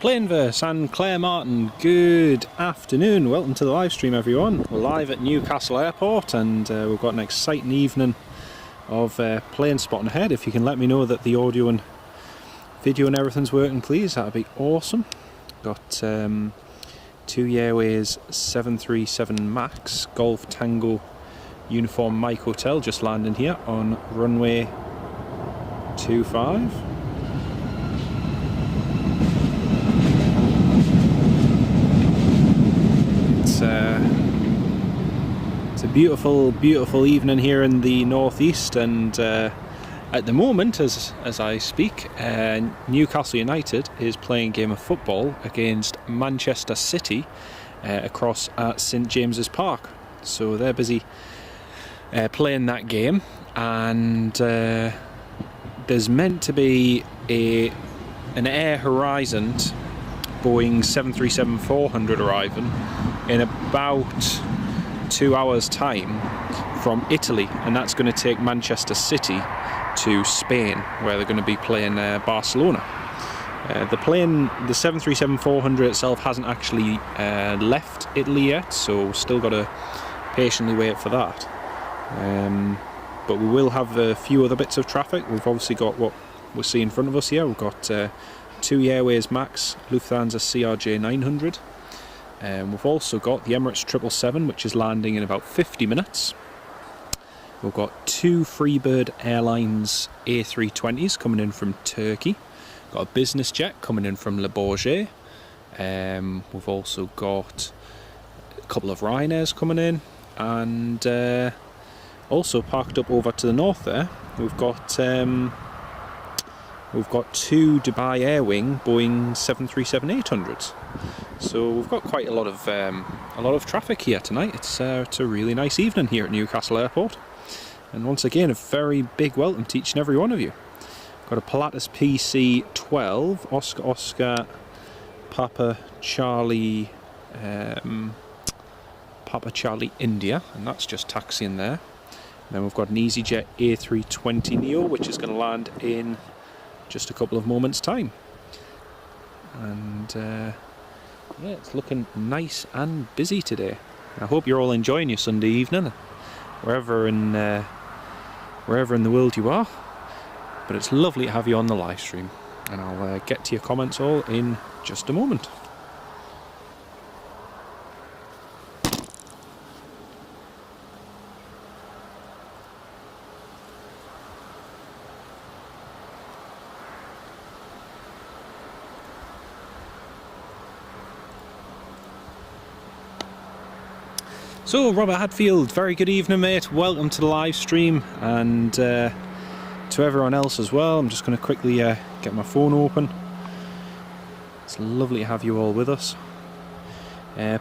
Plainverse and Claire Martin, good afternoon. Welcome to the live stream, everyone. We're live at Newcastle Airport and we've got an exciting evening of plane spotting ahead. If you can let me know that the audio and video and everything's working, please, that'd be awesome. Got 2 Airways 737 MAX Golf Tango Uniform Mike Hotel just landing here on runway 25. It's a beautiful, beautiful evening here in the northeast, and at the moment, as I speak, Newcastle United is playing a game of football against Manchester City across at St James's Park. So they're busy playing that game, and there's meant to be an Air Horizon Boeing 737-400 arriving in about 2 hours time from Italy, and that's going to take Manchester City to Spain, where they're going to be playing Barcelona. The 737-400 itself hasn't actually left Italy yet, so still got to patiently wait for that. But we will have a few other bits of traffic. We've obviously got what we see in front of us here. We've got 2 Airways MAX Lufthansa CRJ 900. We've also got the Emirates 777, which is landing in about 50 minutes. We've got 2 Freebird Airlines A320s coming in from Turkey. Got a business jet coming in from Le Bourget. We've also got a couple of Ryanairs coming in, and also parked up over to the north there, we've got 2 Dubai Airwing Boeing 737-800s. So we've got quite a lot of traffic here tonight. It's a really nice evening here at Newcastle Airport, and once again a very big welcome to each and every one of you. Got a Pilatus PC-12 Oscar Papa Charlie India, and that's just taxiing there. And then we've got an EasyJet A320 Neo, which is going to land in just a couple of moments time. And yeah, it's looking nice and busy today. I hope you're all enjoying your Sunday evening, wherever in the world you are. But it's lovely to have you on the live stream, and I'll get to your comments all in just a moment. So, Robert Hadfield, very good evening, mate. Welcome to the live stream, and to everyone else as well. I'm just going to quickly get my phone open. It's lovely to have you all with us.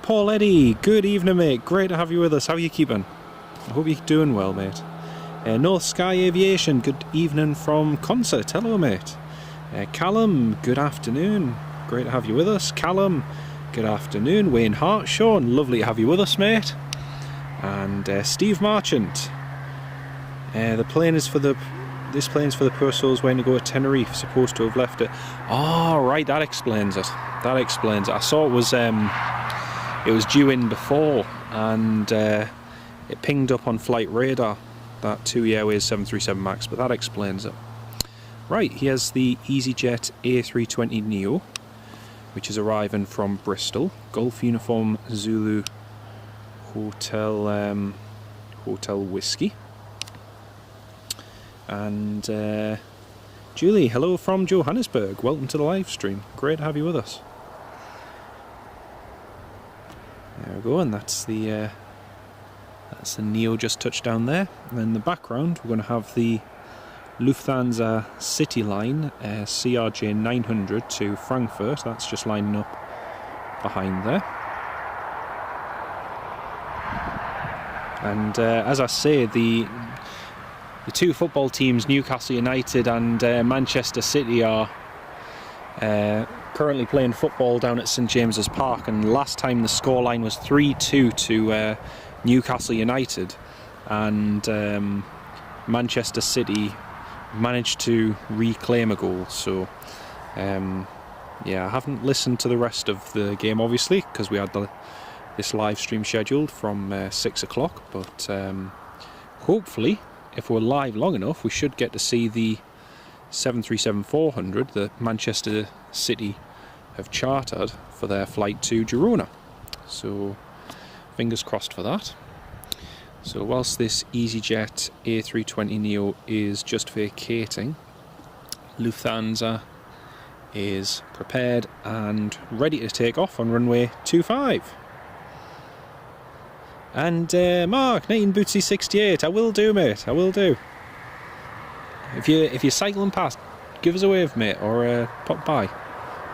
Paul Eddy, good evening, mate. Great to have you with us. How are you keeping? I hope you're doing well, mate. North Sky Aviation, good evening from Concert. Hello, mate. Callum, good afternoon. Great to have you with us. Callum, good afternoon. Wayne Hart, Sean, lovely to have you with us, mate. And Steve Marchant, this plane's for the poor souls waiting to go to Tenerife, supposed to have left it. Oh, right, that explains it. That explains it. I saw it was due in before, and it pinged up on flight radar, that 2 Airways 737 MAX, but that explains it. Right, here's the EasyJet A320 Neo, which is arriving from Bristol. Golf Uniform Zulu Hotel Whiskey. And Julie, hello from Johannesburg. Welcome to the live stream. Great to have you with us. There we go, and that's the Neo just touched down there. And in the background, we're going to have the Lufthansa City Line CRJ 900 to Frankfurt. That's just lining up behind there. And as I say, the 2 football teams, Newcastle United and Manchester City, are currently playing football down at St James's Park, and last time the scoreline was 3-2 to Newcastle United, and Manchester City managed to reclaim a goal. So yeah, I haven't listened to the rest of the game, obviously, because we had this live stream scheduled from 6 o'clock, but hopefully, if we're live long enough, we should get to see the 737-400 that Manchester City have chartered for their flight to Girona. So, fingers crossed for that. So whilst this EasyJet A320neo is just vacating, Lufthansa is prepared and ready to take off on runway 25. And Mark, 19 Bootsy 68, I will do, mate, I will do. If you're cycling past, give us a wave, mate, or pop by.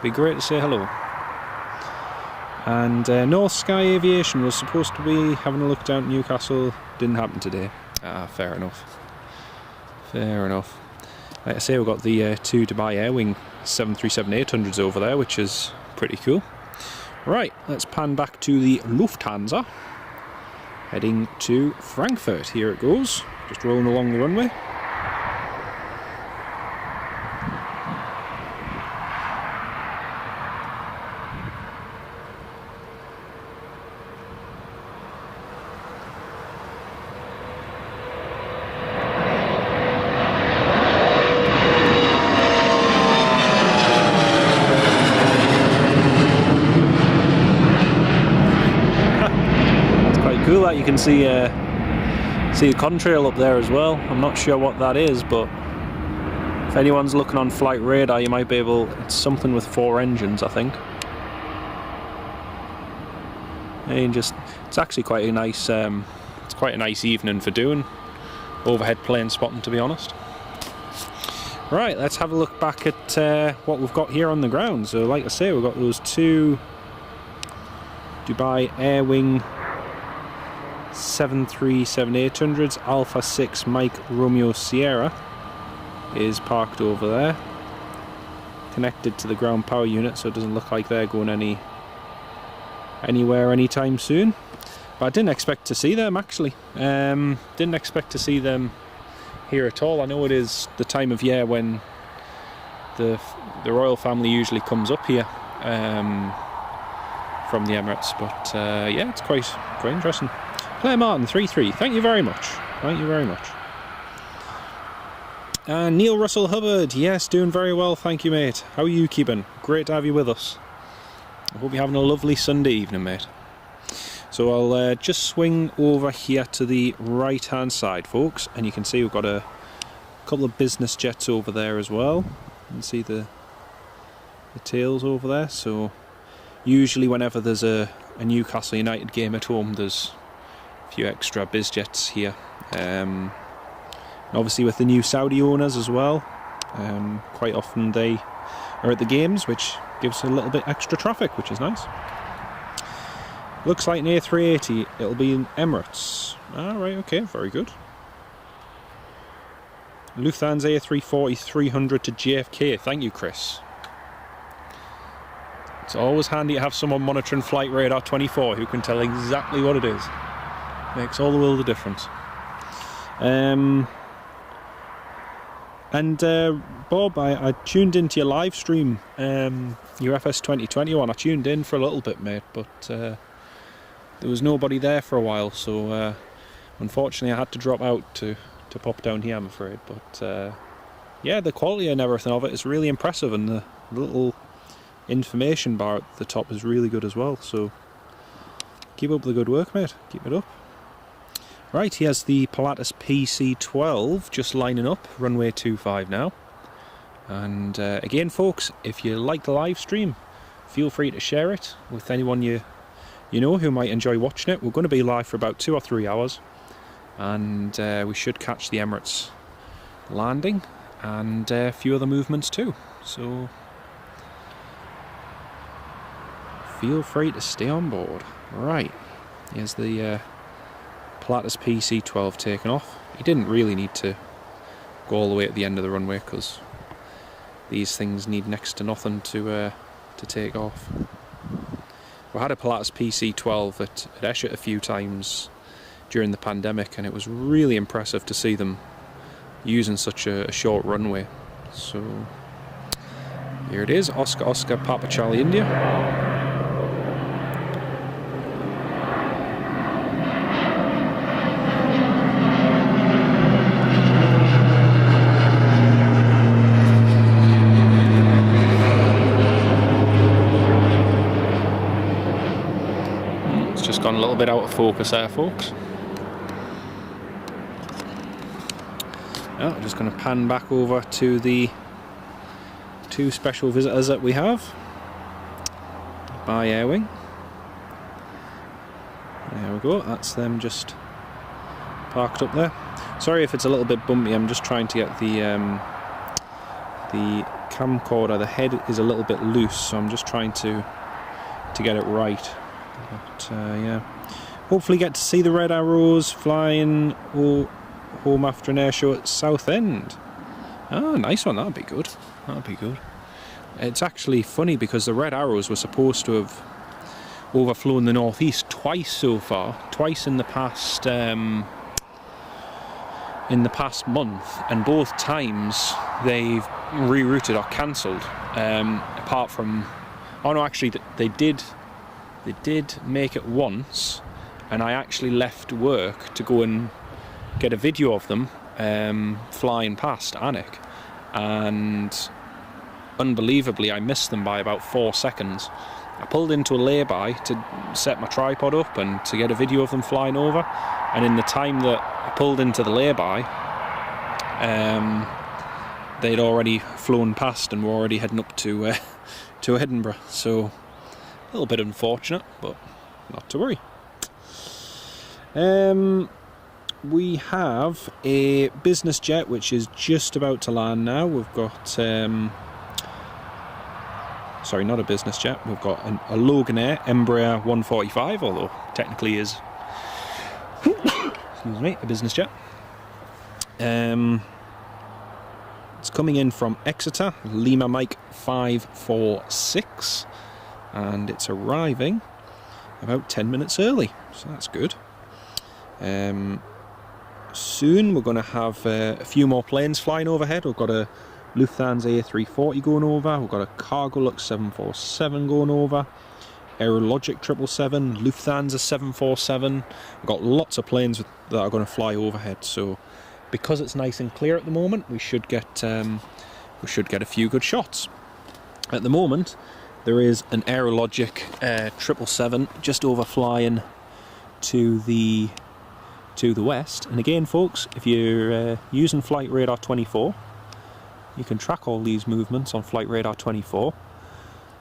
Be great to say hello. And North Sky Aviation was supposed to be having a look down at Newcastle. Didn't happen today. Ah, fair enough. Fair enough. Like I say, we've got the two Dubai Airwing 737-800s over there, which is pretty cool. Right, let's pan back to the Lufthansa. Heading to Frankfurt. Here it goes. Just rolling along the runway. Cool that you can see a contrail up there as well. I'm not sure what that is, but if anyone's looking on flight radar, you might be able. It's something with 4 engines, I think. And it's actually quite a nice. It's quite a nice evening for doing overhead plane spotting, to be honest. Right, let's have a look back at what we've got here on the ground. So, like I say, we've got those two Dubai Airwing 737-800s. Alpha 6 Mike Romeo Sierra is parked over there, connected to the ground power unit, so it doesn't look like they're going anywhere anytime soon. But I didn't expect to see them, actually. Didn't expect to see them here at all. I know it is the time of year when the royal family usually comes up here from the Emirates, but yeah, it's quite interesting. Claire Martin 33, thank you very much. Thank you very much. And Neil Russell Hubbard, yes, doing very well, thank you, mate. How are you keeping? Great to have you with us. I hope you're having a lovely Sunday evening, mate. So I'll just swing over here to the right hand side, folks, and you can see we've got a couple of business jets over there as well. You can see the tails over there. So usually whenever there's a Newcastle United game at home, there's few extra biz jets here, and obviously with the new Saudi owners as well, quite often they are at the games, which gives a little bit extra traffic, which is nice. Looks like an A380, it'll be in Emirates. Alright, okay, very good. Lufthansa A340-300 to JFK, thank you, Chris. It's always handy to have someone monitoring Flight Radar 24 who can tell exactly what it is. Makes all the world of difference. And Bob, I tuned into your live stream, your FS 2021. I tuned in for a little bit, mate, but there was nobody there for a while, so unfortunately I had to drop out to pop down here, I'm afraid. But yeah, the quality and everything of it is really impressive, and the little information bar at the top is really good as well, so keep up the good work, mate. Keep it up. Right, here's the Pilatus PC-12 just lining up, runway 25 now. And again, folks, if you like the live stream, feel free to share it with anyone you know who might enjoy watching it. We're going to be live for about 2 or 3 hours, and we should catch the Emirates landing and a few other movements too. So feel free to stay on board. Right, here's the Pilatus PC-12 taken off. He didn't really need to go all the way at the end of the runway, because these things need next to nothing to take off. We had a Pilatus PC-12 at Eshet a few times during the pandemic, and it was really impressive to see them using such a short runway. So Here it is, Oscar Oscar Papa Charlie India. It's just gone a little bit out of focus there, folks. I'm just going to pan back over to the two special visitors that we have by Air Wing. There we go, that's them just parked up there. Sorry if it's a little bit bumpy, I'm just trying to get the camcorder, the head is a little bit loose, so I'm just trying to get it right. But yeah, hopefully get to see the red arrows flying home after an air show at Southend. Oh, nice one, that'd be good. That'd be good. It's actually funny because the red arrows were supposed to have overflown the northeast twice so far, twice in the past month, and both times they've rerouted or cancelled. Apart from, oh no, actually they did make it once, and I actually left work to go and get a video of them flying past Alnwick, and unbelievably I missed them by about 4 seconds. I pulled into a lay-by to set my tripod up and to get a video of them flying over, and in the time that I pulled into the lay-by, they'd already flown past and were already heading up to Edinburgh, so a little bit unfortunate, but not to worry. We have a business jet which is just about to land now. We've got, sorry, not a business jet, we've got a Loganair Embraer 145, although technically is, excuse me, a business jet. It's coming in from Exeter, Lima Mike 546, and it's arriving about 10 minutes early, so that's good. Soon we're going to have a few more planes flying overhead. We've got a Lufthansa A340 going over, we've got a Cargolux 747 going over, Aerologic 777, Lufthansa 747. We've got lots of planes that are going to fly overhead, so because it's nice and clear at the moment, we should get a few good shots. At the moment there is an Aerologic 777 just over flying to the west, and again folks, if you're using Flight Radar 24, you can track all these movements on Flight Radar 24,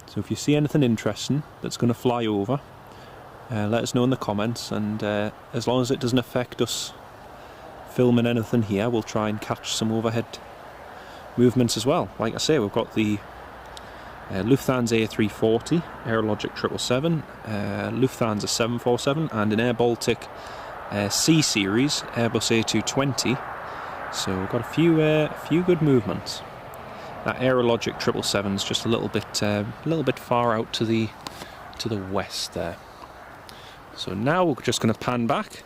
so if you see anything interesting that's going to fly over, let us know in the comments, and as long as it doesn't affect us filming anything here, we'll try and catch some overhead movements as well. Like I say, we've got the Lufthansa A340, Aerologic 777, Lufthansa 747, and an Air Baltic C series Airbus A220. So we've got a few good movements. That Aerologic 777 is just a little bit far out to the west there. So now we're just going to pan back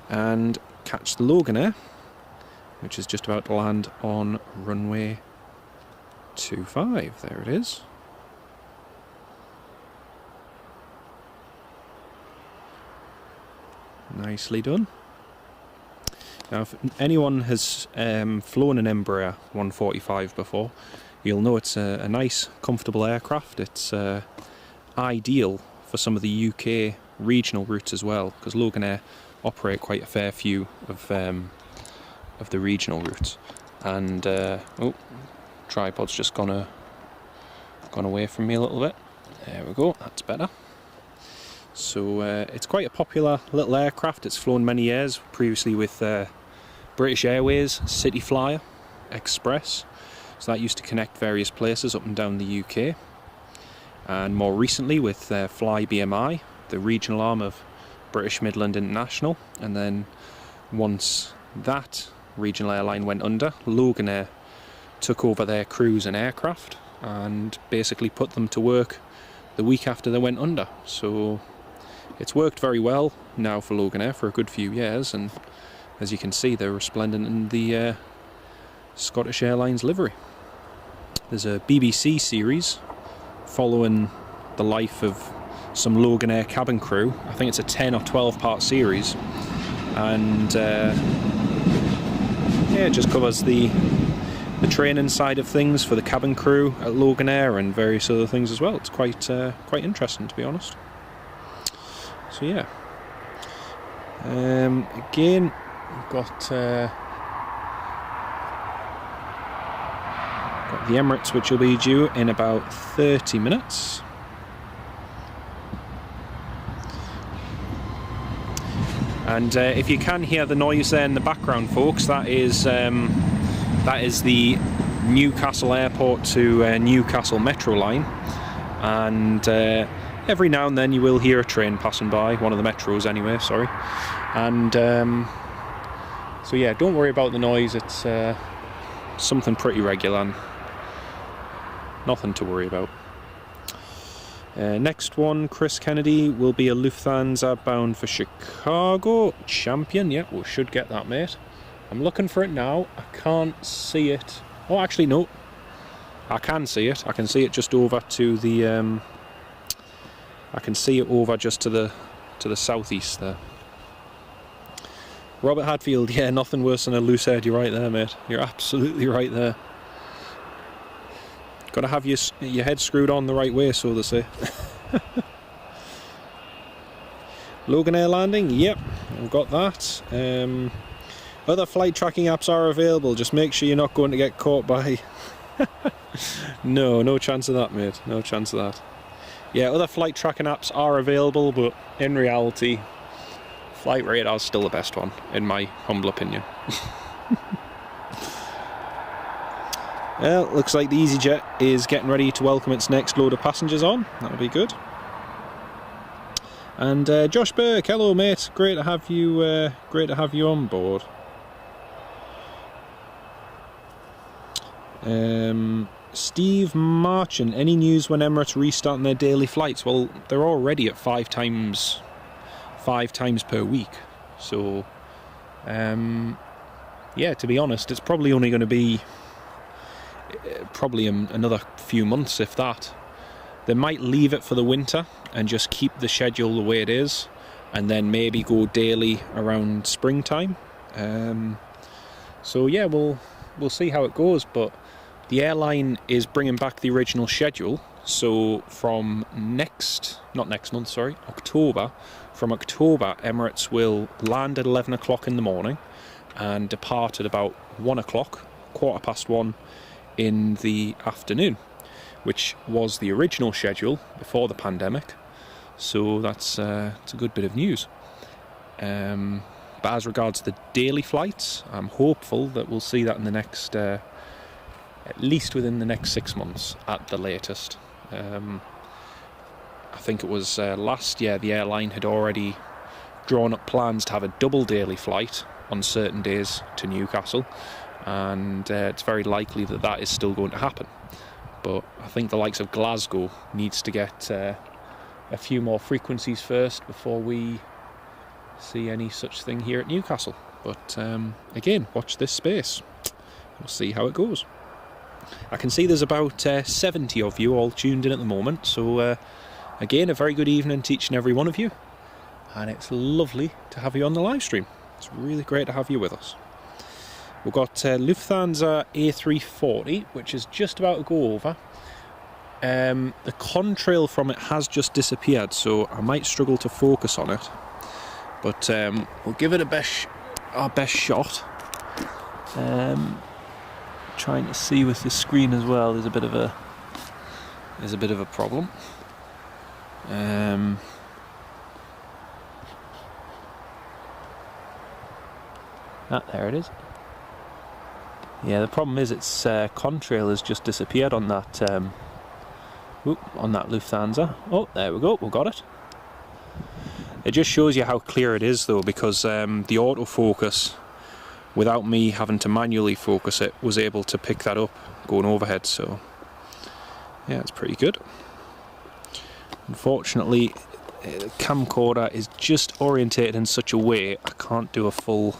and catch the Loganair, which is just about to land on runway 25. There it is. Nicely done. Now, if anyone has flown an Embraer 145 before, you'll know it's a nice, comfortable aircraft. It's ideal for some of the UK regional routes as well, because Loganair operate quite a fair few of the regional routes. And oh, tripod's just gone away from me a little bit. There we go. That's better. So it's quite a popular little aircraft. It's flown many years, previously with British Airways, City Flyer, Express. So that used to connect various places up and down the UK. And more recently with Fly BMI, the regional arm of British Midland International. And then once that regional airline went under, Loganair took over their crews and aircraft and basically put them to work the week after they went under. So it's worked very well now for Loganair for a good few years, and as you can see, they're resplendent in the Scottish Airlines livery. There's a BBC series following the life of some Loganair cabin crew. I think it's a 10 or 12 part series, and yeah, it just covers the training side of things for the cabin crew at Loganair and various other things as well. It's quite interesting, to be honest. So yeah, again, we've got the Emirates, which will be due in about 30 minutes. And if you can hear the noise there in the background, folks, that is the Newcastle Airport to Newcastle Metro line, and every now and then you will hear a train passing by, one of the metros anyway, sorry. And so yeah, don't worry about the noise, it's something pretty regular and nothing to worry about. Next one, Chris Kennedy, will be a Lufthansa bound for Chicago. Champion, yeah, we should get that, mate. I'm looking for it now. I can't see it. Oh, actually, no. I can see it. I can see it just over to the. I can see it over just to the southeast there. Robert Hadfield, yeah, nothing worse than a loose head. You're right there, mate. You're absolutely right there. Got to have your head screwed on the right way, so to say. Loganair landing, yep, I've got that. Other flight tracking apps are available, just make sure you're not going to get caught by... No chance of that, mate, no chance of that. Yeah, other flight tracking apps are available, but in reality, Flight Radar is still the best one, in my humble opinion. Well, looks like the EasyJet is getting ready to welcome its next load of passengers on. That'll be good. And Josh Burke, hello mate. Great to have you on board. Steve Marchant, any news when Emirates restarting their daily flights? Well, they're already at five times per week. So, yeah, to be honest, it's probably only going to be another few months, if that. They might leave it for the winter and just keep the schedule the way it is, and then maybe go daily around springtime. So yeah, we'll see how it goes, but the airline is bringing back the original schedule. So from October. From October, Emirates will land at 11 o'clock in the morning and depart at about 1 o'clock, 1:15 in the afternoon, which was the original schedule before the pandemic. So it's a good bit of news. But as regards the daily flights, I'm hopeful that we'll see that in the next, at least within the next 6 months at the latest. I think it was last year the airline had already drawn up plans to have a double daily flight on certain days to Newcastle, and it's very likely that that is still going to happen. But I think the likes of Glasgow needs to get a few more frequencies first before we see any such thing here at Newcastle. But again, watch this space. We'll see how it goes. I can see there's about 70 of you all tuned in at the moment, so again, a very good evening to each and every one of you, and it's lovely to have you on the live stream. It's really great to have you with us. We've got Lufthansa A340, which is just about to go over. The contrail from it has just disappeared, so I might struggle to focus on it, but we'll give it our best shot. Trying to see with the screen as well, there's a bit of a problem. There it is. Yeah, the problem is its contrail has just disappeared on that on that Lufthansa. Oh, there we go, we've got it. It just shows you how clear it is though, because the autofocus, without me having to manually focus it, was able to pick that up going overhead, so yeah, it's pretty good. Unfortunately, the camcorder is just orientated in such a way I can't do a full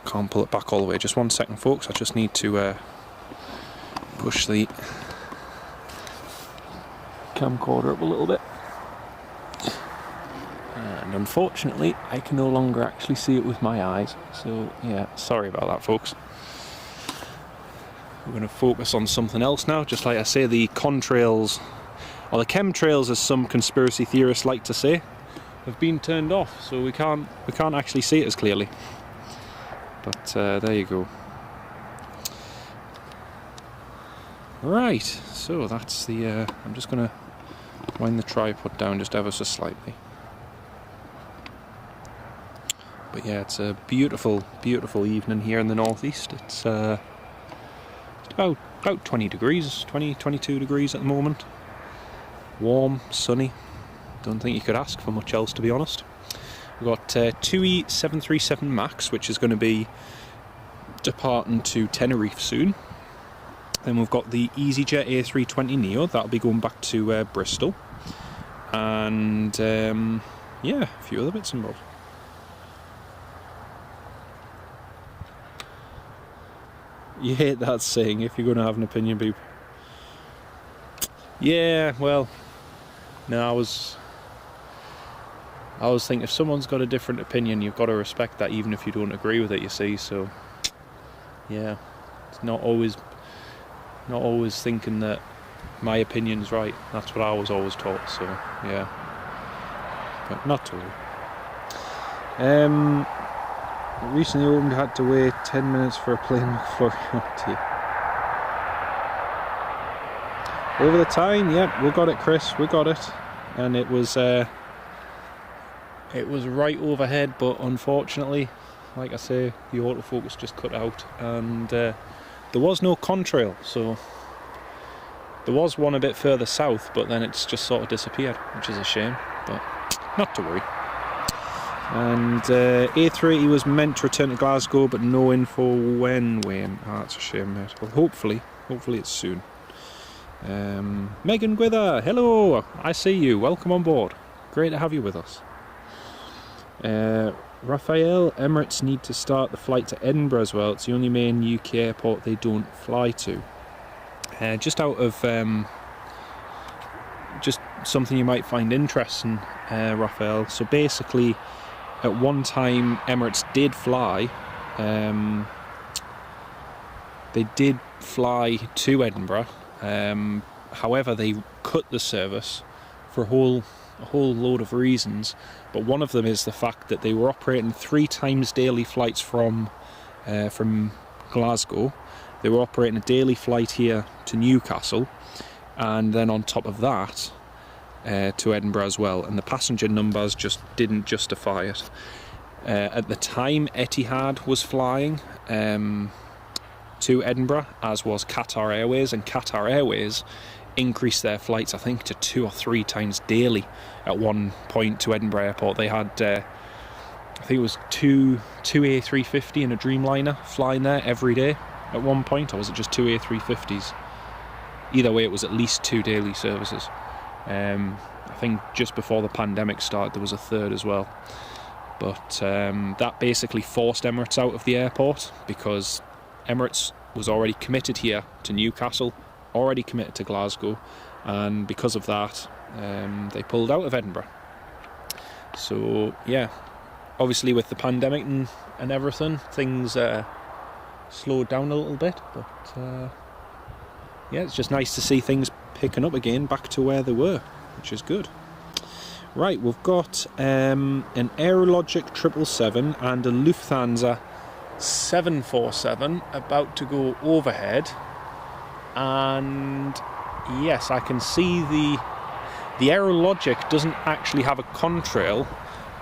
Can't pull it back all the way. Just 1 second, folks. I just need to push the camcorder up a little bit. And unfortunately, I can no longer actually see it with my eyes. So yeah, sorry about that, folks. We're going to focus on something else now. Just like I say, the contrails, or the chemtrails, as some conspiracy theorists like to say, have been turned off, so we can't actually see it as clearly. But there you go. Right, so that's the. I'm just going to wind the tripod down just ever so slightly. But yeah, it's a beautiful, beautiful evening here in the northeast. It's about 20 degrees, 22 degrees at the moment. Warm, sunny. Don't think you could ask for much else, to be honest. We've got 2E737 MAX, which is going to be departing to Tenerife soon. Then we've got the EasyJet A320neo, that'll be going back to Bristol. And yeah, a few other bits and bobs. You hate that saying, if you're going to have an opinion, people. Yeah, well, no, I was thinking, if someone's got a different opinion, you've got to respect that, even if you don't agree with it, you see. So yeah, it's not always thinking that my opinion's right. That's what I was always taught, so yeah. But not to worry. Recently opened, had to wait 10 minutes for a plain McFlurry. Over the time, yep, we got it, Chris, we got it. And it was right overhead, but unfortunately, like I say, the autofocus just cut out, and there was no contrail, so there was one a bit further south, but then it's just sort of disappeared, which is a shame, but not to worry. And A380 was meant to return to Glasgow, but no info when, Wayne. Oh, that's a shame, mate. Well, hopefully it's soon. Megan Gwither, hello, I see you, welcome on board. Great to have you with us. Raphael, Emirates need to start the flight to Edinburgh as well. It's the only main UK airport they don't fly to. Just out of just something you might find interesting, Raphael. So basically, at one time, Emirates did fly. They did fly to Edinburgh. However, they cut the service for a whole load of reasons. But one of them is the fact that they were operating 3 times daily flights from Glasgow. They were operating a daily flight here to Newcastle, and then on top of that, to Edinburgh as well, and the passenger numbers just didn't justify it. At the time, Etihad was flying to Edinburgh, as was Qatar Airways, and Qatar Airways increased their flights, I think, to 2 or 3 times daily at one point to Edinburgh Airport. They had, I think it was two A350 and a Dreamliner flying there every day at one point, or was it just 2 A350s? Either way, it was at least 2 daily services. I think just before the pandemic started, there was a third as well. But that basically forced Emirates out of the airport, because Emirates was already committed here to Newcastle, already committed to Glasgow, and because of that, they pulled out of Edinburgh. So yeah, obviously with the pandemic and everything, things slowed down a little bit, but yeah, it's just nice to see things picking up again, back to where they were, which is good. Right, we've got an Aerologic 777 and a Lufthansa 747 about to go overhead, and yes, I can see the Aerologic doesn't actually have a contrail,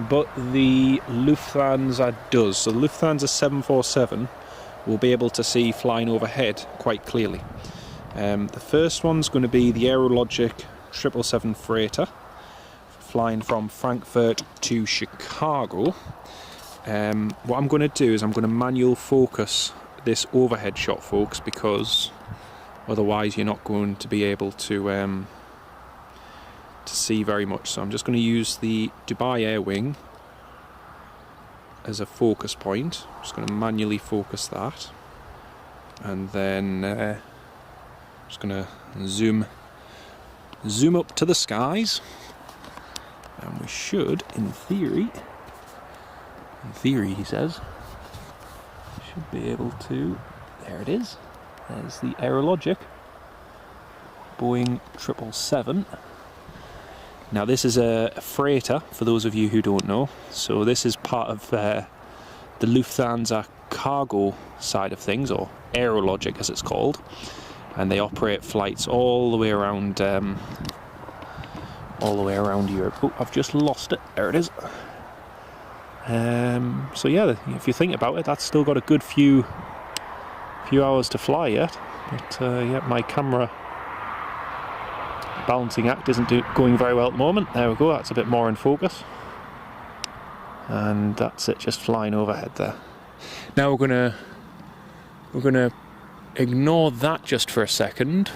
but the Lufthansa does. So the Lufthansa 747 we'll be able to see flying overhead quite clearly. The first one's going to be the Aerologic 777 freighter, flying from Frankfurt to Chicago. What I'm going to do is I'm going to manual focus this overhead shot, folks, because otherwise you're not going to be able to see very much. So I'm just going to use the Dubai Air Wing as a focus point. I'm just going to manually focus that, and then just going to zoom up to the skies, and we should, in theory he says, should be able to. There it is. There's the Aerologic Boeing 777. Now this is a freighter, for those of you who don't know. So this is part of the Lufthansa cargo side of things, or Aerologic as it's called, and they operate flights all the way around Europe. Oh, I've just lost it. There it is. So yeah, if you think about it, that's still got a good few hours to fly yet. But yeah, my camera balancing act isn't going very well at the moment. There we go, that's a bit more in focus, and that's it, just flying overhead there. Now we're gonna ignore that just for a second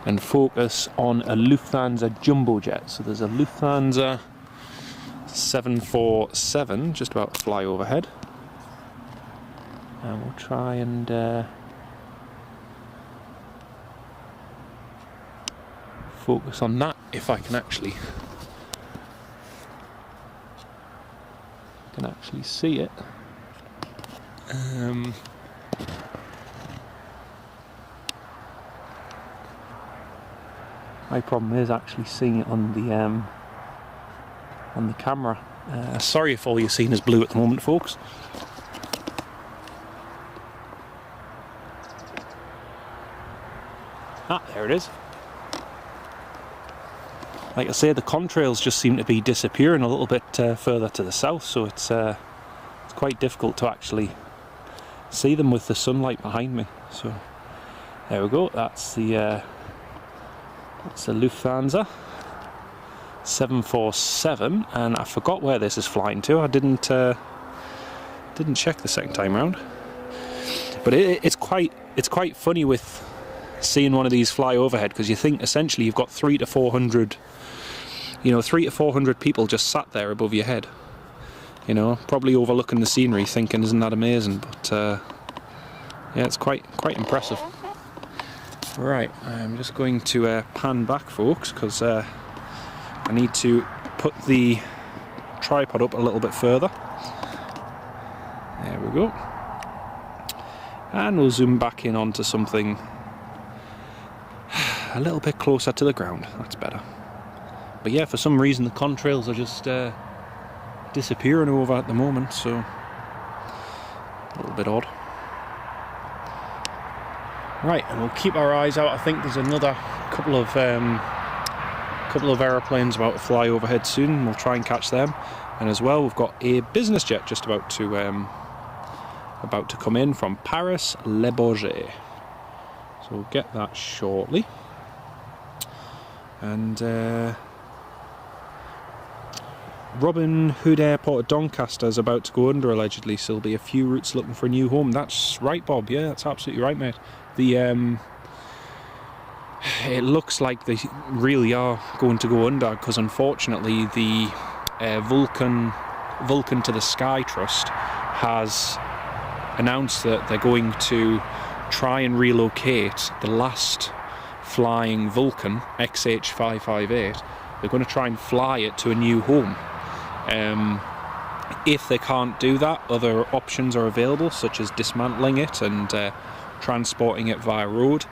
and focus on a Lufthansa jumbo jet. So there's a Lufthansa 747 just about to fly overhead, and we'll try and focus on that if I can actually see it. My problem is actually seeing it on the camera. Sorry if all you're seeing is blue at the moment, folks. Ah, there it is. Like I say, the contrails just seem to be disappearing a little bit further to the south, so it's quite difficult to actually see them with the sunlight behind me. So there we go. That's the Lufthansa 747, and I forgot where this is flying to. I didn't check the second time round, but it's quite funny with seeing one of these fly overhead, because you think essentially you've got 300 to 400 people just sat there above your head, you know, probably overlooking the scenery, thinking, isn't that amazing? But yeah, it's quite impressive. Right, I'm just going to pan back, folks, because I need to put the tripod up a little bit further. There we go. And we'll zoom back in onto something a little bit closer to the ground. That's better. But yeah, for some reason the contrails are just disappearing over at the moment, so a little bit odd. Right, and we'll keep our eyes out. I think there's another couple of aeroplanes about to fly overhead soon. We'll try and catch them, and as well we've got a business jet just about to come in from Paris Le Bourget. So we'll get that shortly. And Robin Hood Airport at Doncaster is about to go under, allegedly, so there'll be a few routes looking for a new home. That's right, Bob. Yeah, that's absolutely right, mate. It looks like they really are going to go under, because unfortunately the Vulcan to the Sky Trust has announced that they're going to try and relocate the last flying Vulcan XH558. They're going to try and fly it to a new home. If they can't do that, other options are available, such as dismantling it and transporting it via road.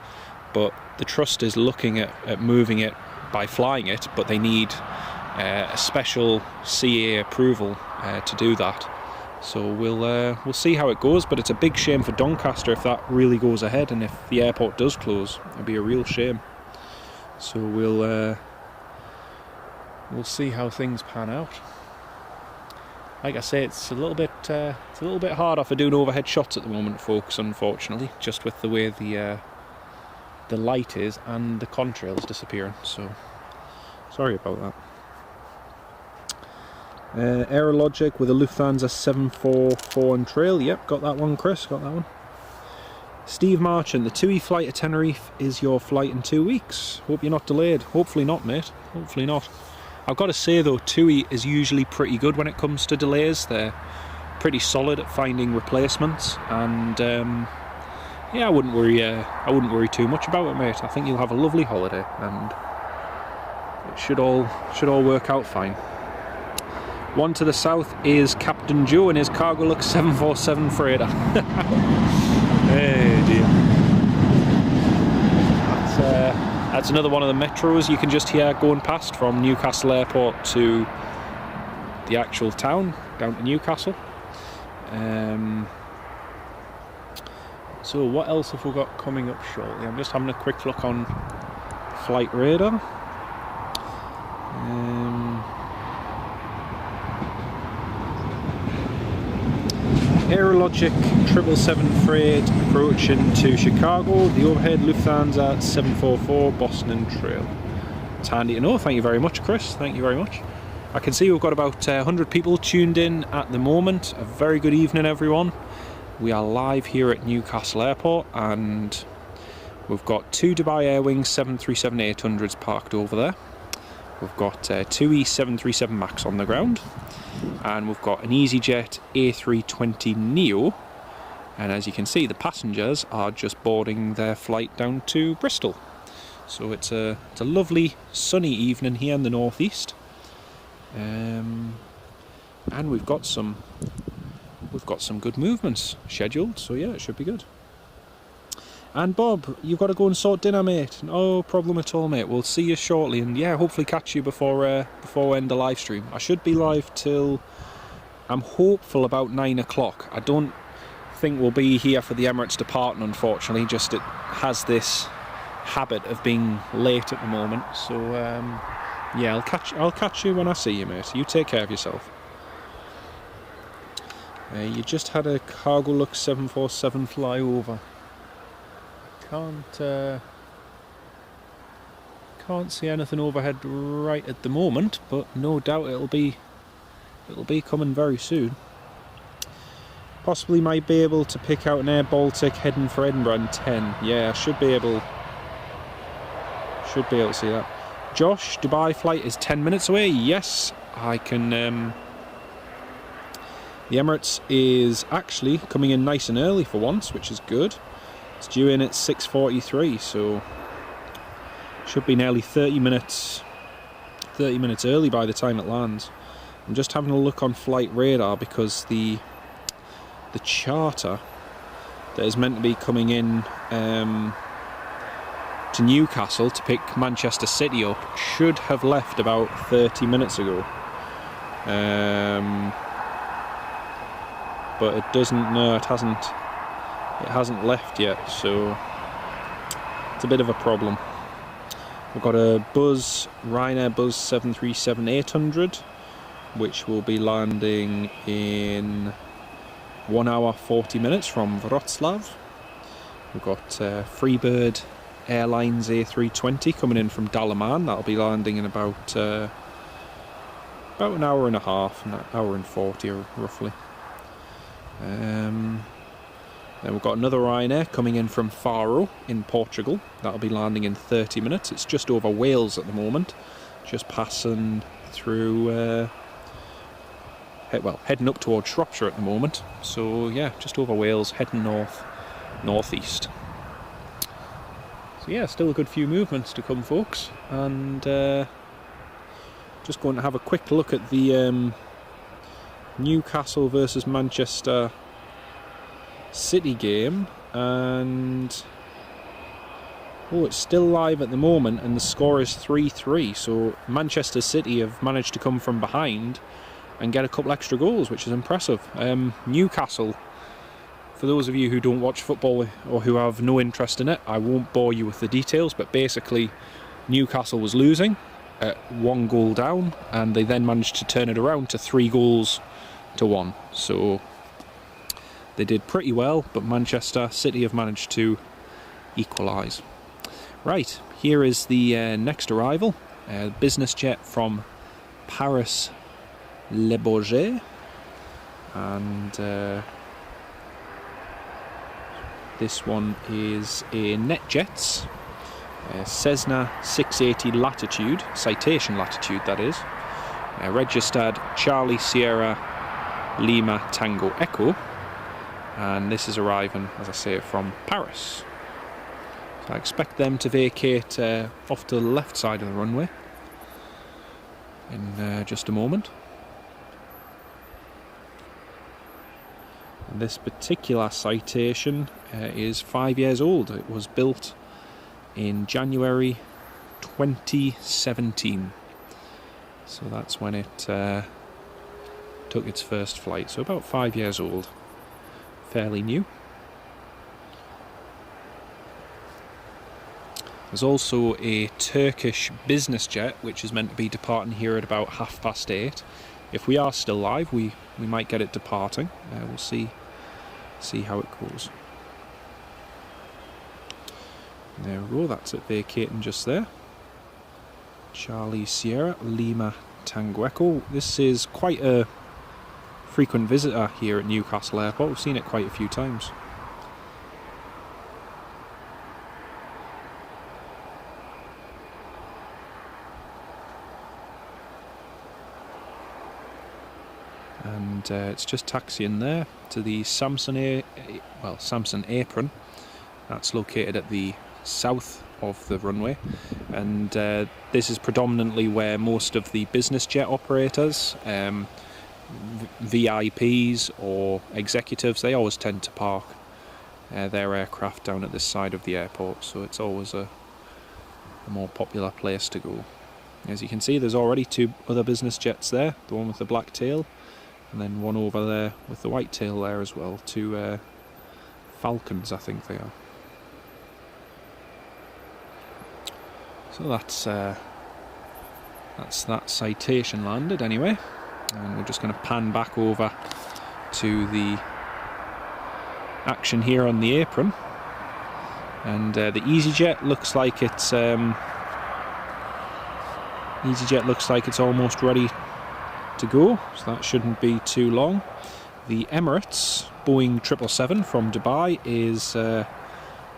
But the trust is looking at moving it by flying it, but they need a special CA approval to do that. So we'll see how it goes, but it's a big shame for Doncaster if that really goes ahead, and if the airport does close, it'll be a real shame. So we'll see how things pan out. Like I say, it's a little bit harder for doing overhead shots at the moment, folks. Unfortunately, just with the way the light is and the contrails disappearing. So sorry about that. Aerologic with a Lufthansa 744 on trail. Yep, got that one, Chris. Got that one. Steve Marchant, the TUI flight to Tenerife is your flight in 2 weeks. Hope you're not delayed. Hopefully not, mate. Hopefully not. I've got to say though, TUI is usually pretty good when it comes to delays. They're pretty solid at finding replacements, and yeah, I wouldn't worry too much about it, mate. I think you'll have a lovely holiday, and it should all work out fine. One to the south is Captain Joe in his Cargolux 747 freighter. Hey dear. That's another one of the metros you can just hear going past from Newcastle Airport to the actual town, down to Newcastle. So what else have we got coming up shortly? I'm just having a quick look on flight radar. Aerologic 777 freight approaching to Chicago. The overhead Lufthansa 744 Boston and Trail. It's handy to know. Thank you very much, Chris. Thank you very much. I can see we've got about 100 people tuned in at the moment. A very good evening, everyone. We are live here at Newcastle Airport, and we've got 2 Dubai Air Wings 737-800s parked over there. We've got 2 E737 Max on the ground, and we've got an EasyJet A320neo, and as you can see, the passengers are just boarding their flight down to Bristol. So it's a lovely sunny evening here in the northeast, and we've got some good movements scheduled, so yeah, it should be good. And Bob, you've got to go and sort dinner, mate. No problem at all, mate. We'll see you shortly, and yeah, hopefully catch you before we end the live stream. I should be live till, I'm hopeful, about 9 o'clock. I don't think we'll be here for the Emirates departing, unfortunately. Just it has this habit of being late at the moment. So yeah, I'll catch you when I see you, mate. You take care of yourself. You just had a Cargolux 747 fly over. Can't see anything overhead right at the moment, but no doubt it'll be coming very soon. Possibly might be able to pick out an Air Baltic heading for Edinburgh in 10. Yeah, I should be able to see that. Josh, Dubai flight is 10 minutes away. Yes, I can. The Emirates is actually coming in nice and early for once, which is good. It's due in at 6:43, so should be nearly 30 minutes early by the time it lands. I'm just having a look on flight radar because the charter that is meant to be coming in to Newcastle to pick Manchester City up should have left about 30 minutes ago. But it doesn't. No, it hasn't. It hasn't left yet, so it's a bit of a problem. We've got a Ryanair Buzz 737-800, which will be landing in 1 hour 40 minutes from Wroclaw. We've got Freebird Airlines A320 coming in from DALAMAN. That'll be landing in about an hour and a half, an hour and 40 roughly. Then we've got another Ryanair coming in from FARO in Portugal. That'll be landing in 30 minutes. It's just over Wales at the moment, just passing through, heading up towards Shropshire at the moment. So yeah, just over Wales, heading northeast. So yeah, still a good few movements to come, folks. And just going to have a quick look at the Newcastle versus Manchester City game, and it's still live at the moment, and the score is 3-3. So Manchester City have managed to come from behind and get a couple extra goals, which is impressive. Newcastle, for those of you who don't watch football or who have no interest in it, I won't bore you with the details, but basically Newcastle was losing at 1 goal down, and they then managed to turn it around to 3-1. So they did pretty well, but Manchester City have managed to equalise. Right, here is the next arrival, business jet from Paris Le Bourget, and this one is a NetJets Cessna 680 Latitude, citation latitude that is, registered Charlie Sierra Lima Tango Echo, and this is arriving, as I say, from Paris. So I expect them to vacate off to the left side of the runway in just a moment. And this particular citation is 5 years old. It was built in January 2017. So that's when it took its first flight. So about 5 years old. Fairly new. There's also a Turkish business jet which is meant to be departing here at about 8:30. If we are still live, we might get it departing. We'll see how it goes. There we go, that's it vacating just there. Charlie Sierra, Lima Tango Echo. This is quite a frequent visitor here at Newcastle Airport. We've seen it quite a few times. And it's just taxiing there to the Samson apron. That's located at the south of the runway, and this is predominantly where most of the business jet operators, VIPs or executives, they always tend to park their aircraft down at this side of the airport, so it's always a more popular place to go. As you can see, there's already two other business jets there, the one with the black tail and then one over there with the white tail there as well. Two Falcons, I think they are. So that's that citation landed anyway, and we're just going to pan back over to the action here on the apron. And the EasyJet looks like it's almost ready to go, so that shouldn't be too long. The Emirates Boeing 777 from Dubai is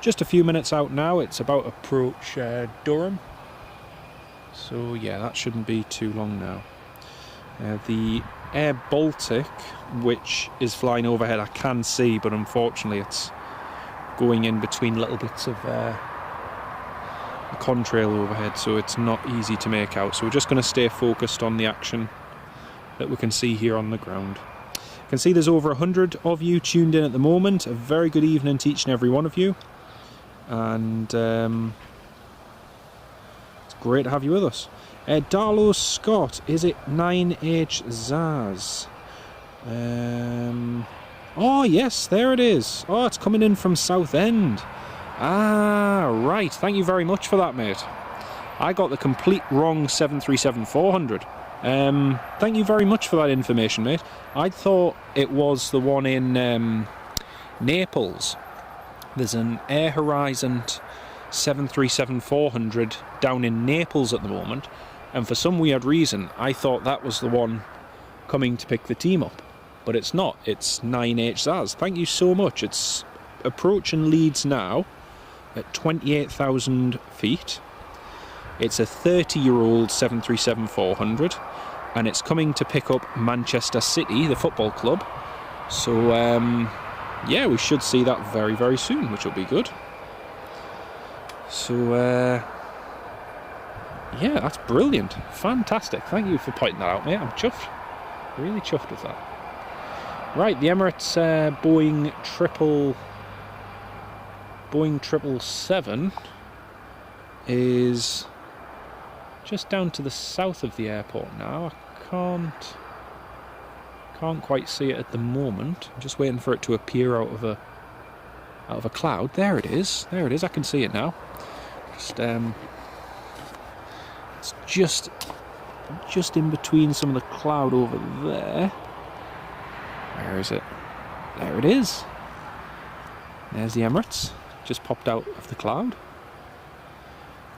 just a few minutes out now. It's about to approach Durham, so yeah, that shouldn't be too long now. The Air Baltic, which is flying overhead, I can see, but unfortunately it's going in between little bits of the contrail overhead, so it's not easy to make out. So we're just going to stay focused on the action that we can see here on the ground. You can see there's over 100 of you tuned in at the moment. A very good evening to each and every one of you, and it's great to have you with us. Darlow Scott, is it 9H Zaz? Oh yes, there it is. Oh, it's coming in from Southend. Ah, right. Thank you very much for that, mate. I got the complete wrong 737-400. Thank you very much for that information, mate. I thought it was the one in Naples. There's an Air Horizon 737-400 down in Naples at the moment, and for some weird reason I thought that was the one coming to pick the team up, but it's not. It's 9H Zaz. Thank you so much. It's approaching Leeds now at 28,000 feet. It's a 30-year-old 737-400, and it's coming to pick up Manchester City, the football club. So yeah, we should see that very, very soon, which will be good. So yeah, that's brilliant. Fantastic. Thank you for pointing that out, mate. I'm chuffed. Really chuffed with that. Right, the Emirates Boeing 777 is just down to the south of the airport now. I can't quite see it at the moment. I'm just waiting for it to appear out of a cloud. There it is. There it is. I can see it now. It's just in between some of the cloud over there. Where is it? There it is. There's the Emirates. Just popped out of the cloud.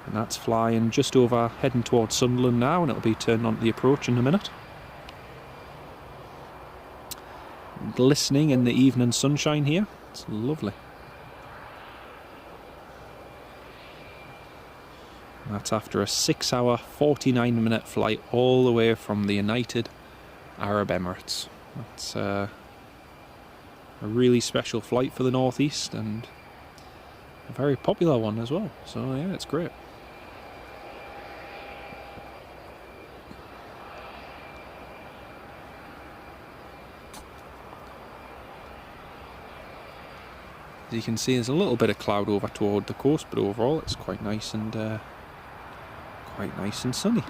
And that's flying just over, heading towards Sunderland now, and it'll be turning onto the approach in a minute. Glistening in the evening sunshine here. It's lovely. And that's after a 6-hour, 49-minute flight all the way from the United Arab Emirates. It's a really special flight for the Northeast and a very popular one as well. So yeah, it's great. As you can see, there's a little bit of cloud over toward the coast, but overall it's quite nice and sunny.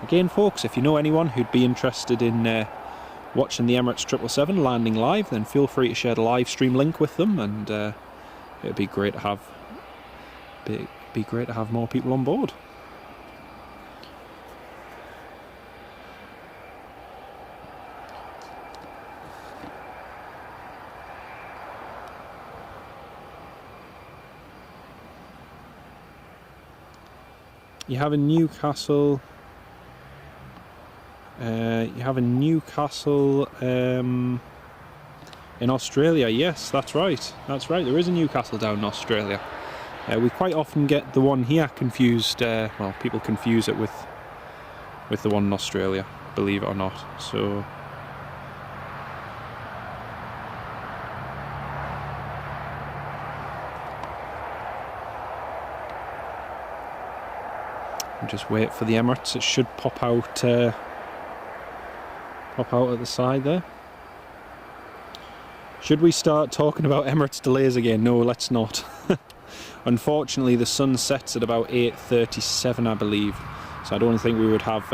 Again, folks, if you know anyone who'd be interested in watching the Emirates 777 landing live, then feel free to share the live stream link with them, and it'd be great to have more people on board. You have a Newcastle. In Australia. Yes, that's right. That's right. There is a Newcastle down in Australia. We quite often get the one here confused. Well, people confuse it with the one in Australia, believe it or not. So. Just wait for the Emirates. It should pop out at the side there. Should we start talking about Emirates delays again? No, let's not. Unfortunately, the sun sets at about 8:37, I believe. So I don't think we would have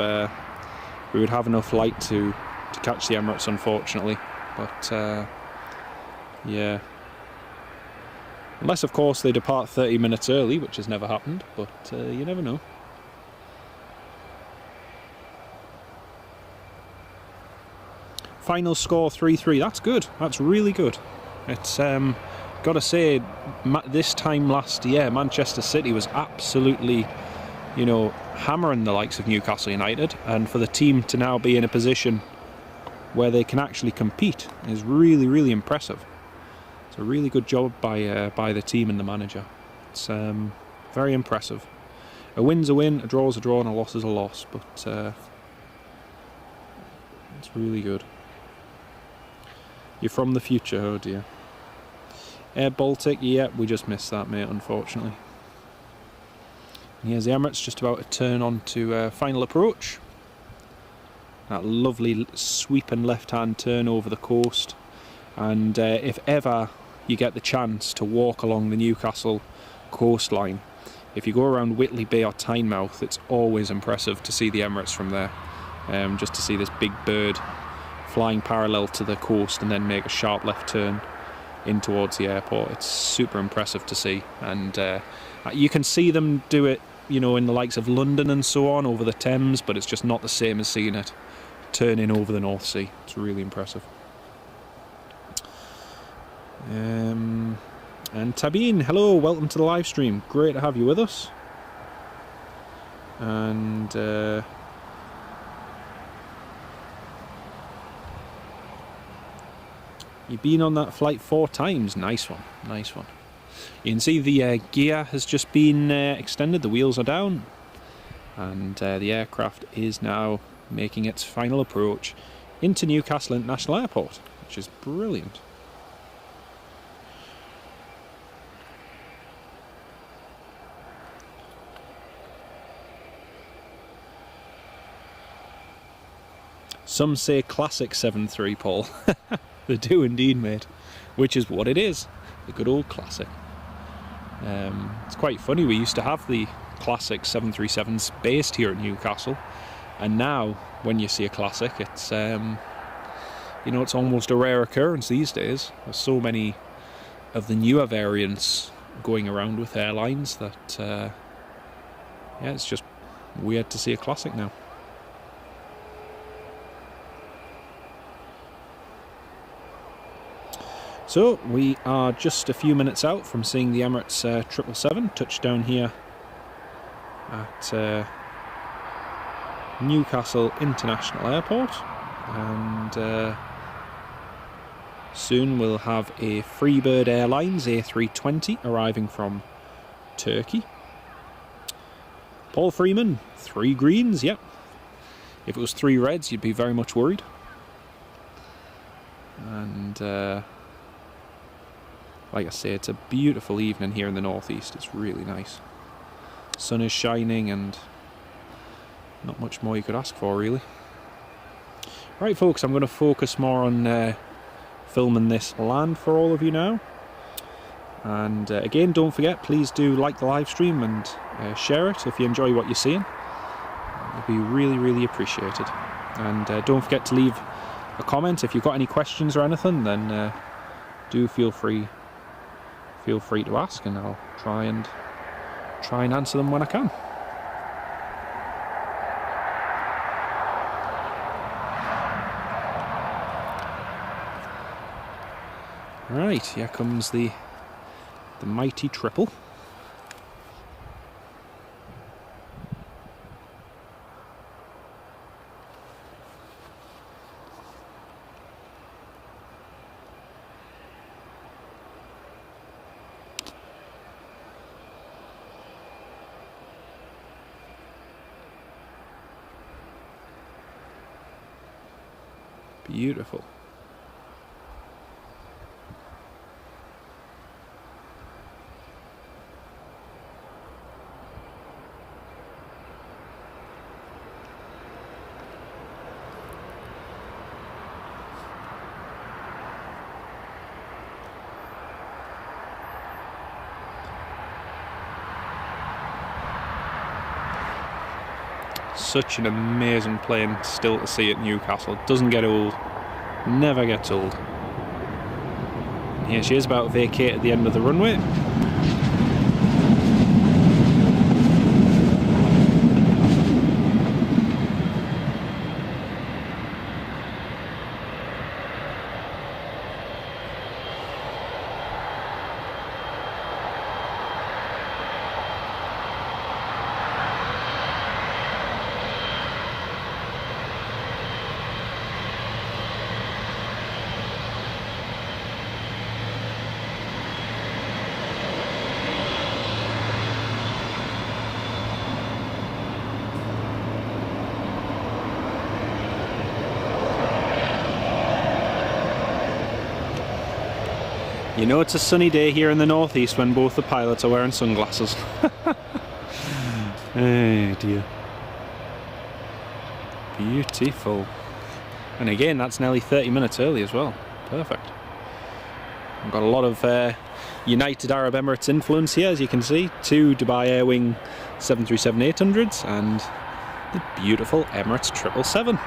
enough light to catch the Emirates, unfortunately. But yeah, unless of course they depart 30 minutes early, which has never happened. But you never know. Final score 3-3. That's good. That's really good. It's got to say, this time last year, Manchester City was absolutely, hammering the likes of Newcastle United, and for the team to now be in a position where they can actually compete is really, really impressive. It's a really good job by the team and the manager. It's very impressive. A win's a win, a draw's a draw, and a loss is a loss. But it's really good. You're from the future, oh dear. Air Baltic, yeah, we just missed that, mate, unfortunately. And here's the Emirates just about to turn on to final approach. That lovely sweeping left-hand turn over the coast. And if ever you get the chance to walk along the Newcastle coastline, if you go around Whitley Bay or Tynemouth, it's always impressive to see the Emirates from there. Just to see this big bird flying parallel to the coast and then make a sharp left turn in towards the airport. It's super impressive to see, and you can see them do it, in the likes of London and so on over the Thames, but it's just not the same as seeing it turn in over the North Sea. It's really impressive. And Tabine, hello, welcome to the live stream. Great to have you with us. And you've been on that flight 4 times. Nice one, nice one. You can see the gear has just been extended, the wheels are down, and the aircraft is now making its final approach into Newcastle International Airport, which is brilliant. Some say classic 7.3, Paul. They do indeed, mate. Which is what it is. The good old classic. It's quite funny, we used to have the classic 737s based here at Newcastle, and now when you see a classic, it's it's almost a rare occurrence these days. There's so many of the newer variants going around with airlines that yeah, it's just weird to see a classic now. So we are just a few minutes out from seeing the Emirates 777 touchdown here at Newcastle International Airport, and soon we'll have a Freebird Airlines A320 arriving from Turkey. Paul Freeman, 3 greens, yep. If it was 3 reds, you'd be very much worried. And like I say, it's a beautiful evening here in the northeast. It's really nice. Sun is shining and not much more you could ask for, really. Right folks, I'm going to focus more on filming this land for all of you now. And again, don't forget, please do like the live stream and share it if you enjoy what you're seeing. It'll be really, really appreciated. And don't forget to leave a comment if you've got any questions or anything. Then do feel free to ask, and I'll try and answer them when I can. Right, here comes the mighty triple. Beautiful. Such an amazing plane still to see at Newcastle. Doesn't get old, never gets old. And here she is, about to vacate at the end of the runway. You know it's a sunny day here in the northeast when both the pilots are wearing sunglasses. Oh dear. Beautiful. And again, that's nearly 30 minutes early as well. Perfect. I've got a lot of United Arab Emirates influence here, as you can see. 2 Dubai Air Wing 737-800s and the beautiful Emirates 777.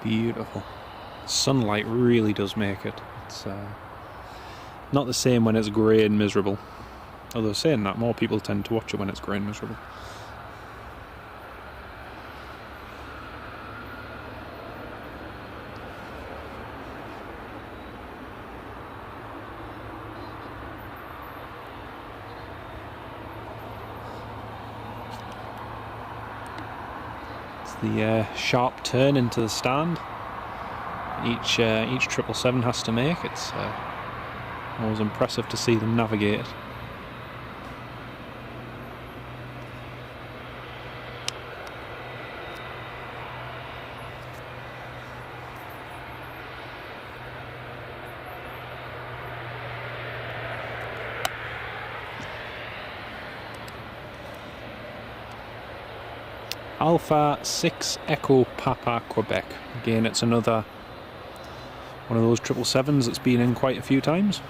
Beautiful. Sunlight really does make it. It's not the same when it's grey and miserable. Although saying that, more people tend to watch it when it's grey and miserable. The sharp turn into the stand each 777 has to make. It's always impressive to see them navigate it. Alpha 6 Echo Papa Quebec. Again, it's another one of those 777s that's been in quite a few times.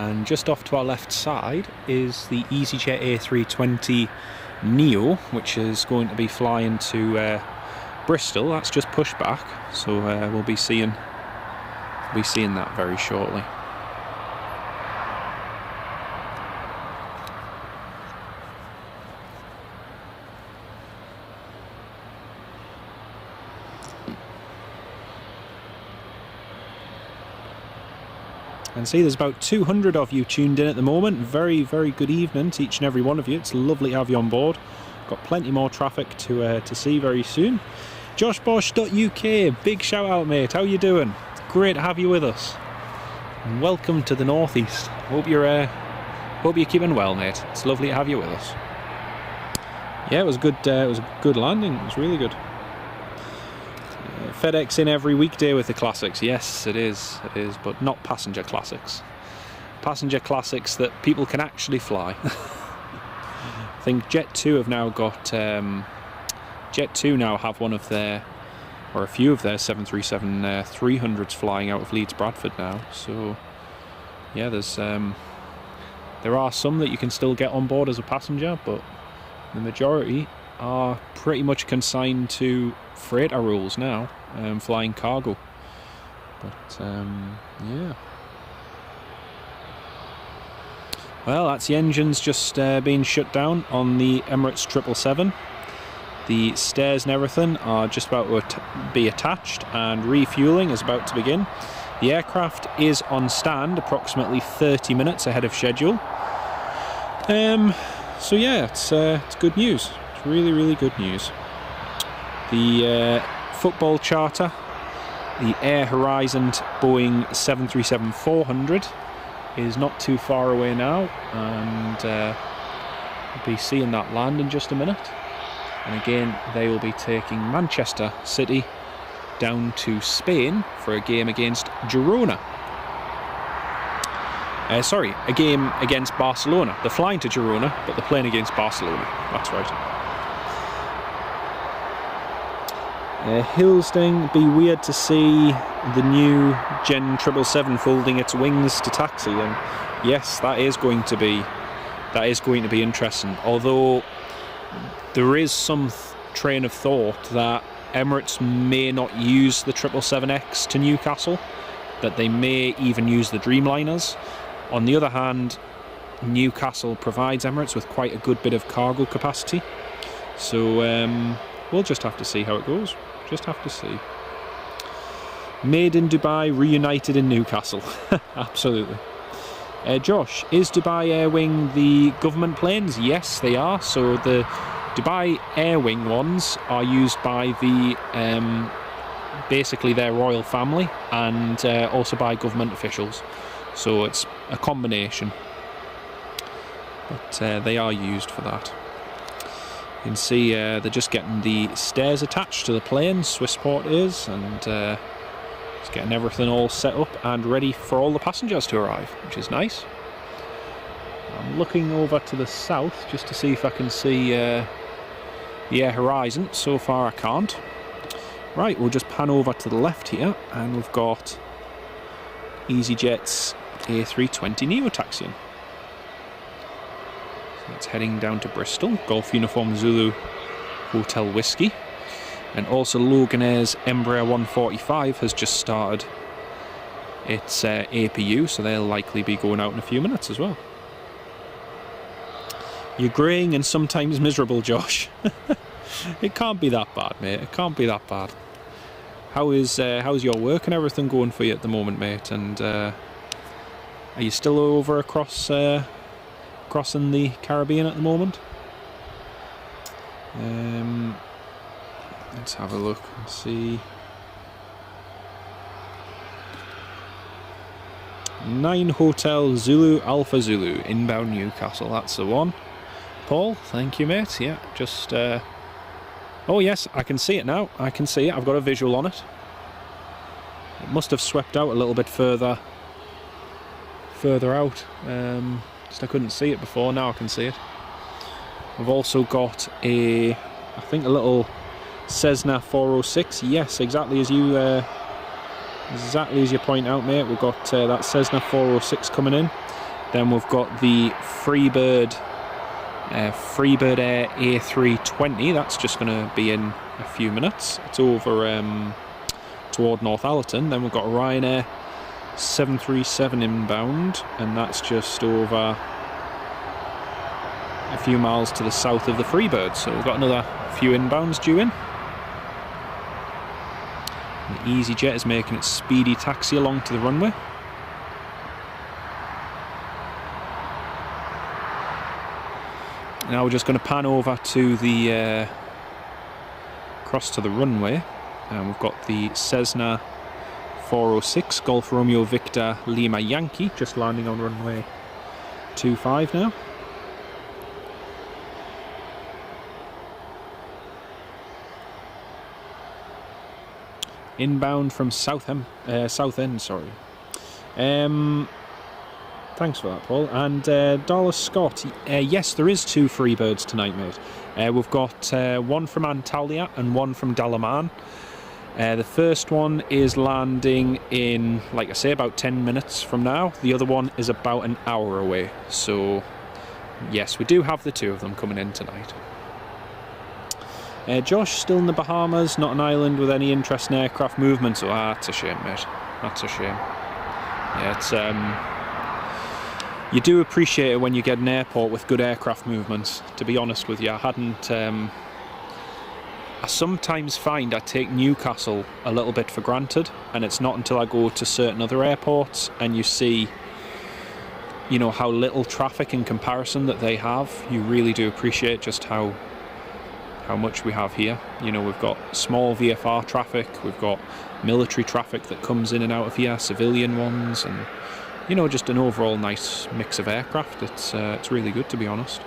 And just off to our left side is the EasyJet A320 Neo, which is going to be flying to Bristol. That's just pushed back, so we'll be seeing that very shortly. And see, there's about 200 of you tuned in at the moment. Very, very good evening to each and every one of you. It's lovely to have you on board. Got plenty more traffic to see very soon. JoshBosch.uk, big shout out, mate. How you doing? Great to have you with us. And welcome to the Northeast. Hope you're keeping well, mate. It's lovely to have you with us. Yeah, it was good. It was a good landing. It was really good. FedEx in every weekday with the classics. Yes, it is, but not passenger classics. Passenger classics that people can actually fly. I think Jet2 have now got Jet2 now have one of their, or a few of their 737-300s flying out of Leeds Bradford now. So yeah, there are some that you can still get on board as a passenger, but the majority are pretty much consigned to freighter rules now, flying cargo. But yeah, well, that's the engines just being shut down on the Emirates 777. The stairs and everything are just about to be attached, and refueling is about to begin. The aircraft is on stand approximately 30 minutes ahead of schedule. So yeah, it's good news. It's really, really good news. The football charter, the Air Horizon Boeing 737-400, is not too far away now, and we'll be seeing that land in just a minute. And again, they will be taking Manchester City down to Spain for a game against Girona. Sorry, a game against Barcelona. They're flying to Girona, but they're playing against Barcelona. That's right. Hillsding, be weird to see the new Gen 777 folding its wings to taxi, and yes, that is going to be interesting. Although there is some train of thought that Emirates may not use the 777X to Newcastle, that they may even use the Dreamliners. On the other hand, Newcastle provides Emirates with quite a good bit of cargo capacity, so we'll just have to see how it goes. Just have to see. Made in Dubai, reunited in Newcastle. Absolutely. Josh, is Dubai Air Wing the government planes? Yes, they are. So the Dubai Air Wing ones are used by the basically their royal family, and also by government officials. So it's a combination. But they are used for that. You can see they're just getting the stairs attached to the plane, Swissport is, and just getting everything all set up and ready for all the passengers to arrive, which is nice. I'm looking over to the south just to see if I can see the Air Horizon. So far I can't. Right, we'll just pan over to the left here, and we've got EasyJet's A320 Neo taxiing. It's heading down to Bristol, Golf Uniform Zulu Hotel Whiskey. And also Loganair's Embraer 145 has just started its APU, so they'll likely be going out in a few minutes as well. You're greying and sometimes miserable, Josh. It can't be that bad, mate. It can't be that bad. How's your work and everything going for you at the moment, mate? And are you still over crossing the Caribbean at the moment? Let's have a look and see. 9 Hotel Zulu Alpha Zulu, inbound Newcastle. That's the one. Paul, thank you, mate. Yeah, just oh yes, I can see it now. I can see it. I've got a visual on it. It must have swept out a little bit further out. Just I couldn't see it before. Now I can see it. I've also got I think a little Cessna 406. Yes, exactly as you point out, mate. We've got that Cessna 406 coming in. Then we've got the Freebird Air A320. That's just going to be in a few minutes. It's over toward Northallerton. Then we've got a Ryanair 737 inbound, and that's just over a few miles to the south of the Freebird. So we've got another few inbounds due in. The EasyJet is making its speedy taxi along to the runway. Now we're just going to pan over to the across to the runway, and we've got the Cessna 406 Golf Romeo Victor Lima Yankee just landing on runway 25 now. Inbound from Southend, sorry. Thanks for that, Paul. And Darla Scott, yes, there is 2 Freebirds tonight, mate. We've got one from Antalya and one from DALAMAN. The first one is landing in, like I say, about 10 minutes from now. The other one is about an hour away. So, yes, we do have the 2 of them coming in tonight. Josh, still in the Bahamas, not an island with any interest in aircraft movements. Oh, that's a shame, mate. That's a shame. Yeah, it's you do appreciate it when you get an airport with good aircraft movements. To be honest with you, I hadn't. I sometimes find I take Newcastle a little bit for granted, and it's not until I go to certain other airports and you see, you know, how little traffic in comparison that they have. You really do appreciate just how much we have here. You know, we've got small VFR traffic, we've got military traffic that comes in and out of here, civilian ones, and you know, just an overall nice mix of aircraft. It's really good, to be honest.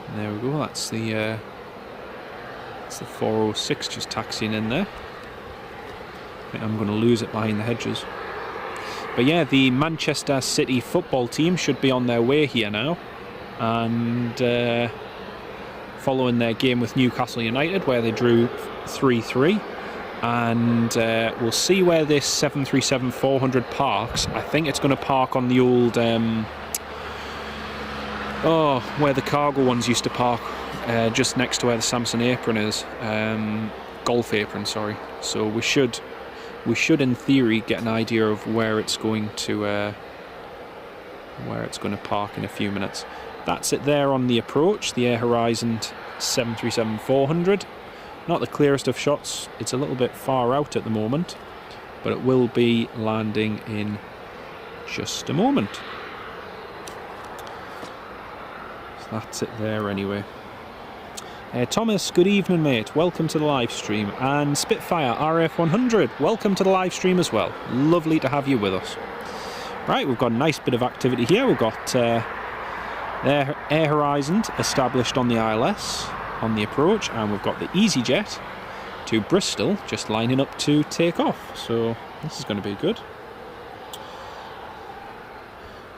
And there we go. That's the 406 just taxiing in there. I think I'm going to lose it behind the hedges. But yeah, the Manchester City football team should be on their way here now, and following their game with Newcastle United, where they drew 3-3. And we'll see where this 737-400 parks. I think it's going to park on the old, where the cargo ones used to park, just next to where the Samson apron is, Golf apron, sorry. So we should in theory get an idea of where it's going to park in a few minutes. That's it there on the approach, the Air Horizon 737-400. Not the clearest of shots, it's a little bit far out at the moment, but it will be landing in just a moment. So that's it there anyway. Thomas, good evening, mate. Welcome to the live stream. And Spitfire RF100, welcome to the live stream as well. Lovely to have you with us. Right, we've got a nice bit of activity here. We've got Air Horizon established on the ILS on the approach, and we've got the EasyJet to Bristol just lining up to take off. So this is going to be good.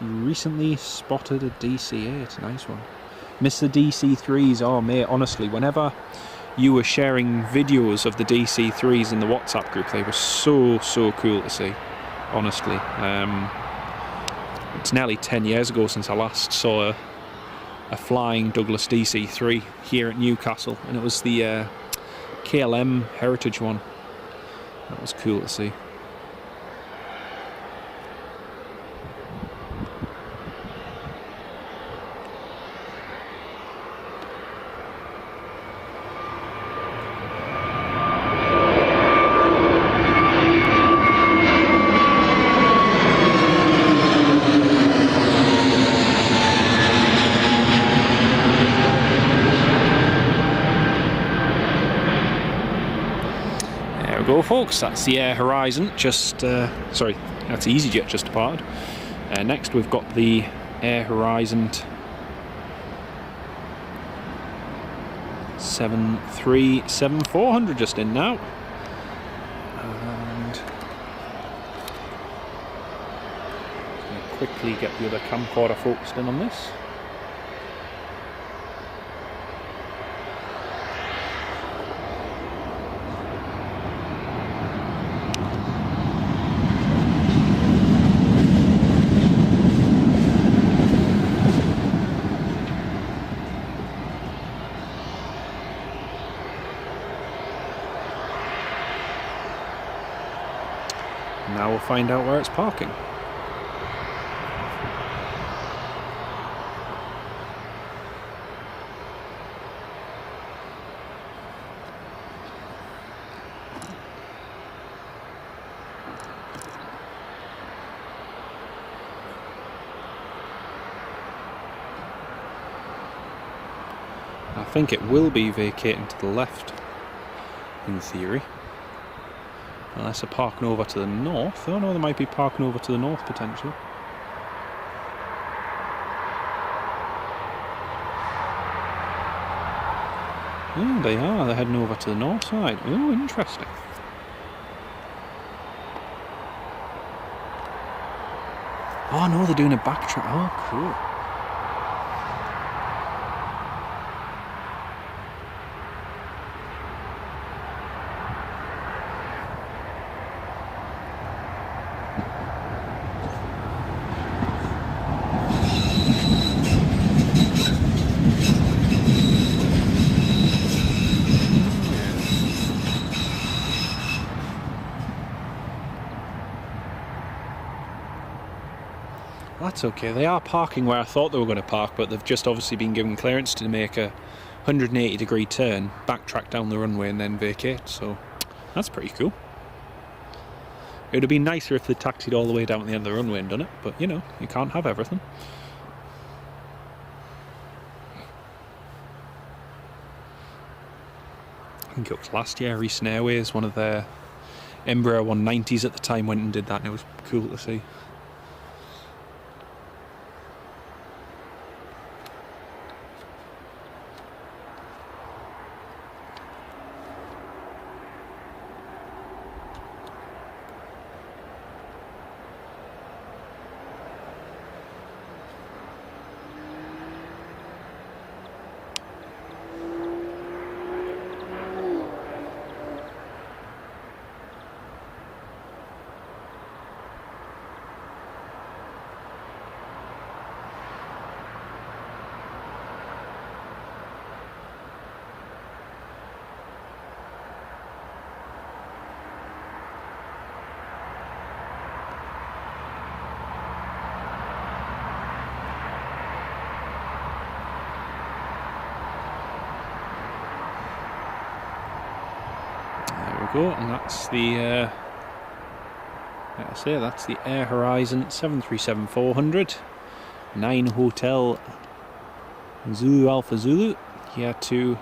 Recently spotted a DC-8, nice one. Missed the DC-3s, oh mate, honestly, whenever you were sharing videos of the DC-3s in the WhatsApp group, they were so cool to see, honestly. It's nearly 10 years ago since I last saw a flying Douglas DC-3 here at Newcastle, and it was the KLM Heritage one. That was cool to see. Folks, that's the Air Horizon that's the EasyJet just departed. Next we've got the Air Horizon 737-400 just in now, and I'm going to quickly get the other camcorder focused in on this. find out where it's parking. I think it will be vacating to the left, in theory. Unless they're parking over to the north. Oh no, they might be parking over to the north potentially. Oh, they are. They're heading over to the north side. Oh, interesting. Oh no, they're doing a backtrack. Oh, cool. That's okay. They are parking where I thought they were going to park, but they've just obviously been given clearance to make a 180-degree turn, backtrack down the runway and then vacate, so that's pretty cool. It would have been nicer if they taxied all the way down at the end of the runway and done it, but you know, you can't have everything. I think it was last year, Eastern Airways, one of their Embraer 190s at the time went and did that, and it was cool to see. Go, and that's the like I say, that's the Air Horizon 737-400 9 Hotel Zulu Alpha Zulu, here to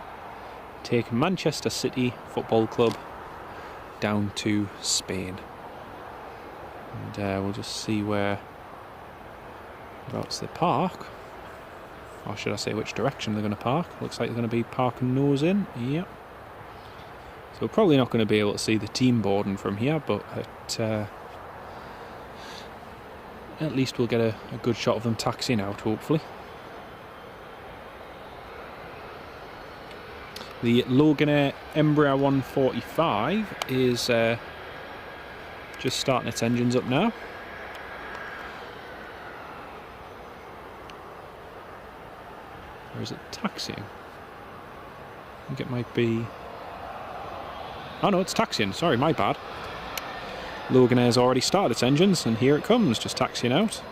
take Manchester City Football Club down to Spain. And we'll just see whereabouts they park, or should I say which direction they're going to park. Looks like they're going to be parking nose in. Yep. So we're probably not going to be able to see the team boarding from here, but at least we'll get a good shot of them taxiing out, hopefully. The Loganair Embraer 145 is just starting its engines up now. Or is it taxiing? I think it might be... Oh no, it's taxiing. Sorry, my bad. Loganair's already started its engines, and here it comes, just taxiing out.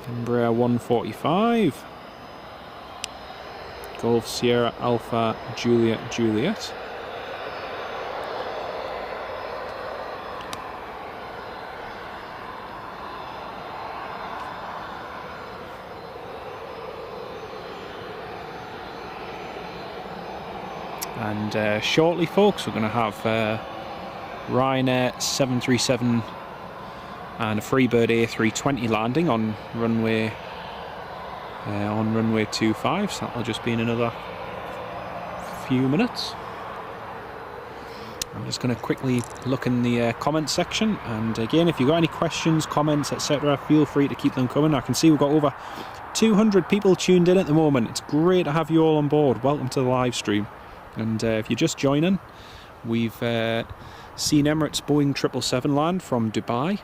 Embraer 145. Golf Sierra Alpha Juliet Juliet. And shortly, folks, we're going to have Ryanair 737 and a Freebird A320 landing on runway 25. So that'll just be in another few minutes. I'm just going to quickly look in the comments section, and again, if you've got any questions, comments, etc., feel free to keep them coming. I can see we've got over 200 people tuned in at the moment. It's great to have you all on board. Welcome to the live stream. And if you're just joining, we've seen Emirates Boeing 777 land from Dubai,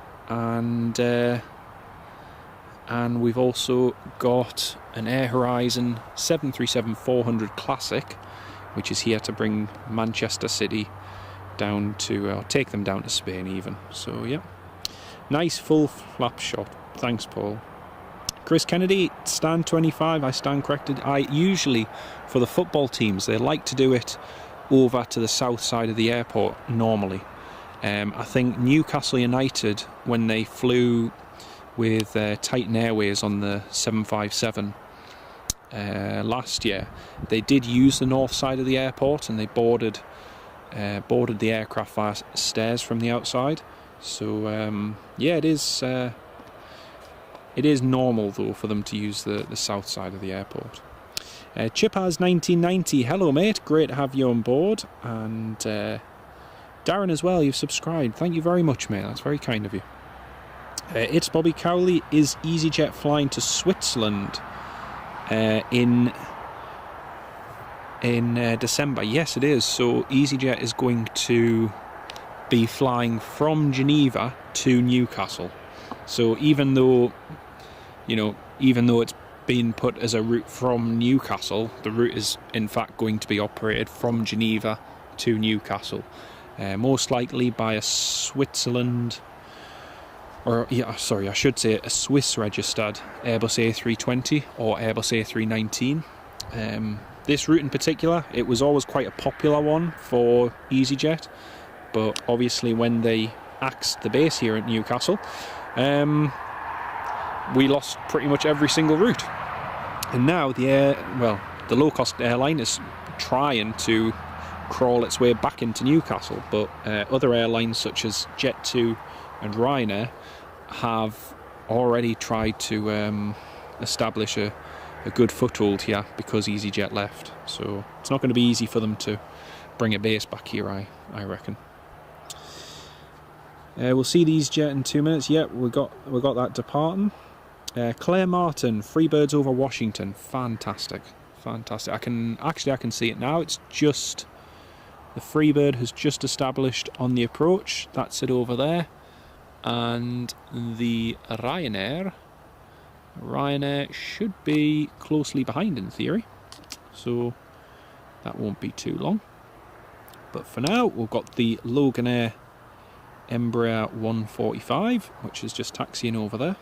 and we've also got an Air Horizon 737-400 Classic, which is here to bring Manchester City down to, or take them down to Spain even. So yeah, nice full flap shot. Thanks, Paul. Chris Kennedy, stand 25. I stand corrected. I usually, for the football teams, they like to do it over to the south side of the airport normally. I think Newcastle United, when they flew with Titan Airways on the 757 last year, they did use the north side of the airport, and they boarded the aircraft via stairs from the outside. So yeah, it is normal though for them to use the south side of the airport. Chip has 1990. Hello mate, great to have you on board. And Darren as well, you've subscribed. Thank you very much, mate. That's very kind of you. It's Bobby Cowley. Is EasyJet flying to Switzerland in December? Yes, it is. So EasyJet is going to be flying from Geneva to Newcastle. So even though it's been put as a route from Newcastle, the route is in fact going to be operated from Geneva to Newcastle. Most likely by a Switzerland, or yeah, sorry, I should say a Swiss-registered Airbus A320 or Airbus A319. This route in particular, it was always quite a popular one for EasyJet, but obviously when they axed the base here at Newcastle, we lost pretty much every single route. And now the low-cost airline is trying to crawl its way back into Newcastle, but other airlines such as Jet2 and Ryanair have already tried to establish a good foothold here because EasyJet left. So it's not going to be easy for them to bring a base back here, I reckon. We'll see these jet in 2 minutes. Yep, we got that departing. Claire Martin, Freebirds over Washington. Fantastic. I can see it now. It's just the Freebird has just established on the approach. That's it over there. And the Ryanair should be closely behind in theory. So that won't be too long. But for now, we've got the Loganair Embraer 145, which is just taxiing over there.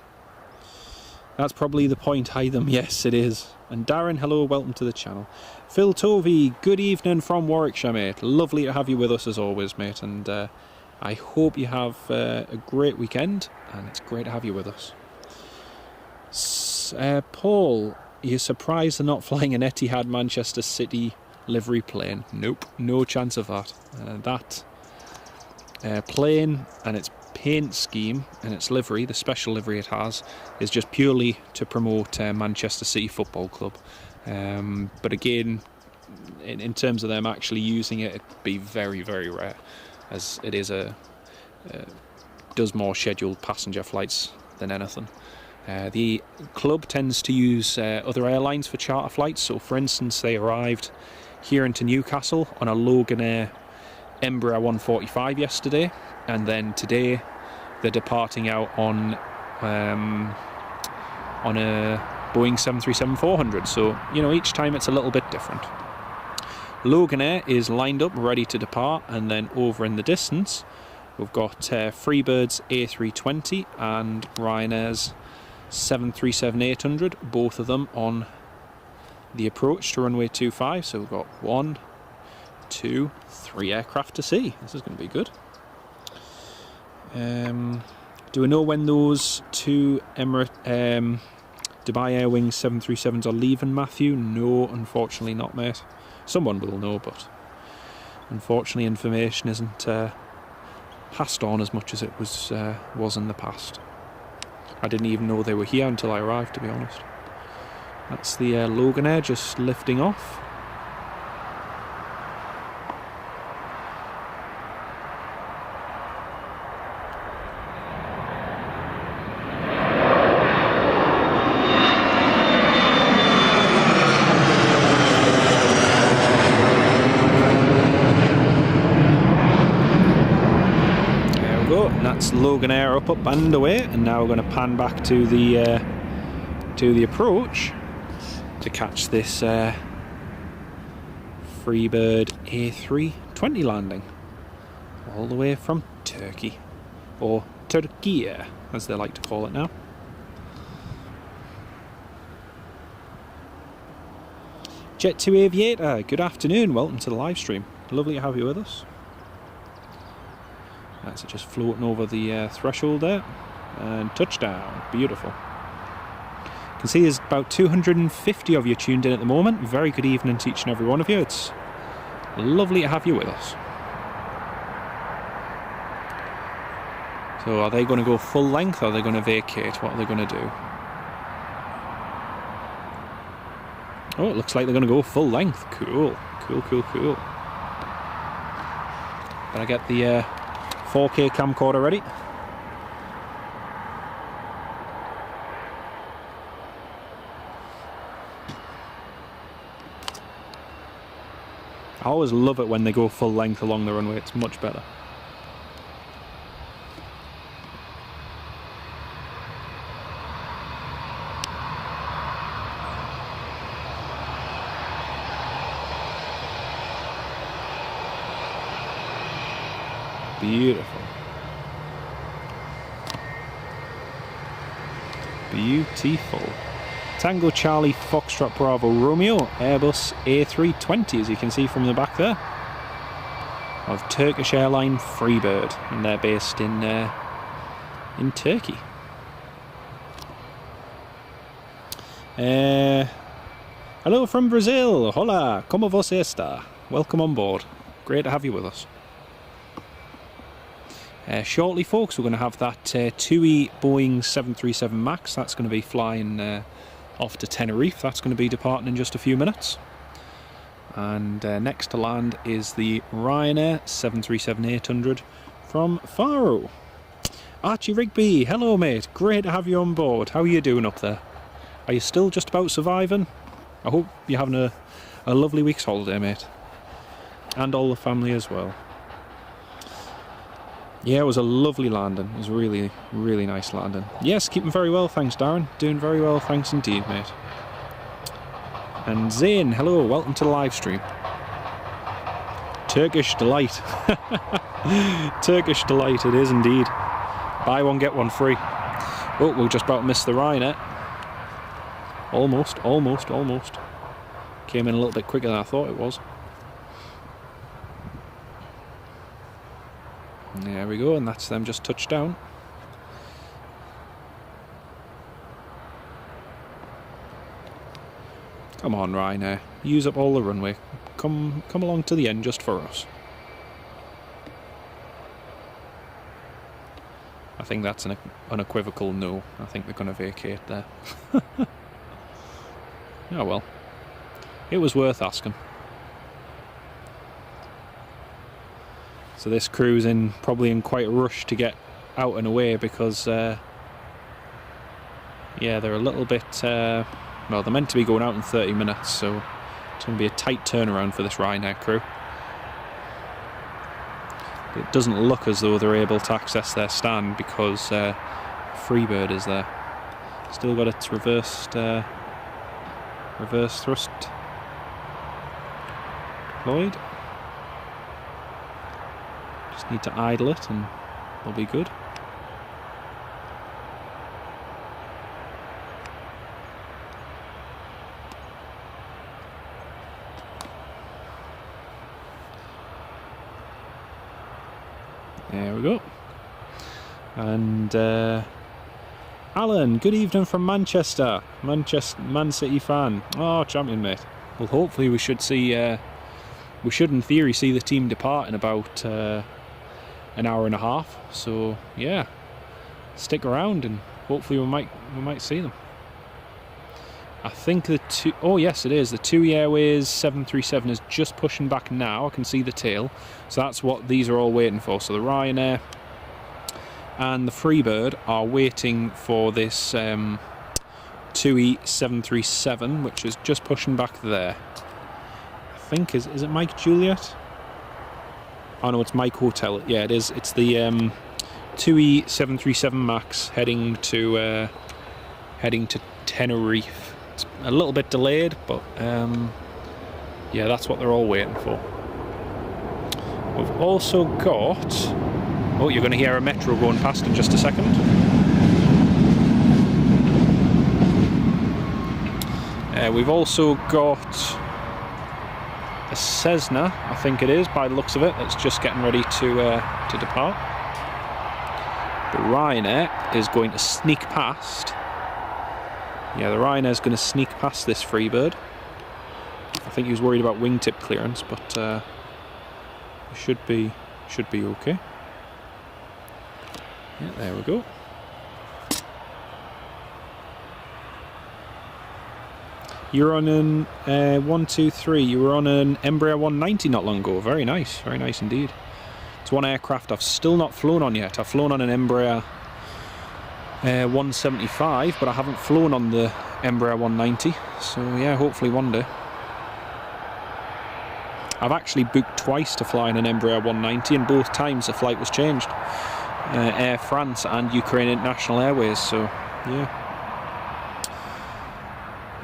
That's probably the point, Hytham. Yes, it is. And Darren, hello, welcome to the channel. Phil Tovey, good evening from Warwickshire, mate. Lovely to have you with us as always, mate. And I hope you have a great weekend, and it's great to have you with us. Paul, you're surprised they're not flying an Etihad Manchester City livery plane? Nope, no chance of that. That plane and its paint scheme and its livery, the special livery it has, is just purely to promote Manchester City Football Club. But again, in terms of them actually using it, it'd be very, very rare, as it is does more scheduled passenger flights than anything. The club tends to use other airlines for charter flights. So for instance, they arrived here into Newcastle on a Loganair Embraer 145 yesterday, and then today they're departing out on a Boeing 737-400. So each time it's a little bit different. Loganair is lined up ready to depart, and then over in the distance we've got Freebird's A320 and Ryanair's 737-800, both of them on the approach to runway 25. So we've got 1, 2, 3 aircraft to see. This is going to be good. Do we know when those two Dubai Airwings 737s are leaving, Matthew? No, unfortunately not, mate. Someone will know, but unfortunately information isn't passed on as much as it was in the past. I didn't even know they were here until I arrived, to be honest. That's the Loganair just lifting off. That's Loganair up and away, and now we're going to pan back to the approach to catch this Freebird A320 landing. all the way from Turkey, or Turkey as they like to call it now. Jet2 Aviator, good afternoon, welcome to the live stream. Lovely to have you with us. That's it, just floating over the threshold there, and touchdown, beautiful. You can see there's about 250 of you tuned in at the moment. Very good evening to each and every one of you. It's lovely to have you with us. So are they going to go full length, or are they going to vacate? What are they going to do? Oh, it looks like they're going to go full length. Cool, cool, cool, cool. Better get the 4K camcorder ready. I always love it when they go full length along the runway. It's much better. Beautiful. Beautiful. Tango Charlie Foxtrot Bravo Romeo Airbus A320, as you can see from the back there, of Turkish airline Freebird, and they're based in Turkey. Hello from Brazil. Hola, como você está? Welcome on board. Great to have you with us. Shortly, folks, we're going to have that TUI Boeing 737 MAX. That's going to be flying off to Tenerife. That's going to be departing in just a few minutes. And next to land is the Ryanair 737-800 from FARO. Archie Rigby, hello mate, great to have you on board. How are you doing up there? Are you still just about surviving? I hope you're having a lovely week's holiday, mate. And all the family as well. Yeah, it was a lovely landing. It was really, really nice landing. Yes, keeping very well, thanks Darren. Doing very well, thanks indeed, mate. And Zane, hello, welcome to the live stream. Turkish delight. Turkish delight, it is indeed. Buy one, get one free. Oh, we're just about to miss the Ryanair. Almost, almost, almost. Came in a little bit quicker than I thought it was. There we go, and that's them just touched down. Come on, Ryanair, use up all the runway. Come along to the end just for us. I think that's an unequivocal no. I think they're going to vacate there. Oh well, it was worth asking. So this crew's probably in quite a rush to get out and away because, yeah, they're a little bit, well, they're meant to be going out in 30 minutes, so it's going to be a tight turnaround for this Ryanair crew. But it doesn't look as though they're able to access their stand because Freebird is there. Still got its reverse thrust deployed. Just need to idle it and they'll be good. There we go. And Alan, good evening from Manchester. Man City fan. Oh, champion, mate. Well, hopefully we should see. We should, in theory, see the team depart in about an hour and a half. So yeah, stick around and hopefully we might see them. I think oh yes, it is. The TUI Airways 737 is just pushing back now. I can see the tail. So that's what these are all waiting for. So the Ryanair and the Freebird are waiting for this TUI 737, which is just pushing back there. I think, is it Mike Juliet? Oh no, it's Mike Hotel. Yeah, it is. It's the TUI 737 MAX heading to Tenerife. It's a little bit delayed, but yeah, that's what they're all waiting for. We've also got... Oh, you're going to hear a metro going past in just a second. We've also got a Cessna, I think it is, by the looks of it, that's just getting ready to depart. The Ryanair is going to sneak past. Yeah, the Ryanair is going to sneak past this Freebird. I think he was worried about wingtip clearance, but it should be okay. Yeah, there we go. You're on an 123. You were on an Embraer 190 not long ago. Very nice indeed. It's one aircraft I've still not flown on yet. I've flown on an Embraer 175, but I haven't flown on the Embraer 190. So yeah, hopefully one day. I've actually booked twice to fly in an Embraer 190, and both times the flight was changed. Air France and Ukraine International Airways. So yeah.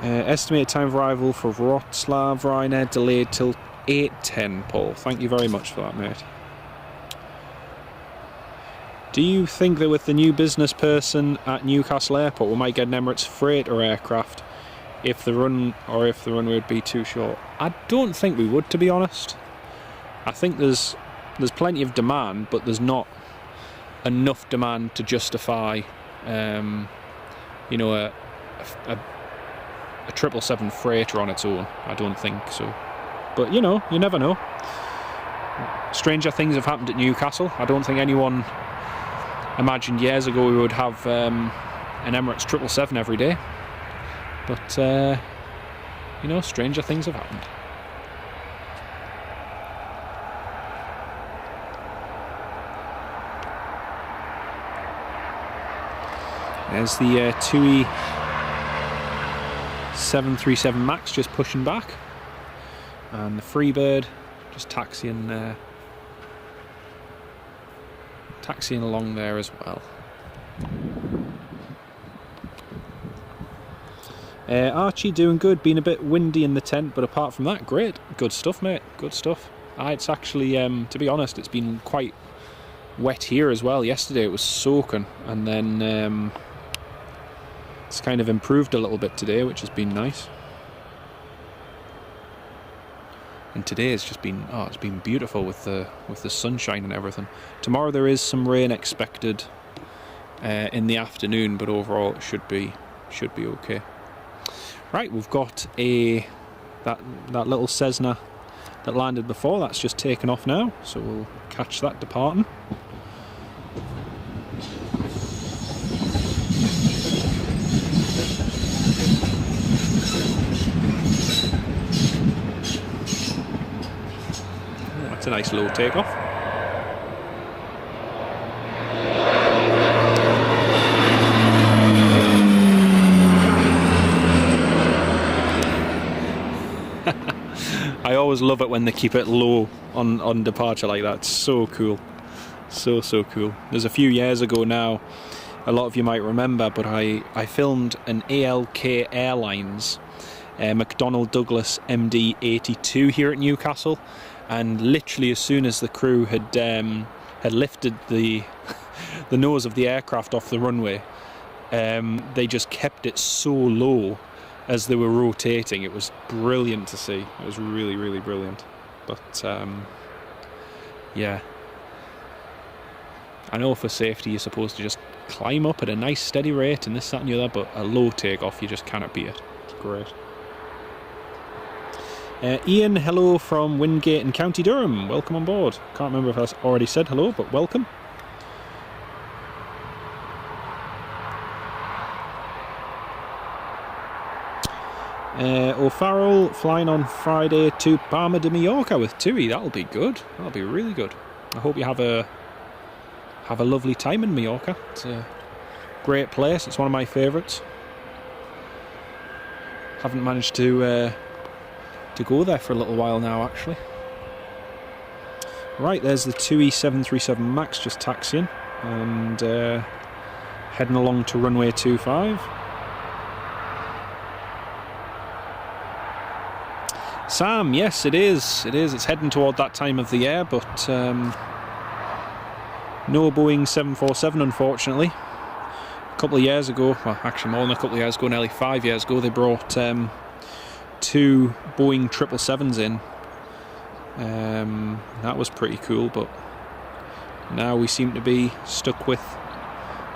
Estimated time of arrival for Wrocław Ryanair delayed till 8:10. Paul, thank you very much for that, mate. Do you think that with the new business person at Newcastle Airport we might get an Emirates freighter aircraft if the runway would be too short? I don't think we would, to be honest. I think there's plenty of demand, but there's not enough demand to justify you know, a 777 freighter on its own. I don't think so, but you know, you never know. Stranger things have happened at Newcastle. I don't think anyone imagined years ago we would have an Emirates 777 every day, but you know, stranger things have happened. There's the TUI 737 MAX just pushing back, and the Freebird just taxiing along there as well. Archie doing good, been a bit windy in the tent, but apart from that, great. Good stuff, mate, good stuff. It's actually, to be honest, it's been quite wet here as well. Yesterday it was soaking, and then it's kind of improved a little bit today, which has been nice. And today it's just been, it's been beautiful with the sunshine and everything. Tomorrow there is some rain expected in the afternoon, but overall it should be okay. Right, we've got that little Cessna that landed before. That's just taken off now, so we'll catch that departing. It's a nice low takeoff. I always love it when they keep it low on departure like that. It's so cool. So cool. There's a few years ago now, a lot of you might remember, but I filmed an ALK Airlines McDonnell Douglas MD-82 here at Newcastle. And literally as soon as the crew had lifted the nose of the aircraft off the runway, they just kept it so low as they were rotating. It was brilliant to see. It was really, really brilliant. But yeah, I know for safety you're supposed to just climb up at a nice steady rate and this, that and the other, but a low takeoff you just cannot beat it. It's great. Ian, hello from Wingate in County Durham. Welcome on board. Can't remember if I already said hello, but welcome. O'Farrell flying on Friday to Palma de Mallorca with TUI. That'll be good. That'll be really good. I hope you have a lovely time in Mallorca. It's a great place. It's one of my favourites. Haven't managed to go there for a little while now, actually. Right, there's the TUI 737 MAX just taxiing and heading along to runway 25. Sam, yes, it is. It is. It's heading toward that time of the year, but no Boeing 747, unfortunately. A couple of years ago, well, actually more than a couple of years ago, nearly 5 years ago, they brought 2 Boeing 777s in. That was pretty cool, but now we seem to be stuck with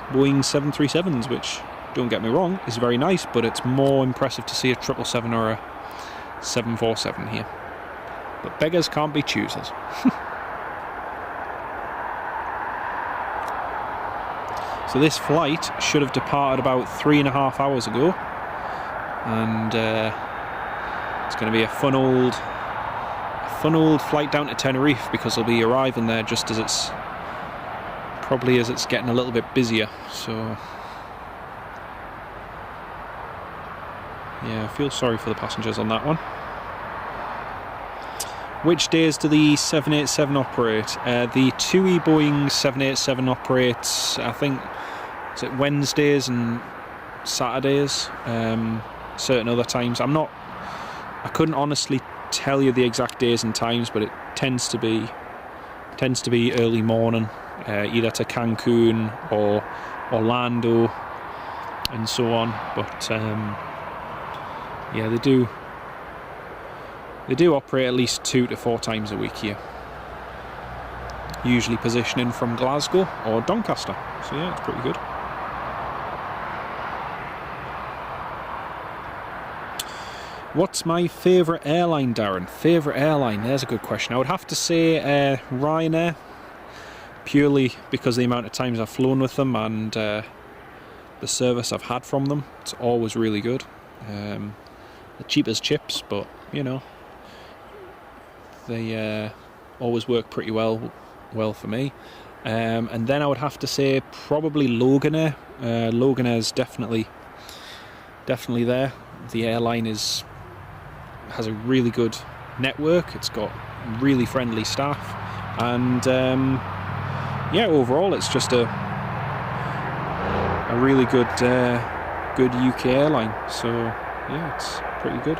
Boeing 737s, which, don't get me wrong, is very nice, but it's more impressive to see a 777 or a 747 here. But beggars can't be choosers. So this flight should have departed about 3.5 hours ago, and it's going to be a fun old flight down to Tenerife, because we'll be arriving there just as it's getting a little bit busier. So yeah, I feel sorry for the passengers on that one. Which days do the 787 operate? The TUI Boeing 787 operates, I think, is it Wednesdays and Saturdays, certain other times. I couldn't honestly tell you the exact days and times, but it tends to be early morning, either to Cancun or Orlando and so on. But yeah, they do operate at least 2 to 4 times a week here, usually positioning from Glasgow or Doncaster. So yeah, it's pretty good. What's my favourite airline, Darren? Favourite airline? There's a good question. I would have to say Ryanair, purely because of the amount of times I've flown with them and the service I've had from them. It's always really good. They're cheap as chips, but you know, they always work pretty well for me. And then I would have to say probably Loganair. Loganair's definitely there. The airline has a really good network. It's got really friendly staff, and yeah, overall it's just a really good UK airline. So yeah, it's pretty good.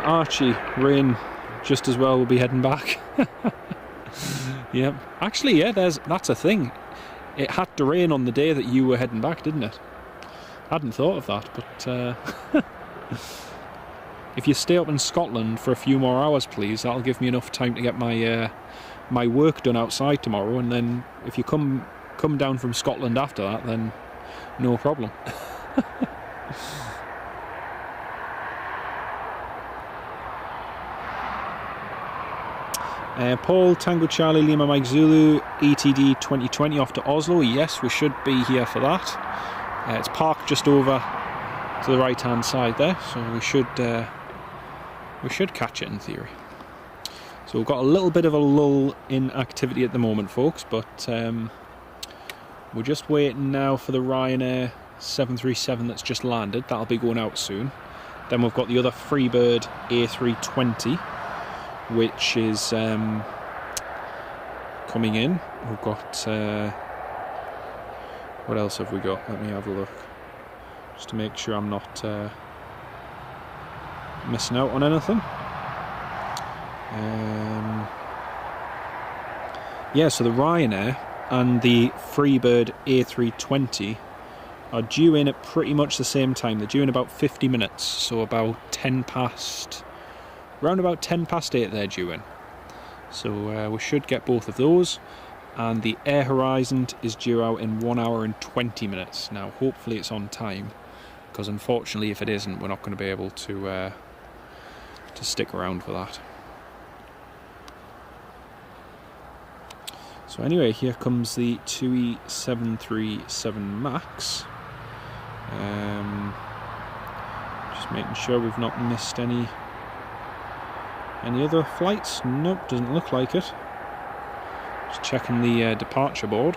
Archie, rain just as well will be heading back. Yep. Actually, yeah, that's a thing. It had to rain on the day that you were heading back, didn't it? I hadn't thought of that, but if you stay up in Scotland for a few more hours, please, that'll give me enough time to get my work done outside tomorrow, and then if you come down from Scotland after that, then no problem. Paul, Tango Charlie Lima Mike Zulu, ETD 2020 off to Oslo. Yes, we should be here for that. It's parked just over to the right hand side there, so we should catch it in theory. So we've got a little bit of a lull in activity at the moment, folks, but we're just waiting now for the Ryanair 737 that's just landed. That'll be going out soon. Then we've got the other Freebird A320, which is coming in. We've got what else have we got? Let me have a look, just to make sure I'm not missing out on anything. Yeah, so the Ryanair and the Freebird A320 are due in at pretty much the same time. They're due in about 50 minutes, so about 10 past... Around about 10 past 8 they're due in. So we should get both of those. And the Air Horizon is due out in 1 hour and 20 minutes. Now, hopefully it's on time, because unfortunately if it isn't, we're not going to be able to stick around for that. So anyway, here comes the TUI 737 MAX. Just making sure we've not missed any other flights. Nope, doesn't look like it. Just checking the departure board.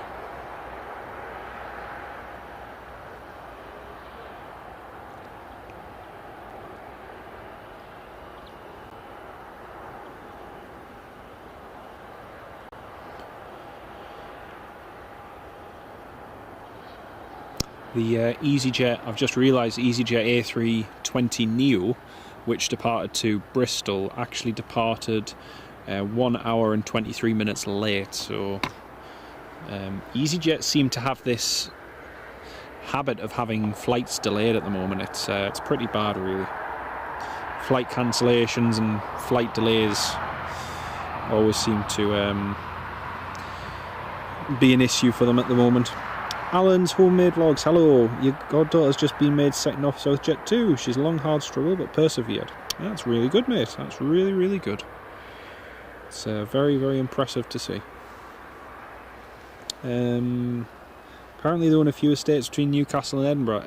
The EasyJet, I've just realised the EasyJet A320neo which departed to Bristol, actually departed 1 hour and 23 minutes late. So EasyJet seem to have this habit of having flights delayed at the moment. It's pretty bad, really. Flight cancellations and flight delays always seem to be an issue for them at the moment. Alan's Homemade Vlogs, hello. Your goddaughter's just been made second off SouthJet too. She's a long, hard struggle but persevered. That's really good, mate. That's really, really good. It's very, very impressive to see. Apparently they own a few estates between Newcastle and Edinburgh.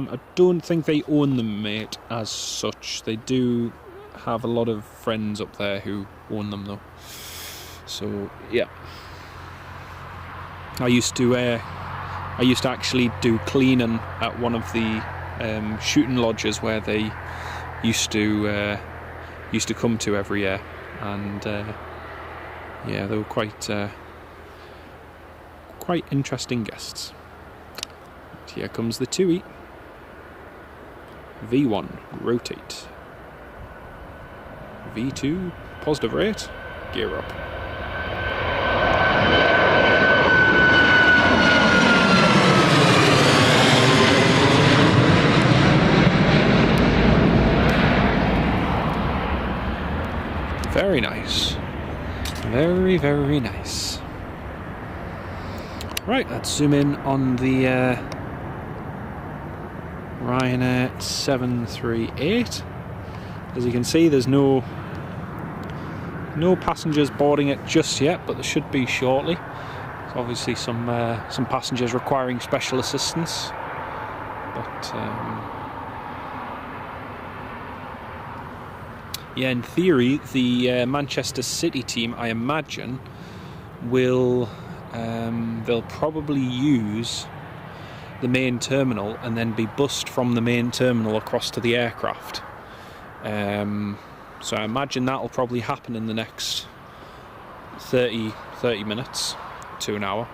I don't think they own them, mate, as such. They do have a lot of friends up there who own them, though. So, yeah. I used to actually do cleaning at one of the shooting lodges where they used to come to every year, and yeah, they were quite interesting guests. And here comes the 2E. V1, rotate. V2, positive rate, gear up. Very nice. Very, very nice. Right, let's zoom in on the Ryanair 738. As you can see, there's no passengers boarding it just yet, but there should be shortly. There's obviously some passengers requiring special assistance, but yeah, in theory, the Manchester City team, I imagine, will they'll probably use the main terminal and then be bussed from the main terminal across to the aircraft. So I imagine that'll probably happen in the next 30 minutes to an hour.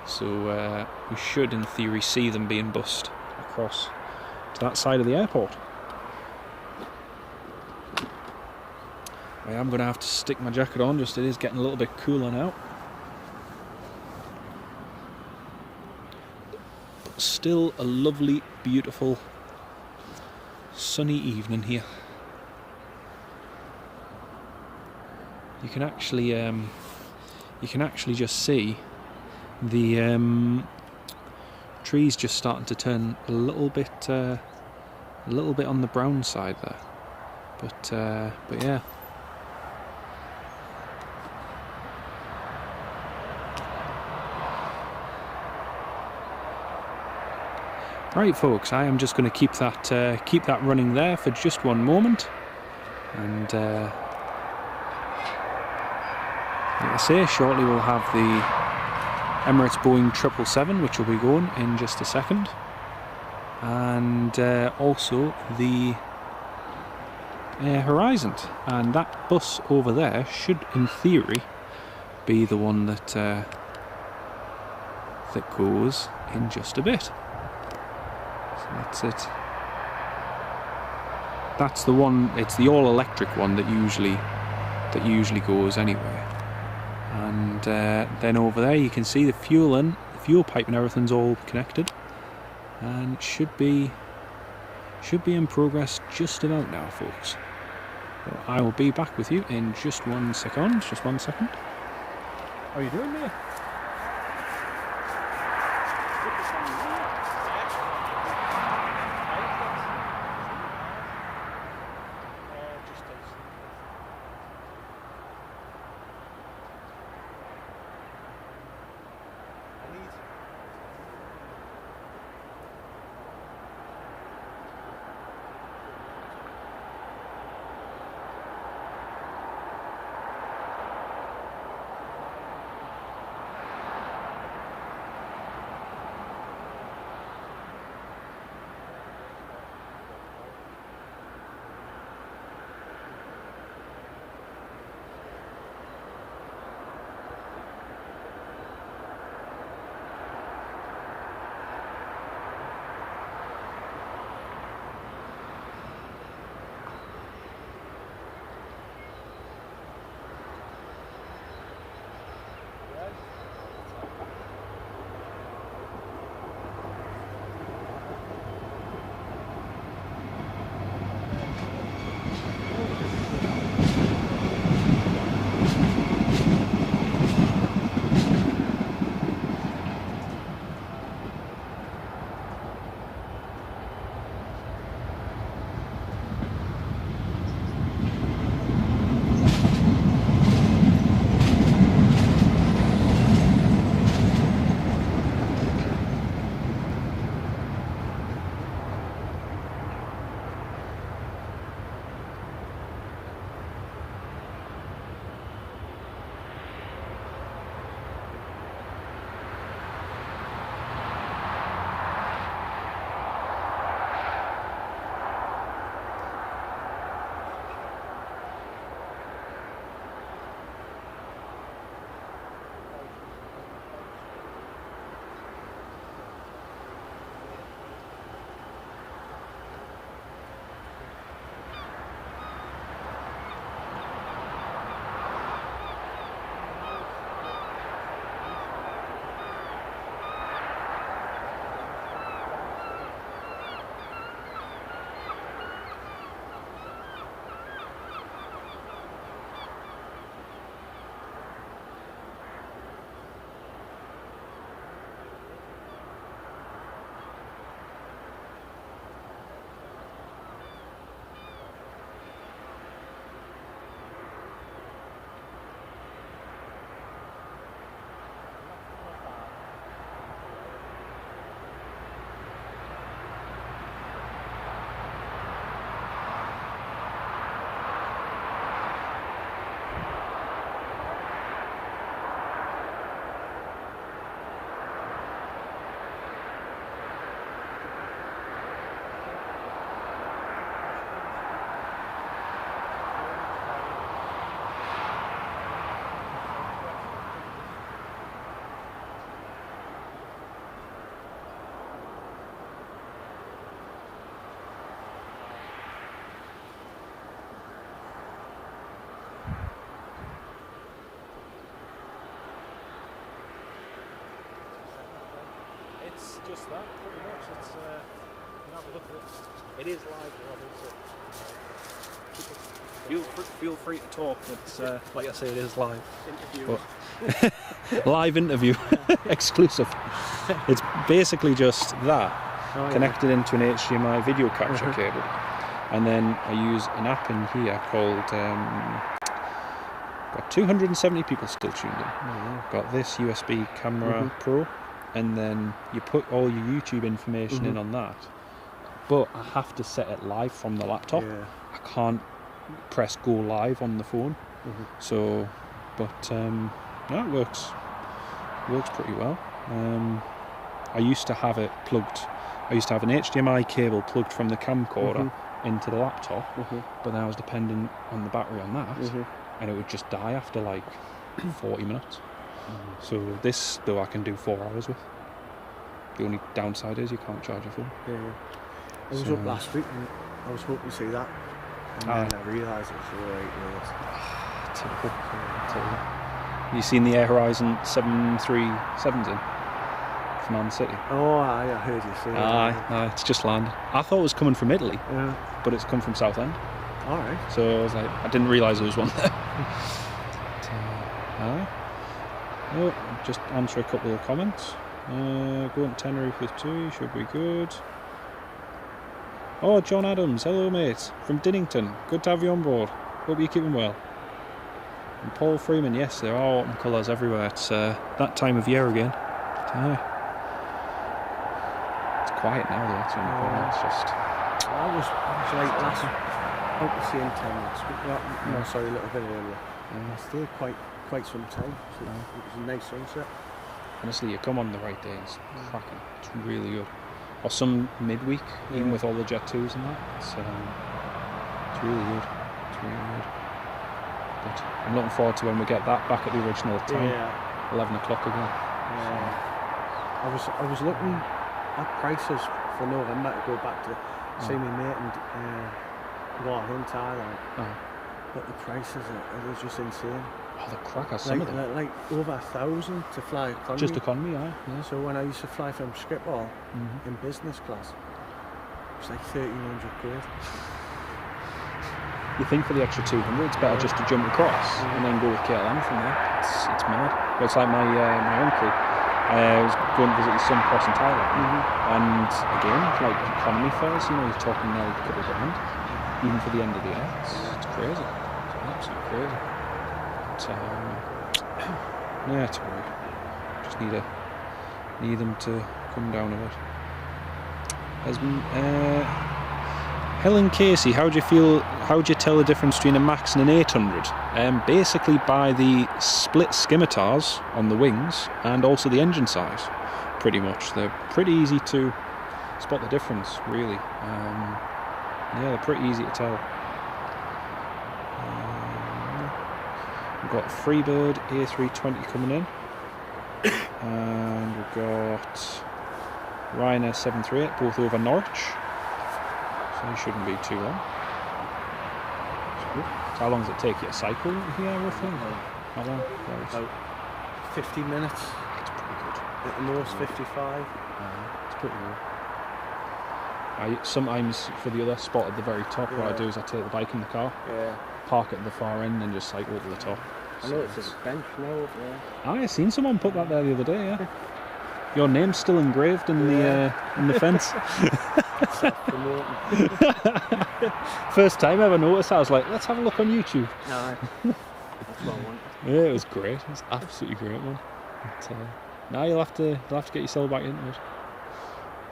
So we should, in theory, see them being bussed across to that side of the airport. I am going to have to stick my jacket on, just it is getting a little bit cooler now. But still a lovely, beautiful, sunny evening here. You can actually just see the trees just starting to turn a little bit on the brown side there. But yeah. Right, folks, I am just going to keep that running there for just one moment, and like I say, shortly we'll have the Emirates Boeing 777, which will be going in just a second, and also the Air Horizon, and that bus over there should, in theory, be the one that goes in just a bit. That's it. That's the one. It's the all-electric one that usually goes anyway. And then over there you can see the fuel pipe and everything's all connected, and it should be in progress just about now, folks. So I will be back with you in just 1 second. Just 1 second. How are you doing, mate? just that, pretty much. It's, you can have a look at it. It is live, obviously. Feel free to talk, but like I say, it is live. But live interview, exclusive. It's basically just that, connected into an HDMI video capture cable. And then I use an app in here called, got 270 people still tuned in. Got this USB camera Pro, and then you put all your YouTube information in on that. But I have to set it live from the laptop. I can't press go live on the phone. So, but no, it works pretty well. I used to have it plugged. I used to have an HDMI cable plugged from the camcorder into the laptop, but then I was dependent on the battery on that, and it would just die after like 40 minutes. So this, though, I can do 4 hours with. The only downside is you can't charge your phone. I was up last week and I was hoping to see that, and then I realised it was right late. Typical. You seen the Air Horizon 737s in? From Man City. Oh, I heard you say that. It's just landed. I thought it was coming from Italy, but it's come from Southend. Alright. So I was like, I didn't realise there was one there. Just answer a couple of comments. Going to Tenerife with 2 should be good. Oh, John Adams, hello mate, from Dinnington. Good to have you on board. Hope you're keeping well. And Paul Freeman, yes, there are autumn colours everywhere. It's that time of year again. It's quiet now though. It's just. I was like last out to see INTL last week. No, sorry, a little bit earlier. I stayed quite some time. So it was a nice sunset. Honestly, you come on the right day. It's cracking. It's really good. Or some midweek, even with all the Jet 2s and that. It's really good. It's really good. But I'm looking forward to when we get that back at the original time. 11 o'clock again. I was looking at prices for November to go back to see my mate and in Thailand. But the prices are just insane. Oh, the cracker, some of them. Like over 1,000 to fly economy. Just economy, yeah. So when I used to fly from Schiphol in business class, it was like 1,300 quid. You think for the extra 200, it's better just to jump across and then go with KLM from there. It's mad. But it's like my uncle. I was going to visit his son across in Thailand, and again, like economy fares, you know, he's talking now a couple of grand, even for the end of the year. It's crazy. It's absolutely crazy. But, it's alright. Just need them to come down a bit. Helen Casey, how do you tell the difference between a Max and an 800? Basically by the split scimitars on the wings and also the engine size, pretty much. They're pretty easy to spot the difference, really. They're pretty easy to tell. We've got Freebird A320 coming in, and we've got Ryanair 738, both over Norwich. So it shouldn't be too long. So how long does it take you to cycle here, roughly? How long? About 50 minutes. It's pretty good. At the most 55. It's pretty good. Sometimes for the other spot at the very top, what I do is I take the bike in the car, park at the far end and just cycle to the top. I know it's a bench now up there. I seen someone put that there the other day, Your name's still engraved in the fence. First time I ever noticed that, I was like, let's have a look on YouTube. That's what I want. Yeah, it was great. It was absolutely great, man. But, now you'll have to get yourself back into it.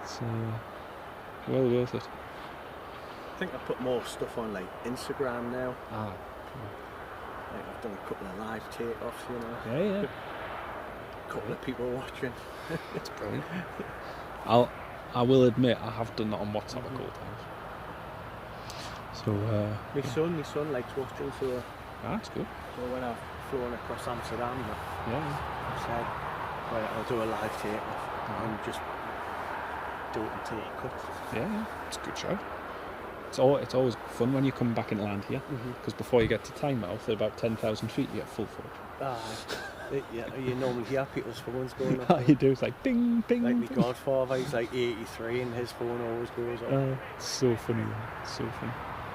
It's well worth it. I think I put more stuff on like Instagram now. Like I've done a couple of live takeoffs, you know. Yeah. A couple of people watching. It's brilliant. I will admit I have done that on WhatsApp a couple of times. So my son likes watching, so that's good. So when I've flown across Amsterdam, I said, well, I'll do a live takeoff and just do it and take cuts. Yeah, it's a good show. It's always fun when you come back and land here, because before you get to Tynemouth at about 10,000 feet you get full forward. You normally hear people's phones going off. Oh, you do. It's like ding, ding. Like my ding. godfather, he's like 83 and his phone always goes off. It's so funny. It's so funny.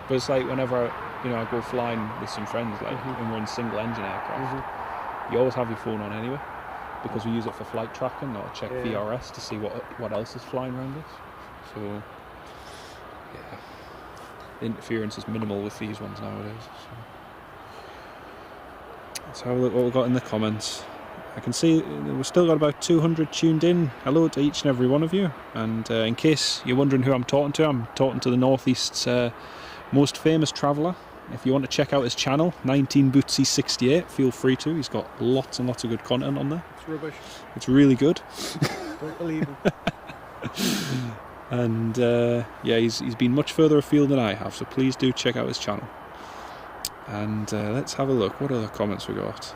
But it's like whenever I go flying with some friends, like when we're in single engine aircraft, you always have your phone on anyway, because we use it for flight tracking or check VRS to see what else is flying around us. So yeah, the interference is minimal with these ones nowadays. So. Let's have a look what we've got in the comments. I can see we've still got about 200 tuned in. Hello to each and every one of you. And in case you're wondering who I'm talking to the North East's most famous traveller. If you want to check out his channel, 19bootsy68, feel free to. He's got lots and lots of good content on there. It's rubbish. It's really good. Don't believe him. And yeah, he's been much further afield than I have, so please do check out his channel. And let's have a look. What other comments we got?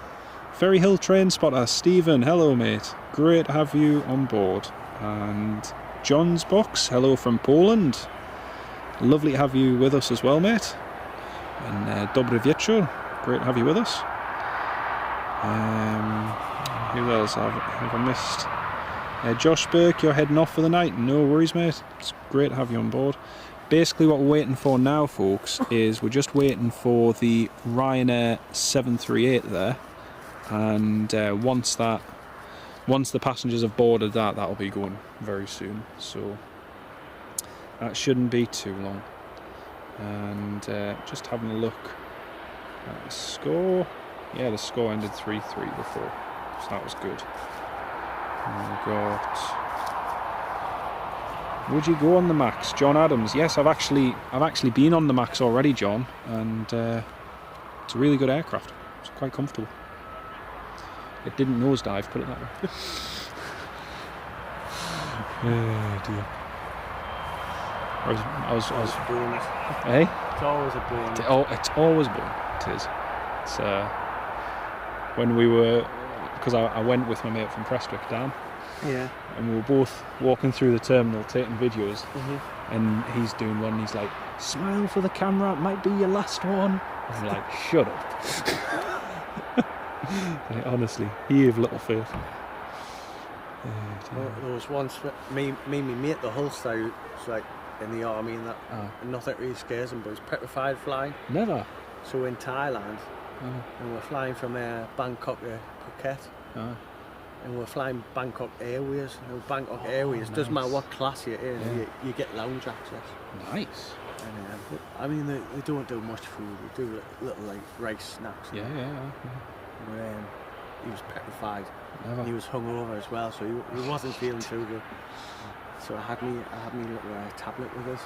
Ferry Hill Train Spotter, Stephen, hello mate. Great to have you on board. And John's Box, hello from Poland. Lovely to have you with us as well, mate. And Dobry Wieczór, great to have you with us. Who else have I missed? Josh Burke, you're heading off for the night. No worries, mate. It's great to have you on board. Basically what we're waiting for now, folks, is we're just waiting for the Ryanair 738 there. And once the passengers have boarded that'll be going very soon. So that shouldn't be too long. And just having a look at the score. Yeah, the score ended 3-3 before, so that was good. And we got... Would you go on the Max? John Adams. Yes, I've actually been on the Max already, John, and it's a really good aircraft. It's quite comfortable. It didn't nosedive, put it that way. Oh dear. I was bonus. Hey? It's always a bonus. It's always a bonus. It is. It's when we were, because I went with my mate from Prestwick, Dan. Yeah. And we were both walking through the terminal taking videos, and he's doing one. He's like, "Smile for the camera. It might be your last one." I'm like, "Shut up." Like, honestly, he have little faith. There was once me and my mate, the Hulster, was like in the army and that, and nothing really scares him, but he's petrified flying. Never. So in Thailand, and we're flying from Bangkok to Phuket, and we're flying Bangkok Airways. And Bangkok Airways, doesn't matter what class you're in, you get lounge access. Nice. And, I mean, they don't do much food. They do little like rice snacks. Yeah. But, he was petrified. Never. He was hungover as well, so he wasn't feeling too good. So I had me little tablet with us,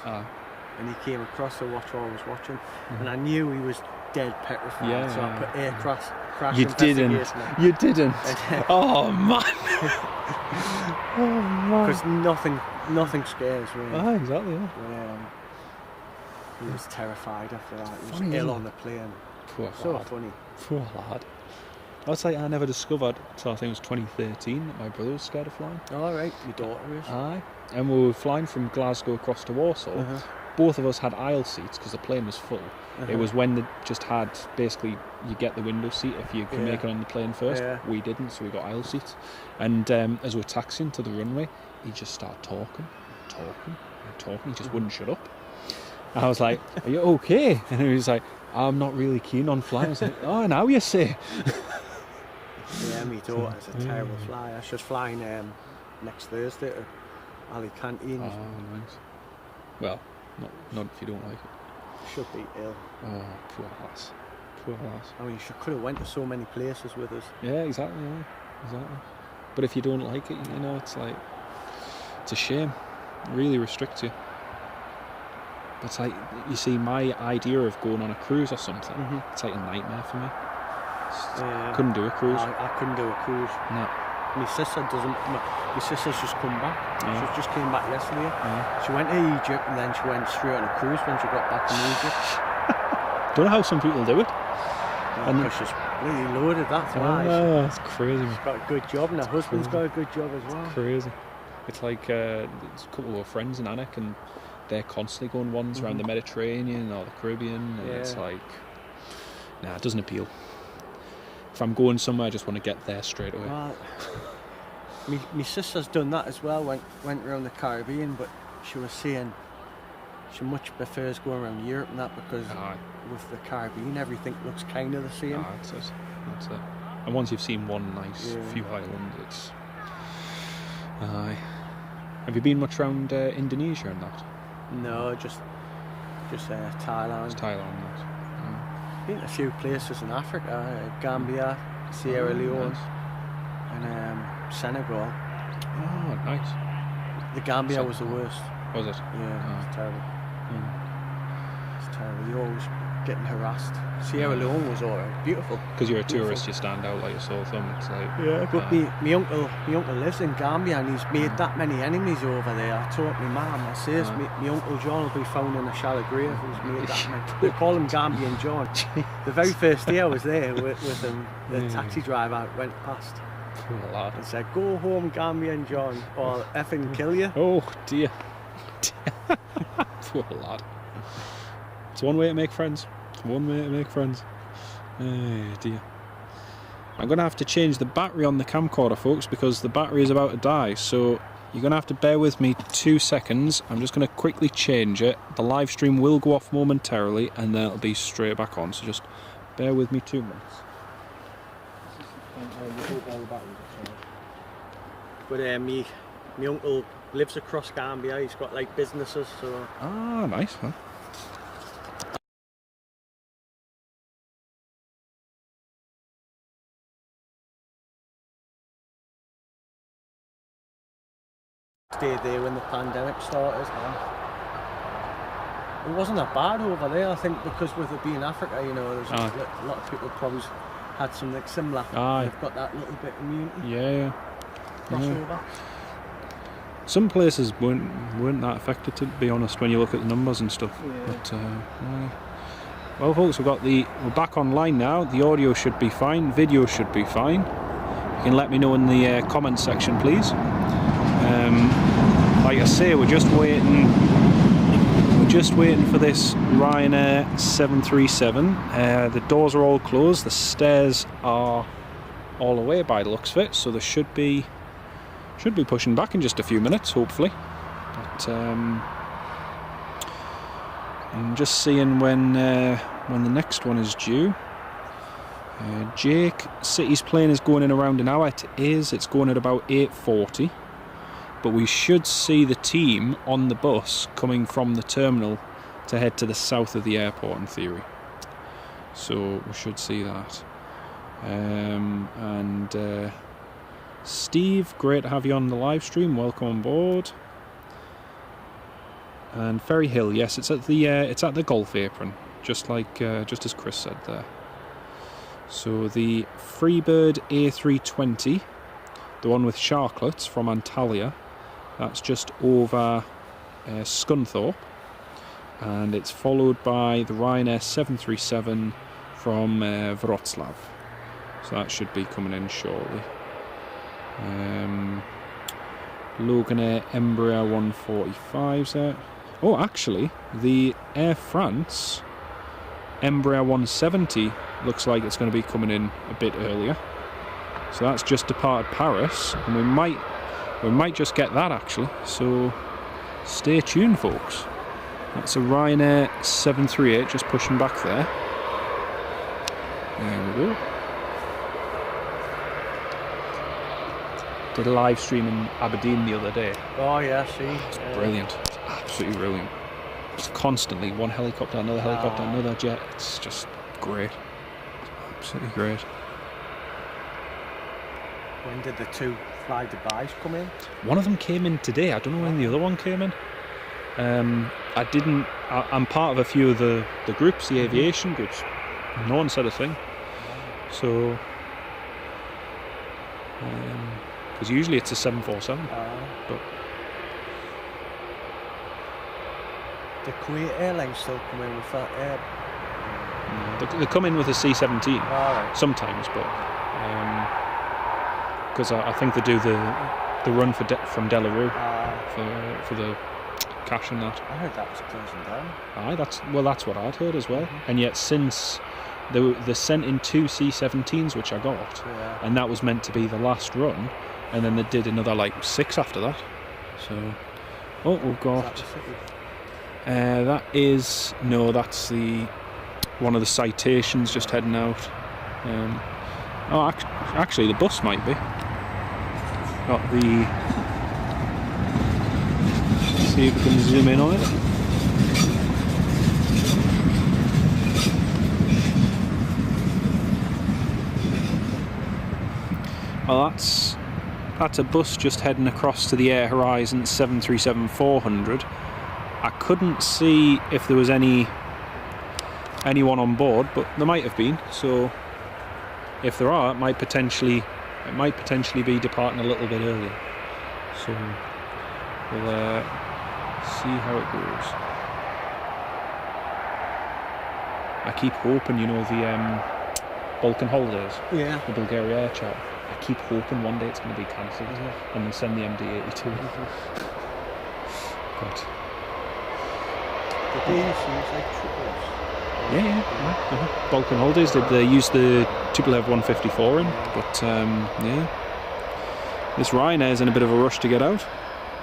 and he came across to watch what I was watching, and I knew he was dead petrified. So I put air crash investigation on. You didn't. Oh man. Oh man. Because nothing scares me. Exactly. Yeah. He was terrified after that. He was ill on the plane. Poor so lad. Funny. Poor lad. I'd say I never discovered, so I think it was 2013, that my brother was scared of flying. Oh, right, my daughter is. Aye. And we were flying from Glasgow across to Warsaw. Both of us had aisle seats because the plane was full. It was when they just had, basically, you get the window seat if you can make it on the plane first. We didn't, so we got aisle seats. And as we were taxiing to the runway, he just started talking. He just wouldn't shut up. I was like, "Are you okay?" And he was like, "I'm not really keen on flying." I was like, "Oh, now you say." Yeah, my daughter's a terrible flyer. She's flying next Thursday to Alicante. Oh, nice. Well, not if you don't like it. Should be ill. Oh, poor lass. I mean, she could have went to so many places with us. Yeah, exactly. But if you don't like it, it's like, it's a shame. It really restricts you. But it's like, you see, my idea of going on a cruise or something, it's like a nightmare for me. Couldn't do a cruise. I couldn't do a cruise. No. My sister's just come back. She just came back yesterday. She went to Egypt and then she went straight on a cruise when she got back from Egypt. Don't know how some people do it. And she's really loaded, that's why. Oh, it's crazy. She's got a good job and her husband's got a good job as well. It's crazy. It's like there's a couple of our friends in Anik, and they're constantly going ones around the Mediterranean or the Caribbean, and it's like, nah, it doesn't appeal. if I'm going somewhere, I just want to get there straight away. Well, my sister's done that as well. Went around the Caribbean, but she was saying she much prefers going around Europe and that because with the Caribbean everything looks kind of the same. That's it. That's it. And once you've seen one nice few islands, it's. Have you been much around Indonesia and that? No, just Thailand. It's Thailand. Been to a few places in Africa, Gambia, Sierra Leone, and Senegal. Oh, nice. The Gambia was the worst. Was it? Yeah, it's terrible. It's terrible. You're always getting harassed. Sierra Leone was alright, beautiful. Because you're a tourist, you stand out like a sore thumb. It's like but my uncle lives in Gambia and he's made that many enemies over there. I told my mum, I says, my uncle John will be found in a shallow grave who's made that many. They call him Gambian John. The very first day I was there with him, the taxi driver went past and said, "Go home, Gambian John, or effing kill you." Oh dear. Poor lad. It's one way to make friends. One way to make friends. Oh dear. I'm going to have to change the battery on the camcorder, folks, because the battery is about to die. So you're going to have to bear with me 2 seconds. I'm just going to quickly change it. The live stream will go off momentarily and then it'll be straight back on. So just bear with me 2 minutes. But my uncle lives across Gambia. He's got like businesses, so. Ah, nice, huh? Stayed there when the pandemic started. It wasn't that bad over there, I think, because with it being Africa, you know, there's a lot of people probably had something similar. They've got that little bit of immunity. Crossover. Some places weren't that affected, to be honest, when you look at the numbers and stuff. But well, folks, we're back online now. The audio should be fine, video should be fine. You can let me know in the comments section, please. Like I say, we're just waiting for this Ryanair 737. The doors are all closed, the stairs are all away by the looks of it, so they should be pushing back in just a few minutes, hopefully. But I'm just seeing when the next one is due. Jake City's plane is going in around an hour. It's going at about 8:40. But we should see the team on the bus coming from the terminal to head to the south of the airport in theory. So we should see that. Steve, great to have you on the live stream. Welcome on board. And Ferry Hill, yes, it's at the Golf Apron, just as Chris said there. So the Freebird A320, the one with Sharklets from Antalya, that's just over Scunthorpe, and it's followed by the Ryanair 737 from Wrocław. So that should be coming in shortly. Loganair Embraer 145s there. Oh, actually, the Air France Embraer 170 looks like it's going to be coming in a bit earlier. So that's just departed Paris, and we might just get that actually. So stay tuned, folks. That's a Ryanair 738 just pushing back there. There we go. Did a live stream in Aberdeen the other day. Oh yeah, see. It's brilliant. It's absolutely brilliant. It's constantly one helicopter, another helicopter, another jet. It's just great. It's absolutely great. When did the two Fly Dubais come in? One of them came in today. I don't know when the other one came in. I'm part of a few of the groups, the aviation groups. No one said a thing. So, because usually it's a 747. But the Kuwait Airlines still come in with that air. They come in with a C-17 sometimes, but because I think they do the run from Delarue for the cash and that. I heard that was closing down. That's what I'd heard as well. And yet since they sent in 2 C-17s, which I got, and that was meant to be the last run, and then they did another like 6 after that. So, oh, we've got that's the one of the citations just heading out. Actually, the bus might be. Got the. See if we can zoom in on it. Well, that's a bus just heading across to the Air Horizon 737-400. I couldn't see if there was anyone on board, but there might have been. So if there are, it might potentially be departing a little bit earlier. So we'll see how it goes. I keep hoping, you know, the Balkan holidays, the Bulgaria Air Charter. I keep hoping one day it's going to be cancelled and then send the MD-82. But the Danes use like triples. Balkan holidays. They use the Tupolev 154 in, but this Ryanair's in a bit of a rush to get out.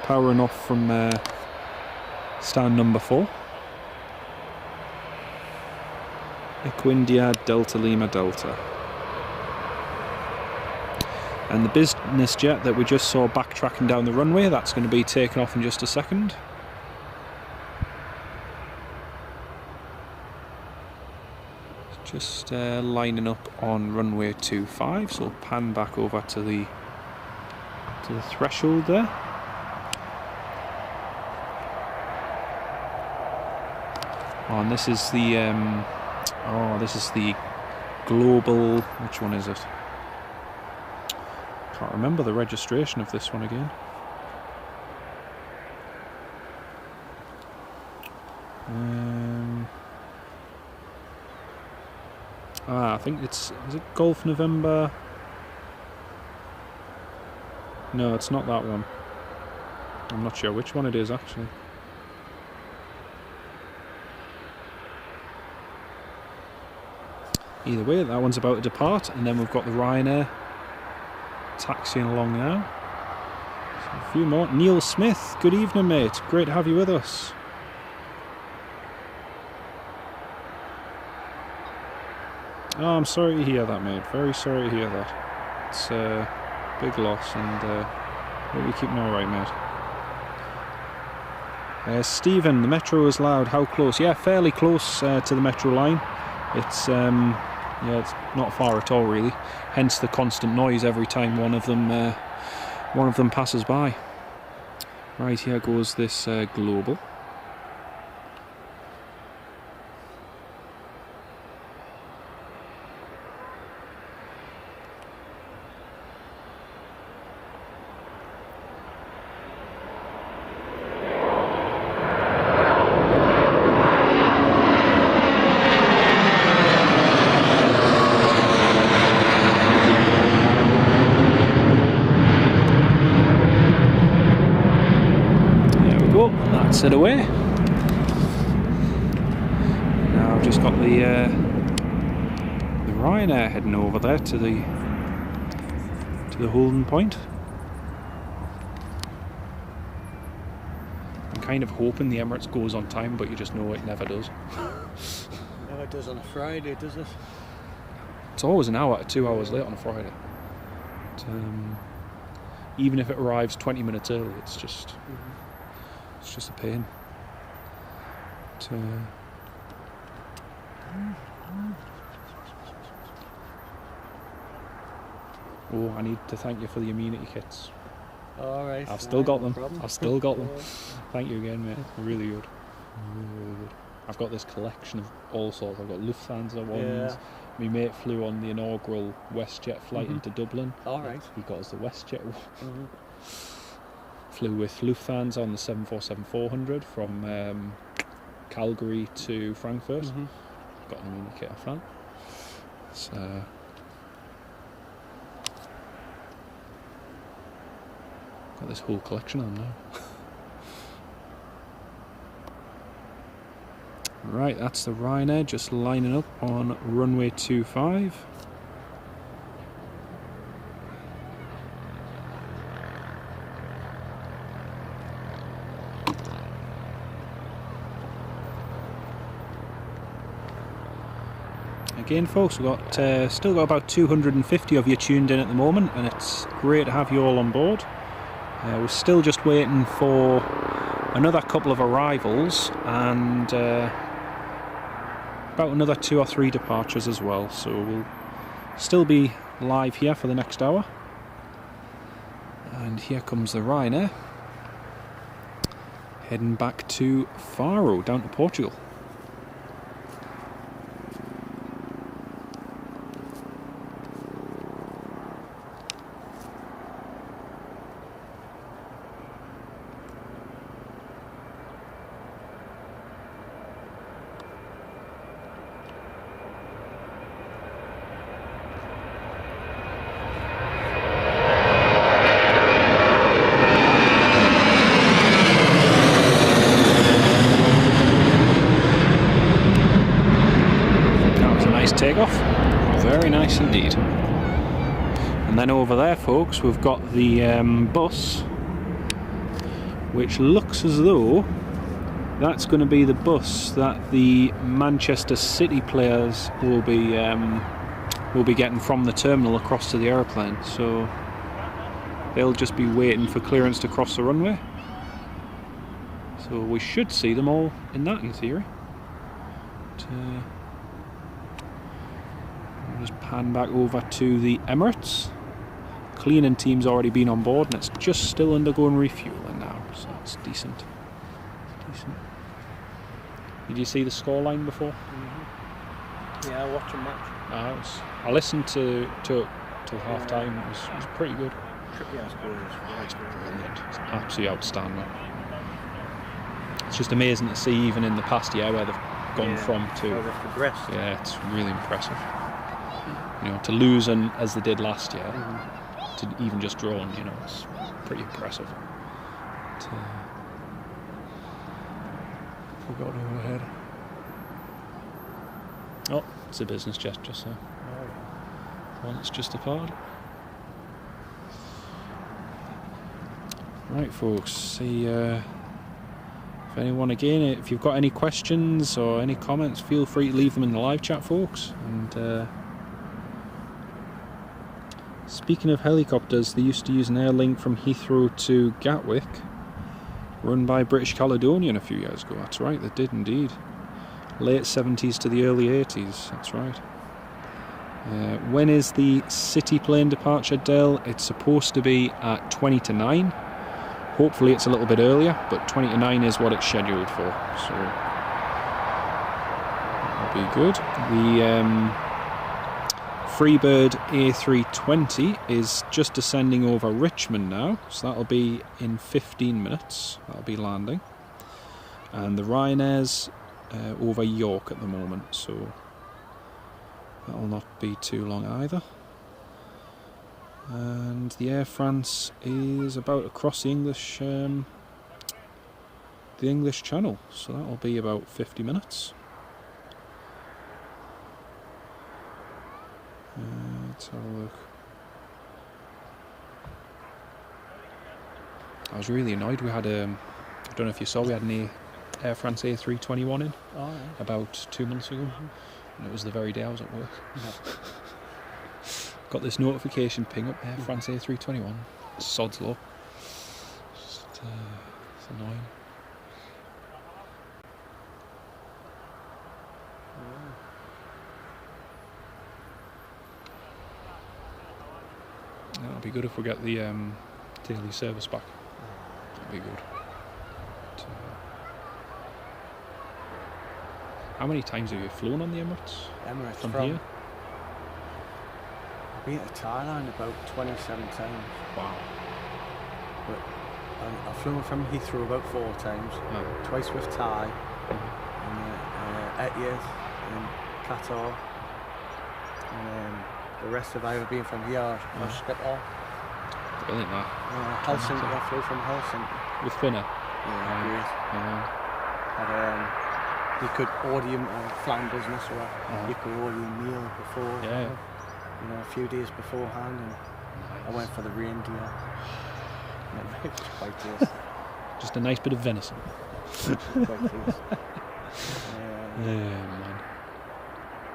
Powering off from stand number 4. Equindia Delta Lima Delta. And the business jet that we just saw backtracking down the runway, that's going to be taken off in just a second. Just lining up on runway 25, so we'll pan back over to the threshold there. Oh, and this is the global. Which one is it? Can't remember the registration of this one again. I think is it Golf November? No, it's not that one. I'm not sure which one it is actually. Either way, that one's about to depart, and then we've got the Ryanair taxiing along now. So a few more. Neil Smith, good evening, mate. Great to have you with us. Oh, I'm sorry to hear that, mate. Very sorry to hear that. It's a big loss, and hope you're keeping all right, mate. Stephen, the metro is loud. How close? Yeah, fairly close to the metro line. It's it's not far at all, really. Hence the constant noise every time one of them passes by. Right, here goes this global. It away. Now I've just got the Ryanair heading over there to the holding point. I'm kind of hoping the Emirates goes on time, but you just know it never does. Never does on a Friday, does it? It's always an hour to 2 hours late on a Friday. But, even if it arrives 20 minutes early, it's just. It's just a pain. Oh, I need to thank you for the immunity kits. All right. I've still got them. I've still got them. Thank you again, mate. Really good. Really good. I've got this collection of all sorts. I've got Lufthansa ones. My mate flew on the inaugural WestJet flight into Dublin. All right. He got us the WestJet one. Flew with Lufthansa on the 747-400 from Calgary to Frankfurt. Got an immunity kit off that. So got this whole collection on now. Right, that's the Ryanair just lining up on runway 25. Again, folks, we've got still got about 250 of you tuned in at the moment, and it's great to have you all on board. We're still just waiting for another couple of arrivals and about another 2 or 3 departures as well, so we'll still be live here for the next hour. And here comes the Ryanair heading back to FARO, down to Portugal. Takeoff, very nice indeed. And then over there, folks, we've got the bus, which looks as though that's going to be the bus that the Manchester City players will be getting from the terminal across to the aeroplane. So they'll just be waiting for clearance to cross the runway. So we should see them all in that, in theory. Just pan back over to the Emirates. Cleaning team's already been on board and it's just still undergoing refueling now, so that's decent. Did you see the scoreline before? Yeah, watching match. I listened to till half time. It was pretty good. Trippier's goal was Brilliant. It's absolutely outstanding. It's just amazing to see, even in the past year, where they've gone from to. They've progressed. Yeah, it's really impressive. You know, to lose as they did last year, to even just draw, you know, it's pretty impressive. Forgot overhead. Oh, it's a business jet just there. One that's just departed. Right, folks. See if anyone again, if you've got any questions or any comments, feel free to leave them in the live chat, folks. And speaking of helicopters, they used to use an air link from Heathrow to Gatwick, run by British Caledonian a few years ago. That's right, they did indeed. Late 70s to the early 80s, that's right. When is the City plane departure, Dell? It's supposed to be at 20 to 9. Hopefully it's a little bit earlier, but 20 to 9 is what it's scheduled for, so that'll be good. The Freebird A320 is just descending over Richmond now, so that'll be in 15 minutes. That'll be landing. And the Ryanair's over York at the moment, so that'll not be too long either. And the Air France is about to cross the English Channel, so that'll be about 50 minutes. Let's have a look. I was really annoyed. We had I don't know if you saw, we had an Air France A321 in about 2 months ago, and it was the very day I was at work. Got this notification ping up, Air France A321. Sod's law. Just, it's annoying. That'll be good if we get the daily service back. That'll be good. But, how many times have you flown on the Emirates? Emirates from here? I've been to Thailand about 27 times. Wow. But I've flown from Heathrow about 4 times. Twice with Thai, and Etihad in Qatar. And the rest have either been from here or Schiphol. Brilliant, that. Helsinki, I flew from Helsinki. With Finna? Yeah, great. Had you could order your flying business, or you could order your meal before. Yeah. You know, a few days beforehand, and I went for the reindeer. And it was quite tasty. Just a nice bit of venison. Quite tasty. Man.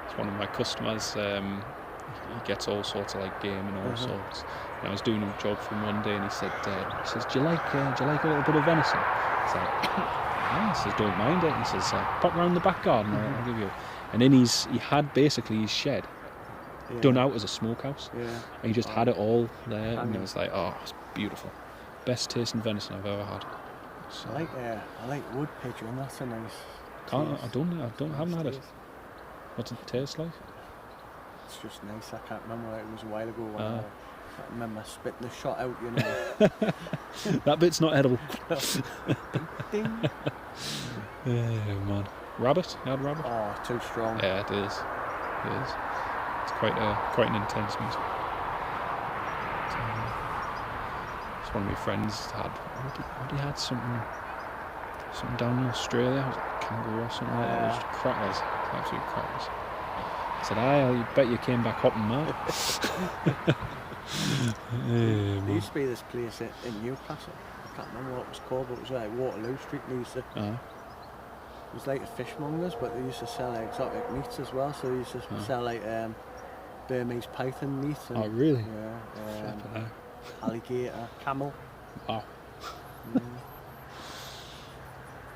It's one of my customers. He gets all sorts of like game and all sorts. And I was doing a job for him one day, and he says, "Do you like a little bit of venison?" It's like, yeah. He says, "Don't mind it." He says, "Pop round the back garden, I'll give you." And then he had basically his shed done out as a smokehouse. Yeah. And he just had it all there, and it was like, oh, it's beautiful. Best tasting venison I've ever had. So. I like wood pigeon. That's a nice. I haven't had it. What's it taste like? It's just nice. I can't remember. It was a while ago when I remember spitting the shot out. You know. That bit's not edible. Ding. Man. Rabbit? You had rabbit? Oh, too strong. Yeah, it is. It's quite an intense meat. It's one of my friends had. What he had something down in Australia. It was like kangaroo or something like that. It was just crackers. Absolute crackers. I said, I bet you came back hot and mad. There used to be this place in Newcastle. I can't remember what it was called, but it was like Waterloo Street. It was like a fishmongers, but they used to sell exotic meats as well. So they used to sell like Burmese python meat. And, oh, really? Yeah. Alligator, camel. Wow.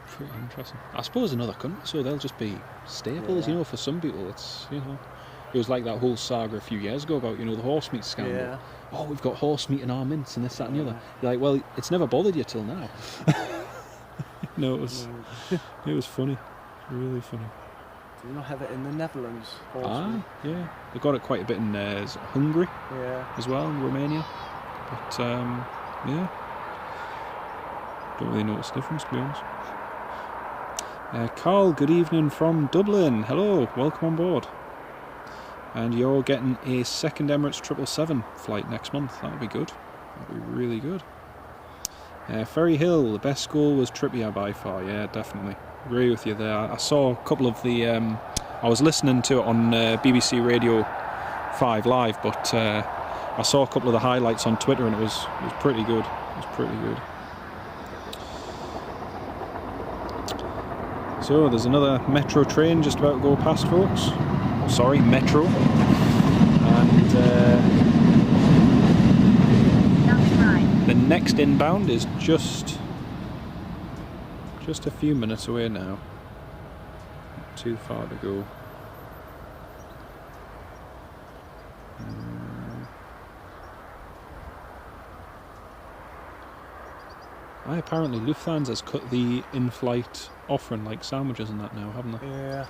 Pretty interesting. I suppose in other countries, so they'll just be staples, you know, for some people. It's, you know, it was like that whole saga a few years ago about, you know, the horse meat scandal. Yeah. Oh, we've got horse meat in our mints and this, that and the other. You're like, well, it's never bothered you till now. No, it was funny. Really funny. Do you not have it in the Netherlands? Yeah. They've got it quite a bit in Hungary as well, in Romania. But, yeah. Don't really notice the difference, to be honest. Carl, good evening from Dublin. Hello, welcome on board. And you're getting a second Emirates 777 flight next month. That'll be good. That'll be really good. Ferry Hill, the best goal was Trippier by far. Yeah, definitely. Agree with you there. I saw a couple of the... I was listening to it on BBC Radio 5 Live, but I saw a couple of the highlights on Twitter, and it was pretty good. It was pretty good. So there's another metro train just about to go past, folks. Oh, sorry, metro. And the next inbound is just a few minutes away now. Not too far to go. Apparently Lufthansa's cut the in-flight offering, like sandwiches and that now, haven't they? Yeah.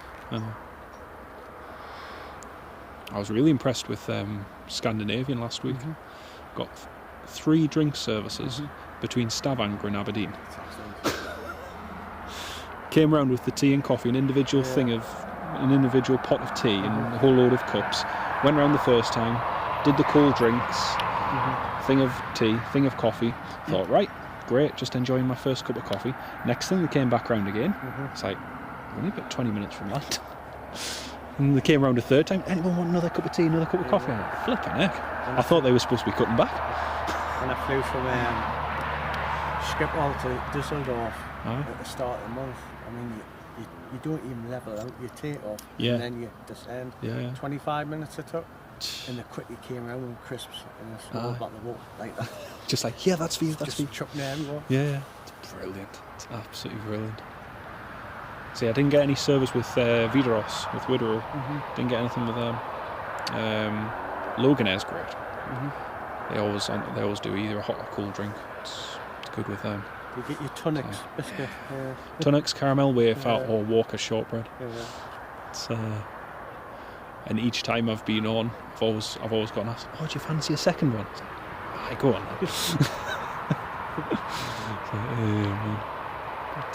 I was really impressed with Scandinavian last week. Got 3 drink services between Stavanger and Aberdeen. Came round with the tea and coffee, an individual pot of tea and a whole load of cups. Went round the first time, did the cold drinks, thing of tea, thing of coffee. Thought, right, great, just enjoying my first cup of coffee. Next thing, they came back round again. It's like, only about 20 minutes from that. And they came round a third time. Anyone want another cup of tea, another cup of coffee? I'm like, flipping heck. I thought they were supposed to be cutting back. When I flew from Schiphol to Düsseldorf at the start of the month, I mean, you don't even level out, you take off and then you descend. 25 minutes it took, and they quickly came around with crisps in a small bottle of water like that. Just like, yeah, that's for you, that's for you. Chuck me everywhere. Yeah, it's brilliant. It's absolutely brilliant. See, I didn't get any service with Vidaros, with Widerøe. Didn't get anything with them. Loganair's great. They always do either a hot or cold drink. It's good with them. You get your Tunnocks biscuit. Tunnocks, caramel wafer, or Walker shortbread. It's, and each time I've been on, I've always gone asked, "Oh, do you fancy a second one?" Like, go on.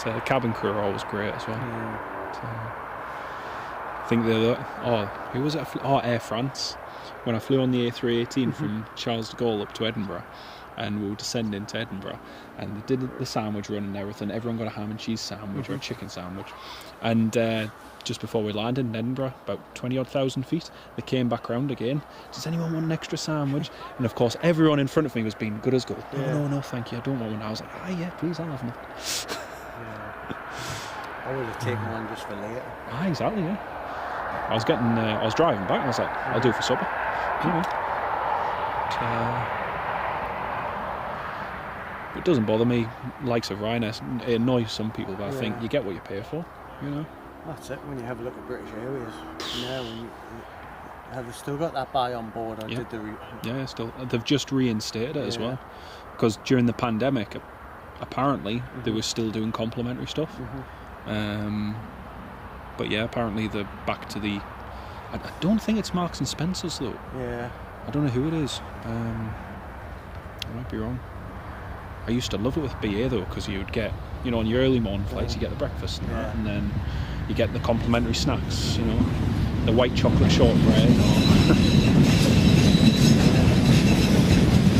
But cabin crew are always great as well. I think who was it? Air France. When I flew on the A318 from Charles de Gaulle up to Edinburgh, and we were descending to Edinburgh, and they did the sandwich run and everything. Everyone got a ham and cheese sandwich or a chicken sandwich, and just before we landed in Edinburgh, about 20,000 feet, they came back round again. Does anyone want an extra sandwich? And of course, everyone in front of me was being good as gold. No, thank you, I don't want one. I was like, yeah, please, I'll have one. I would have taken one just for later. Exactly, yeah. I was driving back, and I was like, I'll do it for supper. But it doesn't bother me. Likes of Ryanair, it annoys some people, but I think you get what you pay for, you know. That's it. When you have a look at British Airways now, have they still got that buy on board? Or did they still. They've just reinstated it as well, because during the pandemic, apparently they were still doing complimentary stuff. But yeah, apparently they're back to the. I don't think it's Marks and Spencer's though. Yeah. I don't know who it is. I might be wrong. I used to love it with BA though, because you would get, you know, on your early morning flights, you get the breakfast and that, and then you get the complimentary snacks, you know, the white chocolate shortbread.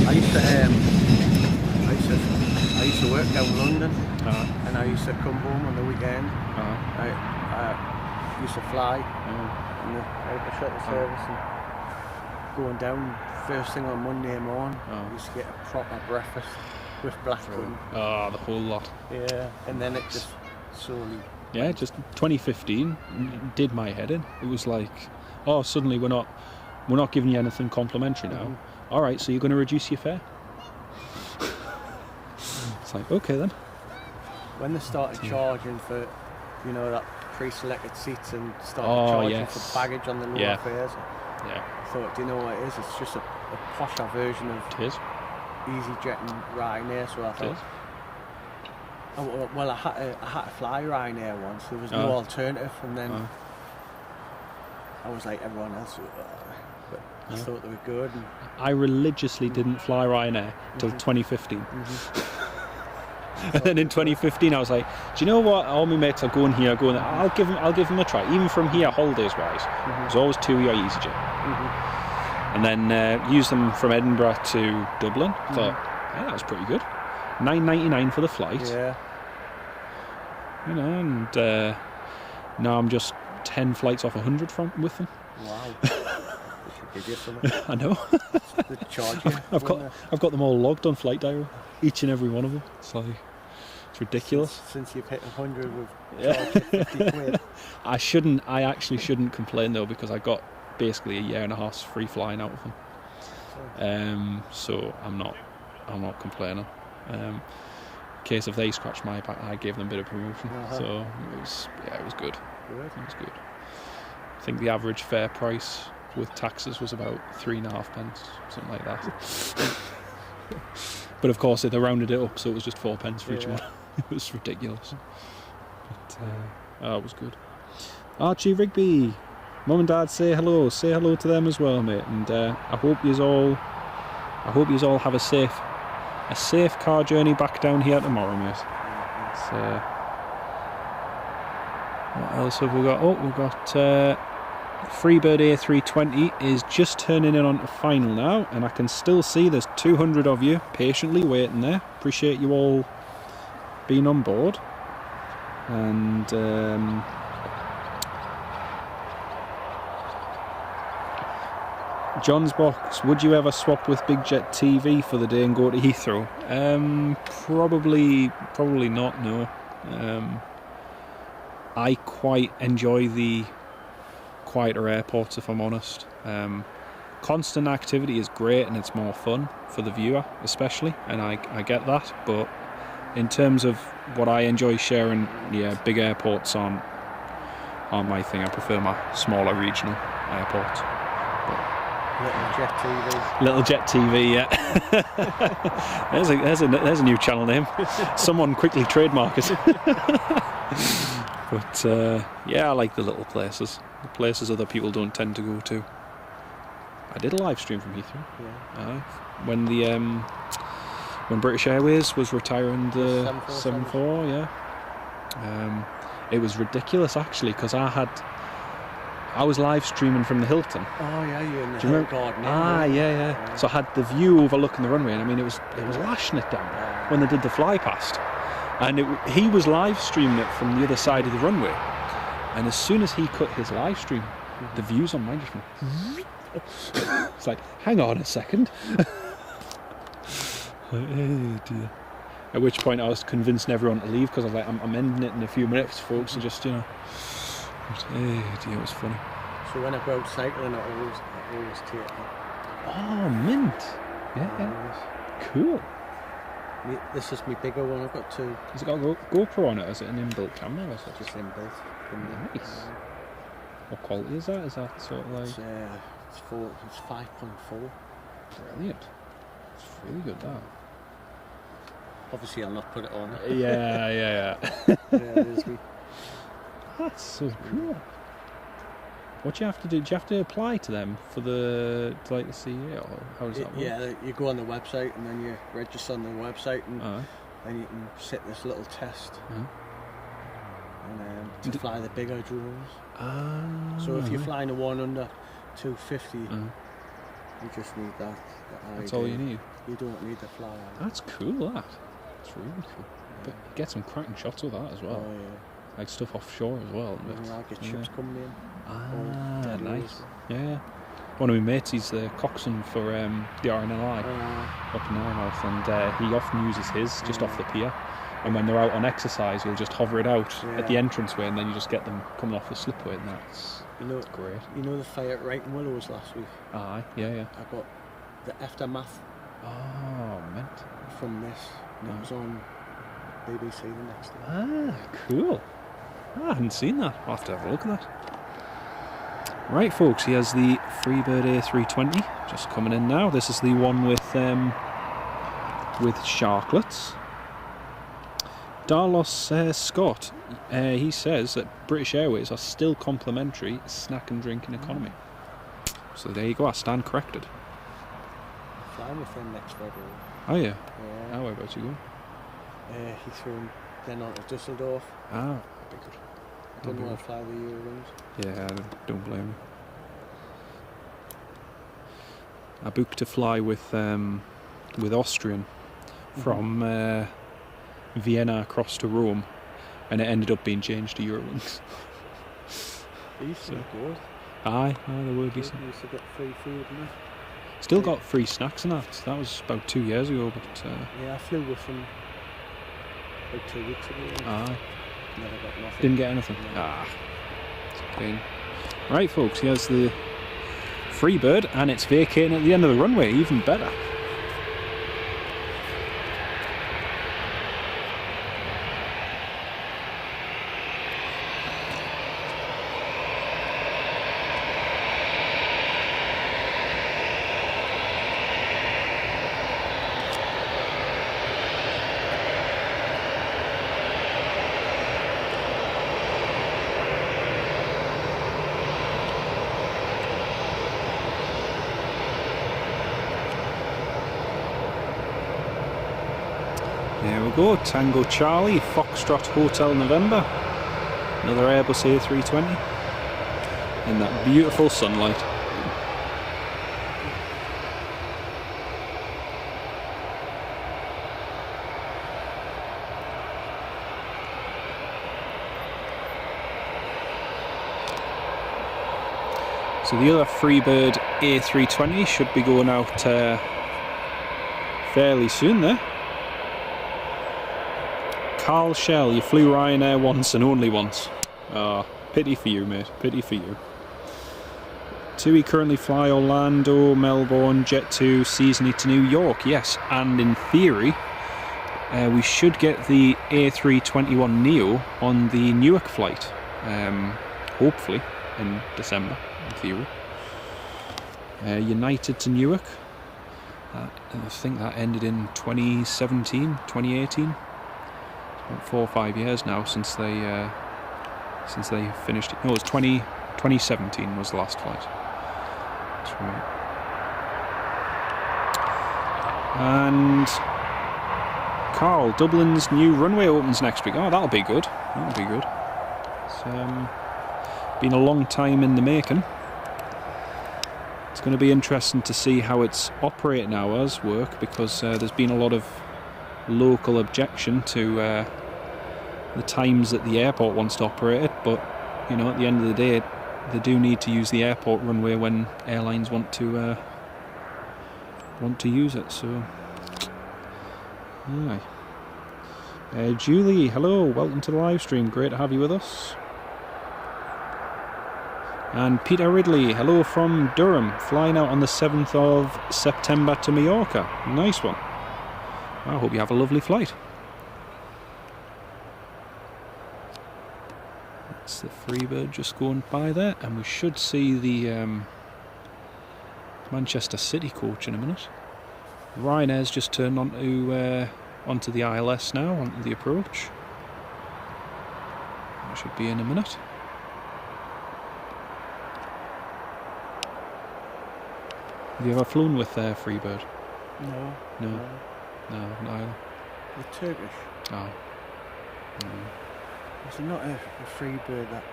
I used to work down in London, and I used to come home on the weekend. I used to fly in the shuttle service, and going down first thing on Monday morning, I used to get a proper breakfast with black pudding. The whole lot. Yeah, and then it just slowly. Yeah, just 2015 did my head in. It was like, suddenly we're not giving you anything complimentary now. All right, so you're going to reduce your fare? It's like, okay then. When they started charging for, you know, that pre-selected seats and started charging for baggage on the lower fares, I thought, do you know what it is? It's just a posher version of EasyJet and Ryanair. So I thought, well, I had to fly Ryanair once. There was no alternative, and then I was like everyone else. But I thought they were good. And I religiously didn't fly Ryanair till 2015. And then in 2015 I was like, do you know what, all my mates are going here, going there, I'll give them a try. Even from here, holidays wise, there's always TUI or EasyJet. And then used them from Edinburgh to Dublin. Thought, that was pretty good. $9.99 for the flight. Yeah. You know, and now I'm just 10 flights off 100 with them. Wow. Give you something. I know. I've got them all logged on Flight Diary, each and every one of them. It's like, it's ridiculous. Since you've hit 100, we've charged 50 quid. I actually shouldn't complain though, because I got basically a year and a half's free flying out of them. So I'm not complaining. In case if they scratched my back, I gave them a bit of promotion. So it was good. It was good. I think the average fare price with taxes was about 3.5 pence, something like that. But of course they rounded it up, so it was just 4 pence for each one. It was ridiculous. But it was good. Archie Rigby, Mum and Dad, say hello to them as well, mate. And I hope yous all have a safe car journey back down here tomorrow, mate. What else have we got? We've got Freebird A320 is just turning in on the final now, and I can still see there's 200 of you patiently waiting there. Appreciate you all being on board. And John's box, would you ever swap with Big Jet TV for the day and go to Heathrow? Probably not, no. I quite enjoy the quieter airports, if I'm honest. Constant activity is great and it's more fun for the viewer especially, and I get that, but in terms of what I enjoy sharing, big airports aren't my thing. I prefer my smaller regional airports. Little Jet TV, yeah. there's a new channel name. Someone quickly trademark it. But I like the little places. The places other people don't tend to go to. I did a live stream from Heathrow. When British Airways was retiring the 747. It was ridiculous actually, because I I was live streaming from the Hilton. Oh yeah, you're in the Do you remember? garden. Yeah. So I had the view overlooking the runway, and I mean, it was lashing it down when they did the fly past. And he was live streaming it from the other side of the runway. And as soon as he cut his live stream, the views on mine just went. It's like, hang on a second. Oh dear. At which point I was convincing everyone to leave because I was like, I'm ending it in a few minutes, folks. So just, you know. But, oh dear, it was funny. So when I go out cycling, I always take it. Oh, mint. Yeah. Cool. This is my bigger one. I've got two. Has it got a GoPro on it? Or is it an inbuilt camera? Or is it just inbuilt? Nice. What quality is that? Is that sort of like? It's 5.4. Brilliant. It's really good. That. Obviously, I'll not put it on. Yeah. Yeah, it is me. That's so cool. What do you have to do? Do you have to apply to them for the CA, or how does that work? Yeah, you go on the website and then you register on the website, and then you can sit this little test, and to fly the bigger drones. So if you're flying a one under 250, you just need that. That's all you need. You don't need the flyer. That's cool. That's really cool. Yeah. But you get some cracking shots with that as well. Oh yeah. Like stuff offshore as well. I get chips coming in. Nice. Yeah. One of my mates, he's the coxswain for the RNLI up in Yarmouth, and he often uses his just off the pier. And when they're out on exercise, he'll just hover it out at the entranceway, and then you just get them coming off the slipway, and that's great. You know the fire at Wright and Willows last week? Aye, yeah. I got the aftermath. Oh, mint. From this, and it was on BBC the next day. Cool. I hadn't seen that. I'll have to have a look at that. Right, folks, here's the Freebird A320 just coming in now. This is the one with sharklets. Darlos Scott, he says that British Airways are still complimentary snack and drink in economy. So there you go, I stand corrected. Flying with them next February. Oh yeah? How about you go? He's thrown then on to Dusseldorf. That'd be good. Didn't want to fly the Eurowings. Yeah, don't blame me. I booked to fly with Austrian from Vienna across to Rome, and it ended up being changed to Eurowings. Decent, good. Aye, they were decent. You used to get free food and that. Still got free snacks and that. That was about 2 years ago, but yeah, I flew with them about 2 weeks ago. Aye. Never got nothing. Didn't get anything. No. It's okay. Right, folks, here's the Freebird, and it's vacating at the end of the runway, even better. There we go, Tango Charlie, Foxtrot Hotel November. Another Airbus A320 in that beautiful sunlight. So the other Freebird A320 should be going out fairly soon there. Carl Shell, you flew Ryanair once and only once. Pity for you, mate. Pity for you. We currently fly Orlando, Melbourne, Jet2, seasonally to New York. Yes, and in theory, we should get the A321neo on the Newark flight. Hopefully in December, in theory. United to Newark. I think that ended in 2017, 2018. 4 or 5 years now since they finished it. No, it was 2017 was the last flight. That's right. And Carl, Dublin's new runway opens next week. Oh, that'll be good. That'll be good. Been a long time in the making. It's going to be interesting to see how its operating hours work, because there's been a lot of local objection to the times that the airport wants to operate it, but you know, at the end of the day, they do need to use the airport runway when airlines want to use it. So, aye. Julie, hello, welcome to the live stream. Great to have you with us. And Peter Ridley, hello from Durham, flying out on the 7th of September to Mallorca. Nice one. I hope you have a lovely flight. That's the Freebird just going by there, and we should see the Manchester City coach in a minute. Ryanair's just turned onto the ILS now, onto the approach. That should be in a minute. Have you ever flown with Freebird? No. No. No, not either. The Turkish. Oh. No. Was there not a Freebird that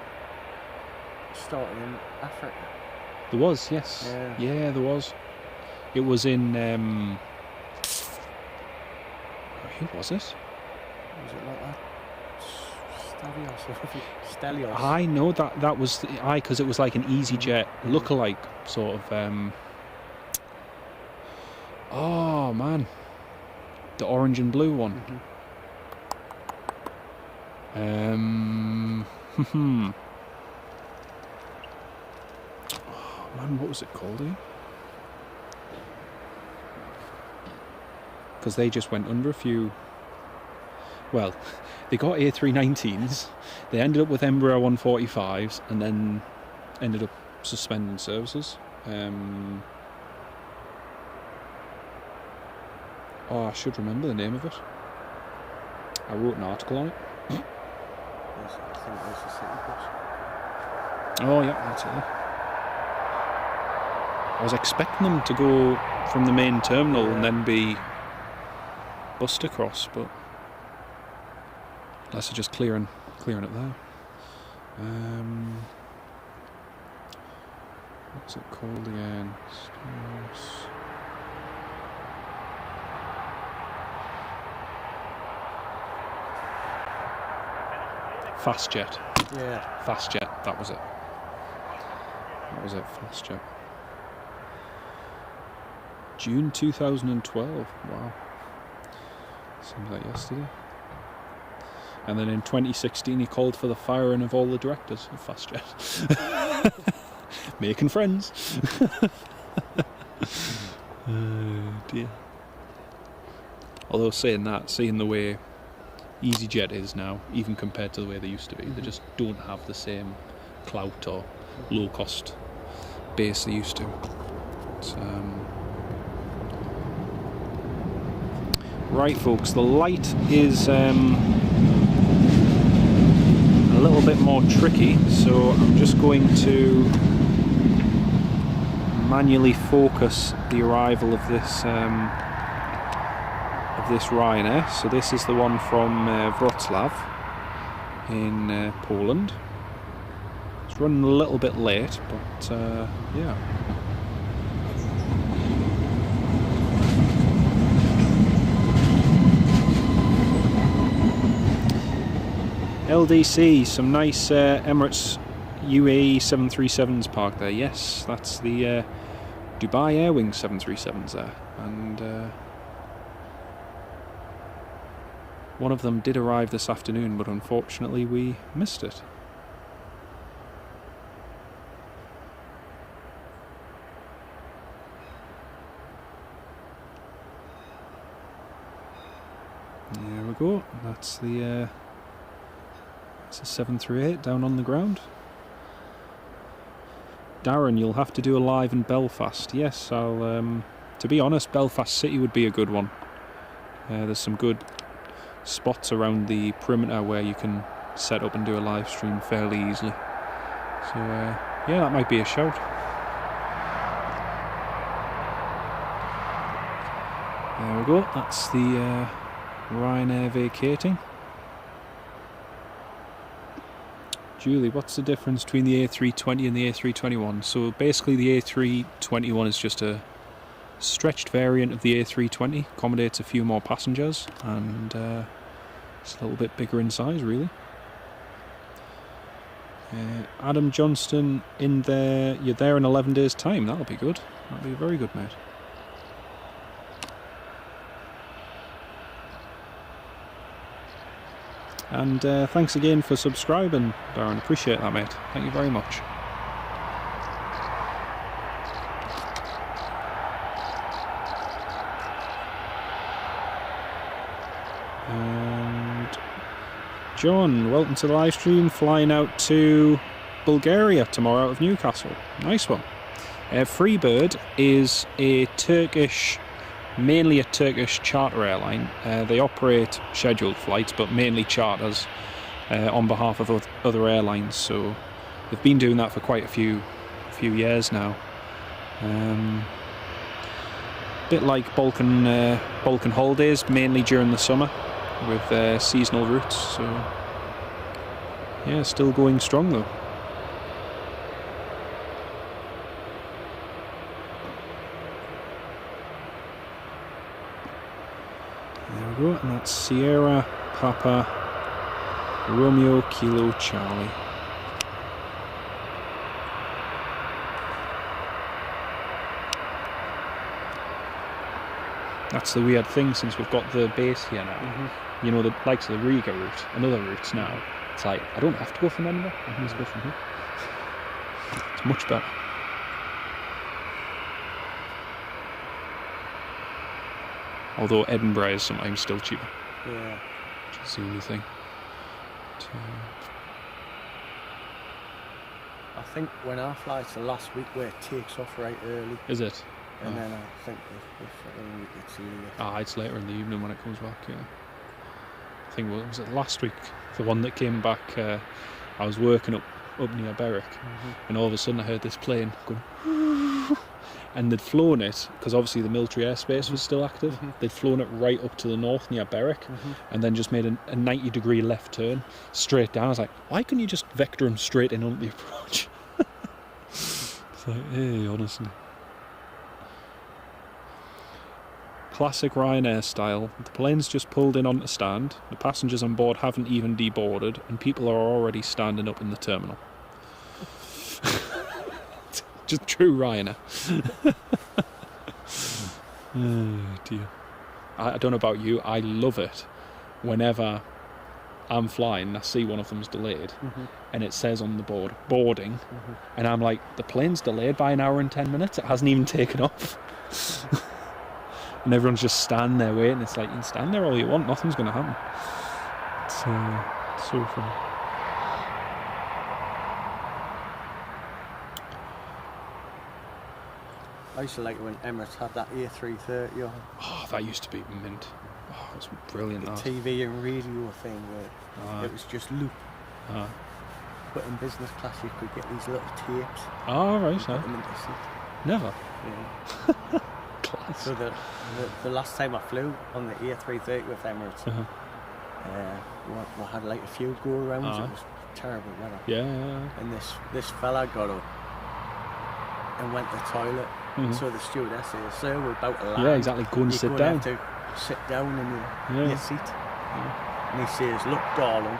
started in Africa? There was, yes. Yeah. Yeah, there was. It was in. Who was it? Was it like that? Stelios. I know that was because it was like an EasyJet lookalike sort of. Oh man, the orange and blue one. Oh man, what was it called again? Because they just went under a few. Well, they got A319s, they ended up with Embraer 145s, and then ended up suspending services. Oh, I should remember the name of it. I wrote an article on it. I think it was the City bus. Oh yeah, that's it. I was expecting them to go from the main terminal and then be bussed across, but unless they're just clearing it there. What's it called again? FastJet. Yeah. FastJet, that was it. FastJet. June 2012. Wow. Seems like yesterday. And then in 2016 he called for the firing of all the directors of FastJet. Making friends. Oh dear. Although saying that, seeing the way EasyJet is now, even compared to the way they used to be, they just don't have the same clout or low cost base they used to. It's, right folks, the light is a little bit more tricky, so I'm just going to manually focus the arrival of this Ryanair. So this is the one from Wrocław in Poland. It's running a little bit late, but yeah. LDC, some nice Emirates UAE 737s parked there. Yes, that's the Dubai Airwings 737s there, and one of them did arrive this afternoon, but unfortunately we missed it. There we go. That's the 738 down on the ground. Darren, you'll have to do a live in Belfast. Yes, I'll. To be honest, Belfast City would be a good one. There's some good spots around the perimeter where you can set up and do a live stream fairly easily. So yeah, that might be a shout. There we go. That's the Ryanair vacating. Julie, what's the difference between the A320 and the A321? So basically the A321 is just a stretched variant of the A320, accommodates a few more passengers, and it's a little bit bigger in size, really. Adam Johnston in there. You're there in 11 days' time. That'll be good. That'll be very good, mate. And thanks again for subscribing, Darren. Appreciate that, mate. Thank you very much. And John, welcome to the live stream. Flying out to Bulgaria tomorrow out of Newcastle. Nice one. Freebird is a Turkish, mainly a Turkish charter airline. They operate scheduled flights, but mainly charters on behalf of other airlines. So they've been doing that for quite a few years now. Bit like Balkan holidays, mainly during the summer, with seasonal routes. So yeah, still going strong though. There we go, and that's Sierra Papa Romeo Kilo Charlie. That's the weird thing since we've got the base here now. You know, the likes of the Riga route and other routes now. It's like, I don't have to go from Edinburgh, I can just go from here. It's much better. Although Edinburgh is sometimes still cheaper. Yeah. Which is the only thing. I think when our flight's the last week where it takes off right early. Is it? And then I think if it's late. Ah, it's later in the evening when it comes back, yeah. I think, was it last week? The one that came back, I was working up near Berwick, and all of a sudden I heard this plane going, and they'd flown it, because obviously the military airspace was still active, they'd flown it right up to the north near Berwick, and then just made a 90-degree left turn, straight down. I was like, why couldn't you just vector them straight in on the approach? It's like, hey, honestly. Classic Ryanair style. The plane's just pulled in onto stand, the passengers on board haven't even deboarded, and people are already standing up in the terminal. Just true Ryanair. Oh dear. I don't know about you, I love it whenever I'm flying and I see one of them's delayed and it says on the board, boarding, and I'm like, the plane's delayed by 1 hour and 10 minutes, it hasn't even taken off. And everyone's just standing there waiting. It's like, you can stand there all you want, nothing's going to happen. It's so funny. I used to like when Emirates had that A330 on. Oh, that used to be mint. Oh, it was brilliant. The that. TV and radio thing where it was just loop. But in business class you could get these little tapes. Oh, right. Put them into seat. Never. Yeah. So the last time I flew on the A330 with Emirates, we had like a few go arounds. It was terrible weather. Yeah. And this fella got up and went to the toilet. So the stewardess says, "Sir, we're about to land." Yeah, exactly. Go and You're sit going down. to have to sit down in your seat. And he says, "Look, darling,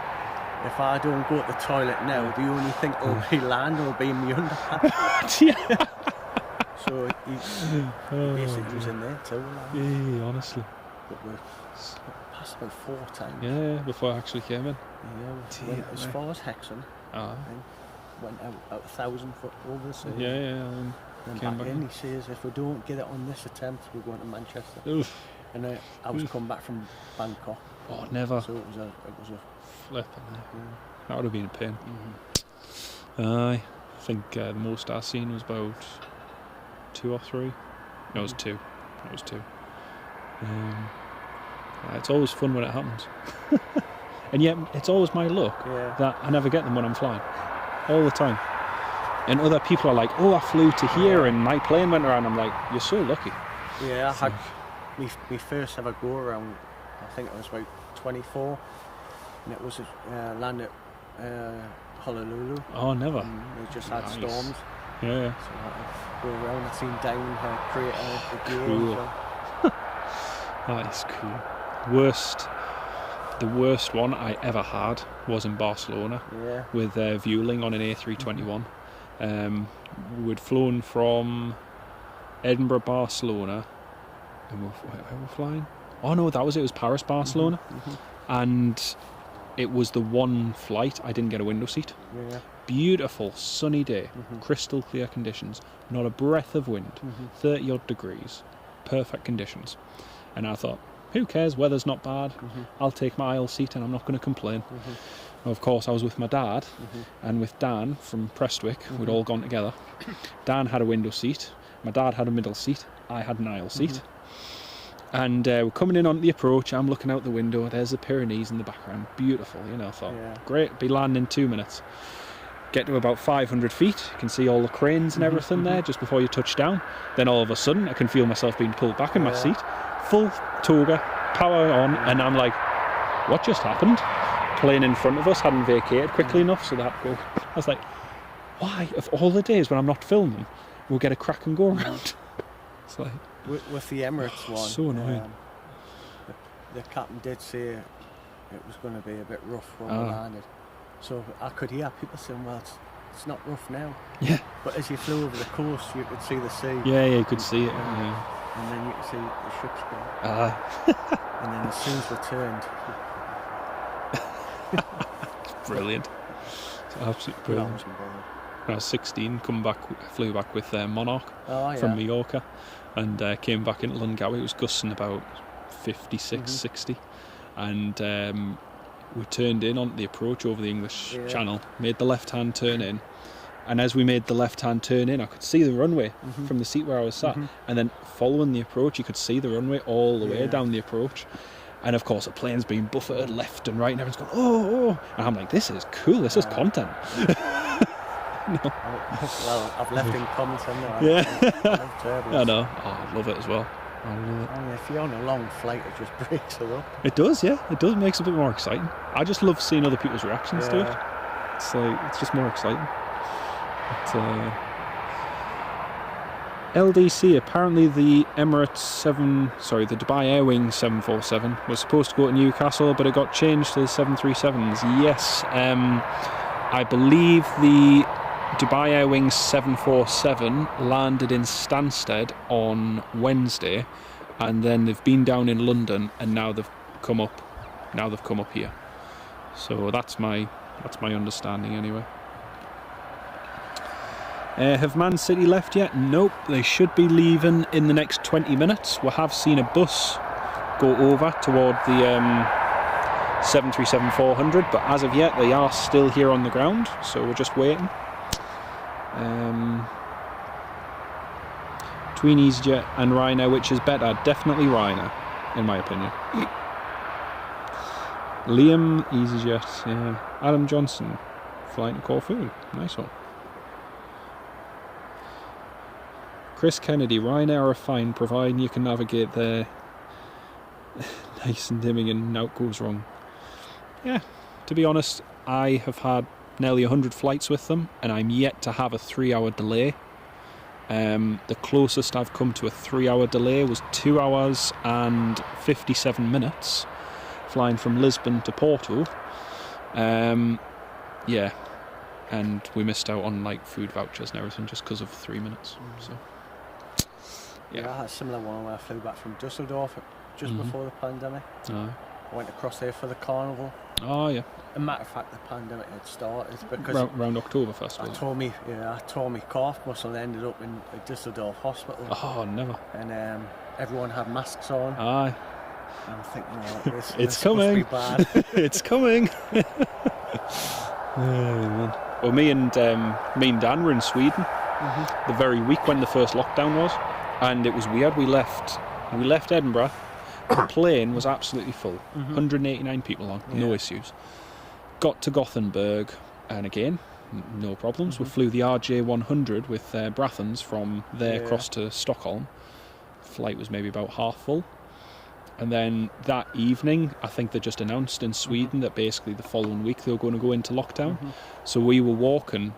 if I don't go to the toilet now, do you only think it'll be land or be in my underpants?" Yeah. So he basically was in there too. Yeah, honestly. But we passed about 4 times. Yeah, before I actually came in. Yeah, we went as far as Hexham. Went out 1,000 foot over the sea. Yeah. And back in, he says, if we don't get it on this attempt, we're going to Manchester. Oof. And I was coming back from Bangkok. Oh, never. So it was a flip. That would have been a pain. I think the most I've seen was about 2 or 3. No, it was 2. It was 2. It's always fun when it happens. And yet, it's always my luck that I never get them when I'm flying. All the time. And other people are like, oh, I flew to here and my plane went around. I'm like, you're so lucky. Yeah, I had my first ever go around, I think it was about 24. And it was landed Honolulu. Oh, never. They just had Nice. storms. Yeah. So I go around. I've seen down create a gear. Cool. So. That is cool. The worst one I ever had was in Barcelona with Vueling on an A321. We'd flown from Edinburgh, Barcelona, and where were flying? Oh no, that was it. It was Paris, Barcelona, and it was the one flight I didn't get a window seat. Yeah. Beautiful sunny day, crystal clear conditions, not a breath of wind, 30 odd degrees, perfect conditions. And I thought, who cares, weather's not bad, I'll take my aisle seat and I'm not going to complain. Of course, I was with my dad and with Dan from Prestwick. We'd all gone together. Dan had a window seat, my dad had a middle seat, I had an aisle seat. And we're coming in on the approach, I'm looking out the window, there's the Pyrenees in the background, beautiful, you know. I thought, great, be landing in 2 minutes. Get to about 500 feet, you can see all the cranes and everything there just before you touch down. Then all of a sudden I can feel myself being pulled back in my seat, full toga, power on, and I'm like, what just happened? Plane in front of us hadn't vacated quickly enough, so that go. I was like, why, of all the days when I'm not filming, we'll get a crack and go around. It's like, with the Emirates one, so annoying. The captain did say it was going to be a bit rough when we landed. So I could hear people saying, well, it's not rough now. Yeah. But as you flew over the coast, you could see the sea. Yeah, you could see it. Yeah. And then you could see the ships go. And then as soon as we turned... Brilliant. It's absolutely brilliant. I was 16, flew back with Monarch from Mallorca, and came back into London Gatwick. It was gusting about 56, 60, and we turned in on the approach over the English Channel, made the left-hand turn in, and as we made the left-hand turn in, I could see the runway from the seat where I was sat, and then following the approach, you could see the runway all the way down the approach. And of course, the plane's being buffeted left and right, and everyone's going, oh. And I'm like, this is cool, this is content. No. Well, I've left in comments on that. I know. Oh, I love it as well. I love it. I mean, if you're on a long flight, it just breaks it up. It does, yeah. It does. Makes it a bit more exciting. I just love seeing other people's reactions to it. It's just more exciting. LDC, apparently the the Dubai Airwings 747 was supposed to go to Newcastle, but it got changed to the 737s. Yes, I believe the Dubai Airwings 747 landed in Stansted on Wednesday, and then they've been down in London, and now they've come up here. So that's my understanding anyway. Have Man City left yet? Nope, they should be leaving in the next 20 minutes. We have seen a bus go over toward the 737-400, but as of yet they are still here on the ground, so we're just waiting. Between EasyJet and Ryanair, which is better? Definitely Ryanair, in my opinion. Liam, EasyJet, yeah. Adam Johnson, flying to Corfu, nice one. Chris Kennedy, Ryanair are fine, providing you can navigate there nice and dimming and now it goes wrong. Yeah, to be honest, I have had nearly 100 flights with them, and I'm yet to have a 3-hour delay. The closest I've come to a 3-hour delay was 2 hours and 57 minutes, flying from Lisbon to Porto. Yeah, and we missed out on like food vouchers and everything just because of 3 minutes. So. Yeah, I had a similar one where I flew back from Dusseldorf just before the pandemic. I went across there for the carnival. Oh yeah. As a matter of fact, the pandemic had started because round Oktoberfest. I tore my calf muscle and ended up in a Dusseldorf hospital. Oh, never. And everyone had masks on. Aye. And I'm thinking, oh, it's coming. Must be bad. It's coming. Oh, man. Well, me and Dan were in Sweden the very week when the first lockdown was. And it was weird. We left Edinburgh. The plane was absolutely full. 189 people on, no issues. Got to Gothenburg, and again, no problems. We flew the RJ100 with Brathens from there across to Stockholm. Flight was maybe about half full. And then that evening, I think they just announced in Sweden that basically the following week they were going to go into lockdown. So we were walking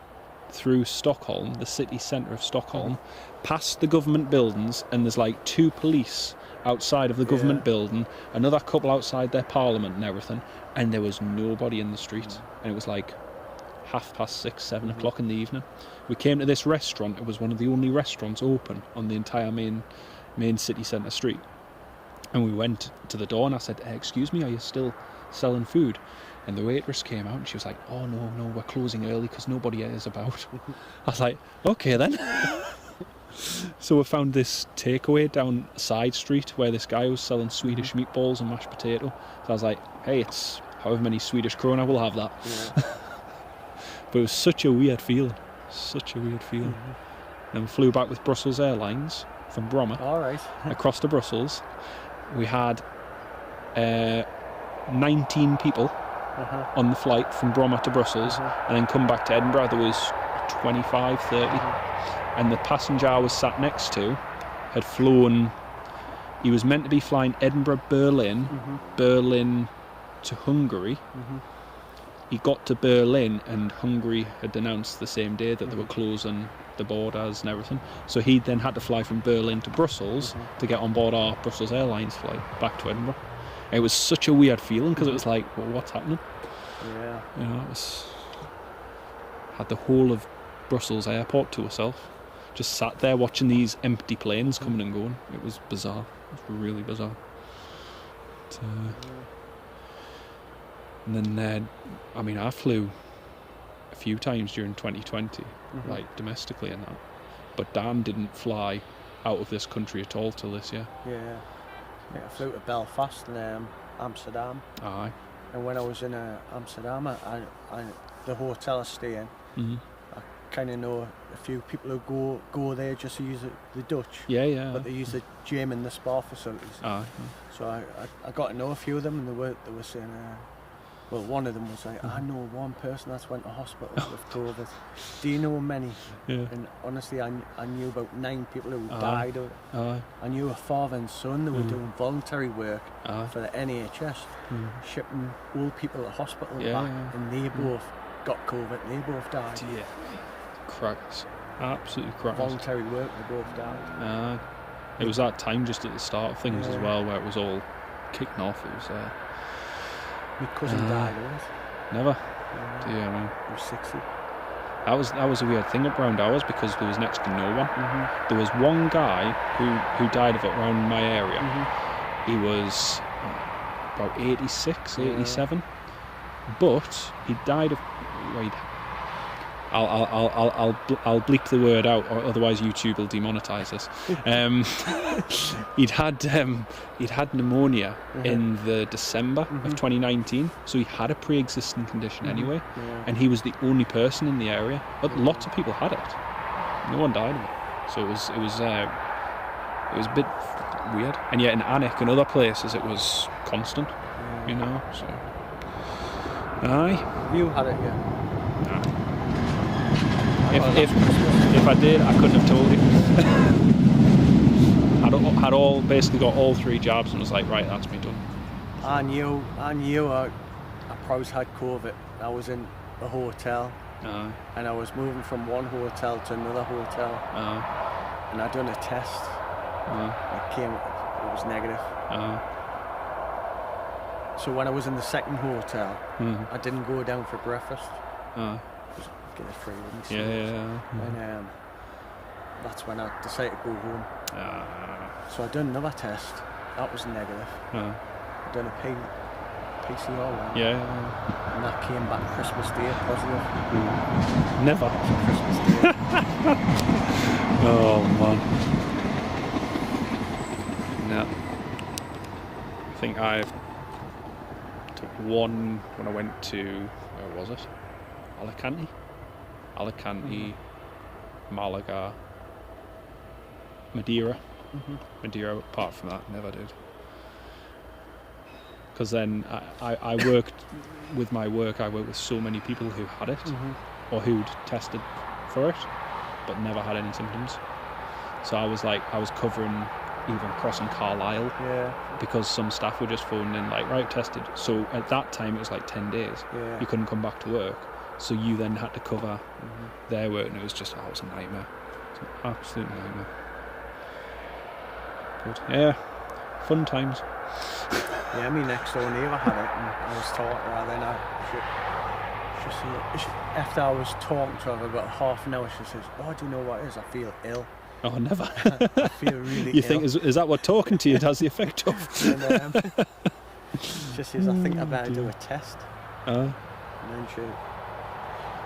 through Stockholm, the city centre of Stockholm, past the government buildings, and there's like 2 police outside of the government building, another couple outside their parliament and everything, and there was nobody in the street. And it was like 6:30, 7 o'clock in the evening. We came to this restaurant. It was one of the only restaurants open on the entire main city centre street. And we went to the door and I said, excuse me, are you still selling food? And the waitress came out and she was like, oh no, we're closing early because nobody is about. I was like, okay then. So we found this takeaway down a side street where this guy was selling Swedish meatballs and mashed potato. So I was like, hey, it's however many Swedish krona, we'll have that. But it was such a weird feeling. Then we flew back with Brussels Airlines from Bromma across to Brussels. We had 19 people on the flight from Bromma to Brussels, and then come back to Edinburgh. There was 25, 30. And the passenger I was sat next to had flown, he was meant to be flying Edinburgh, Berlin to Hungary. He got to Berlin and Hungary had announced the same day that they were closing the borders and everything. So he then had to fly from Berlin to Brussels to get on board our Brussels Airlines flight back to Edinburgh. And it was such a weird feeling because it was like, well, what's happening? Yeah. You know, it was, had the whole of Brussels airport to herself. Just sat there watching these empty planes coming and going. It was bizarre. It was really bizarre. But, and then, I mean, I flew a few times during 2020, like domestically and that. But Dan didn't fly out of this country at all till this year. Yeah. I flew to Belfast and Amsterdam. Aye. And when I was in Amsterdam, the hotel I stay in, I kind of know a few people who go there just to use the Dutch. Yeah. But they use the gym and the spa facilities. Aye. So I got to know a few of them, and they were saying, well, one of them was like, I know one person that's went to hospital with COVID. Do you know many? Yeah. And honestly, I knew about 9 people who died of it. Aye. I knew a father and son that were doing voluntary work for the NHS, shipping old people to hospital back, and they both got COVID, and they both died. Yeah. Crackers. Absolutely crackers. Voluntary work, they both died. It was that time just at the start of things as well, where it was all kicking off. It was... My cousin died of it. Never? Yeah. Yeah, man. He was 60. That was a weird thing at round ours because there was next to no one. There was one guy who died of it around my area. He was about 86, 87. But he died of... Wait, I'll bleep the word out, or otherwise YouTube will demonetize this. He'd had pneumonia in the December of 2019, so he had a pre-existing condition anyway, and he was the only person in the area. But lots of people had it. No one died of it, so it was a bit weird. And yet in Anik and other places, it was constant. You know, so aye. Have you had it yet? Aye. If I did, I couldn't have told you. I'd basically got all 3 jabs and was like, right, that's me done. I knew I probably had COVID. I was in a hotel, and I was moving from one hotel to another hotel, and I done a test. It was negative. So when I was in the second hotel, I didn't go down for breakfast. Get a free wouldn't you? And that's when I decided to go home. So I done another test. That was negative. I done a PCR one. And that came back Christmas Day positive. Never. Christmas Day. Oh man. No. I think I took one when I went to, where was it? Alicante, Malaga, Madeira. Madeira, apart from that, never did. Because then I worked with my work, I worked with so many people who had it, or who'd tested for it, but never had any symptoms. So I was covering even crossing Carlisle. Yeah. Because some staff were just phoning in like, right, tested. So at that time it was like 10 days. Yeah. You couldn't come back to work. So you then had to cover their work, and it was just, it was a nightmare. It's an absolute nightmare. But yeah, fun times. Yeah, my next door neighbour had it, and I was talking to her, then after I was talking to her for about half an hour, she says, "Oh, do you know what it is? I feel ill." Oh, never. I feel really You ill. think, is that what talking to you has the effect of? And, she says, "I think I better do a test." And then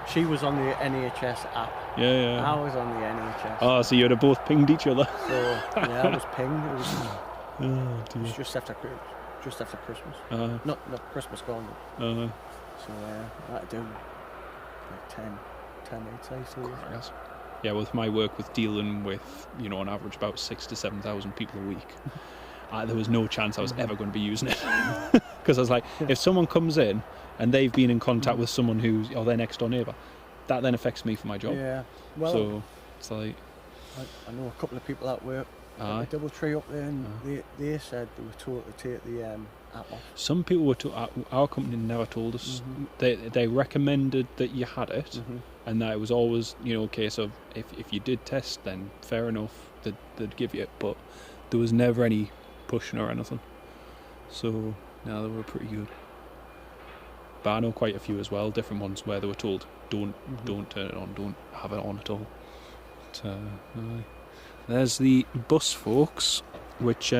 she was on the NHS app. Yeah. I was on the NHS. Oh, so you'd have both pinged each other. So yeah, I was pinged. It was Dear. just after Christmas. Not Christmas gone. So I had to do like 10 8 days. Yeah, with my work with dealing with, on average about 6,000 to 7,000 people a week, there was no chance I was ever going to be using it. Because I was like, if someone comes in and they've been in contact with someone who's their next door neighbour, that then affects me for my job. Yeah. Well, so it's like, I know a couple of people that work at the DoubleTree up there, and they said they were told to take the app off. Some people were our company never told us. They recommended that you had it, and that it was always a case of if you did test, then fair enough, they'd give you it, but there was never any pushing or anything. So no, they were pretty good. But I know quite a few as well, different ones where they were told don't turn it on, don't have it on at all. But, there's the bus, folks, which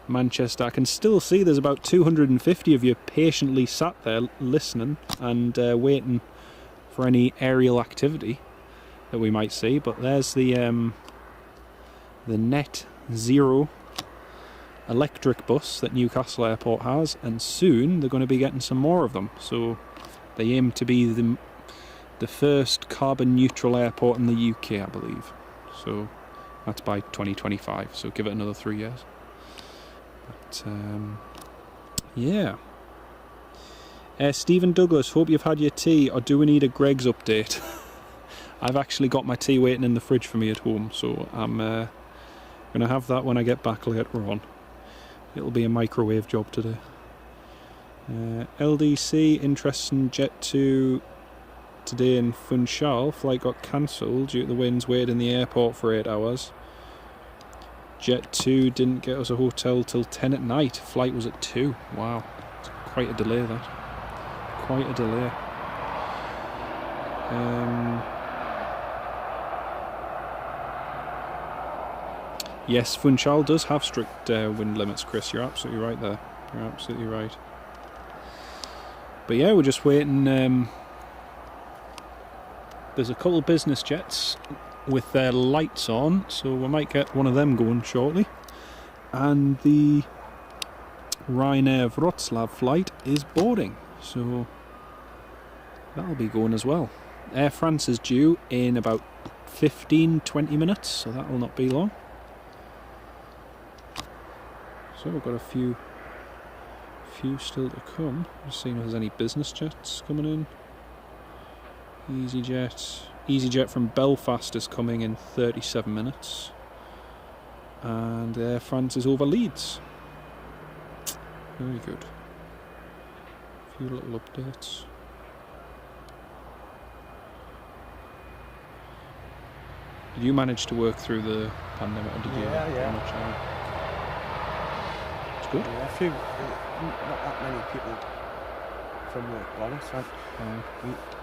Manchester, I can still see there's about 250 of you patiently sat there listening and waiting for any aerial activity that we might see. But there's the net zero electric bus that Newcastle Airport has, and soon they're going to be getting some more of them. So they aim to be the first carbon neutral airport in the UK, I believe. So that's by 2025, so give it another 3 years. But yeah. Stephen Douglas, hope you've had your tea, or do we need a Greg's update? I've actually got my tea waiting in the fridge for me at home, so I'm going to have that when I get back later on. It'll be a microwave job today. LDC, interesting Jet 2 today in Funchal. Flight got cancelled due to the winds waited in the airport for 8 hours. Jet 2 didn't get us a hotel till 10 at night. Flight was at 2. Wow. It's quite a delay, that. Quite a delay. Yes, Funchal does have strict wind limits, Chris. You're absolutely right there. You're absolutely right. But yeah, we're just waiting. There's a couple of business jets with their lights on, so we might get one of them going shortly. And the Ryanair Wroclaw flight is boarding, so that'll be going as well. Air France is due in about 15-20 minutes, so that'll not be long. So we've got a few still to come. Just seeing if there's any business jets coming in. EasyJet from Belfast is coming in 37 minutes. And Air France is over Leeds. Very good. A few little updates. Did you manage to work through the pandemic, or did you? Yeah. It's good. Yeah, not that many people from work got it.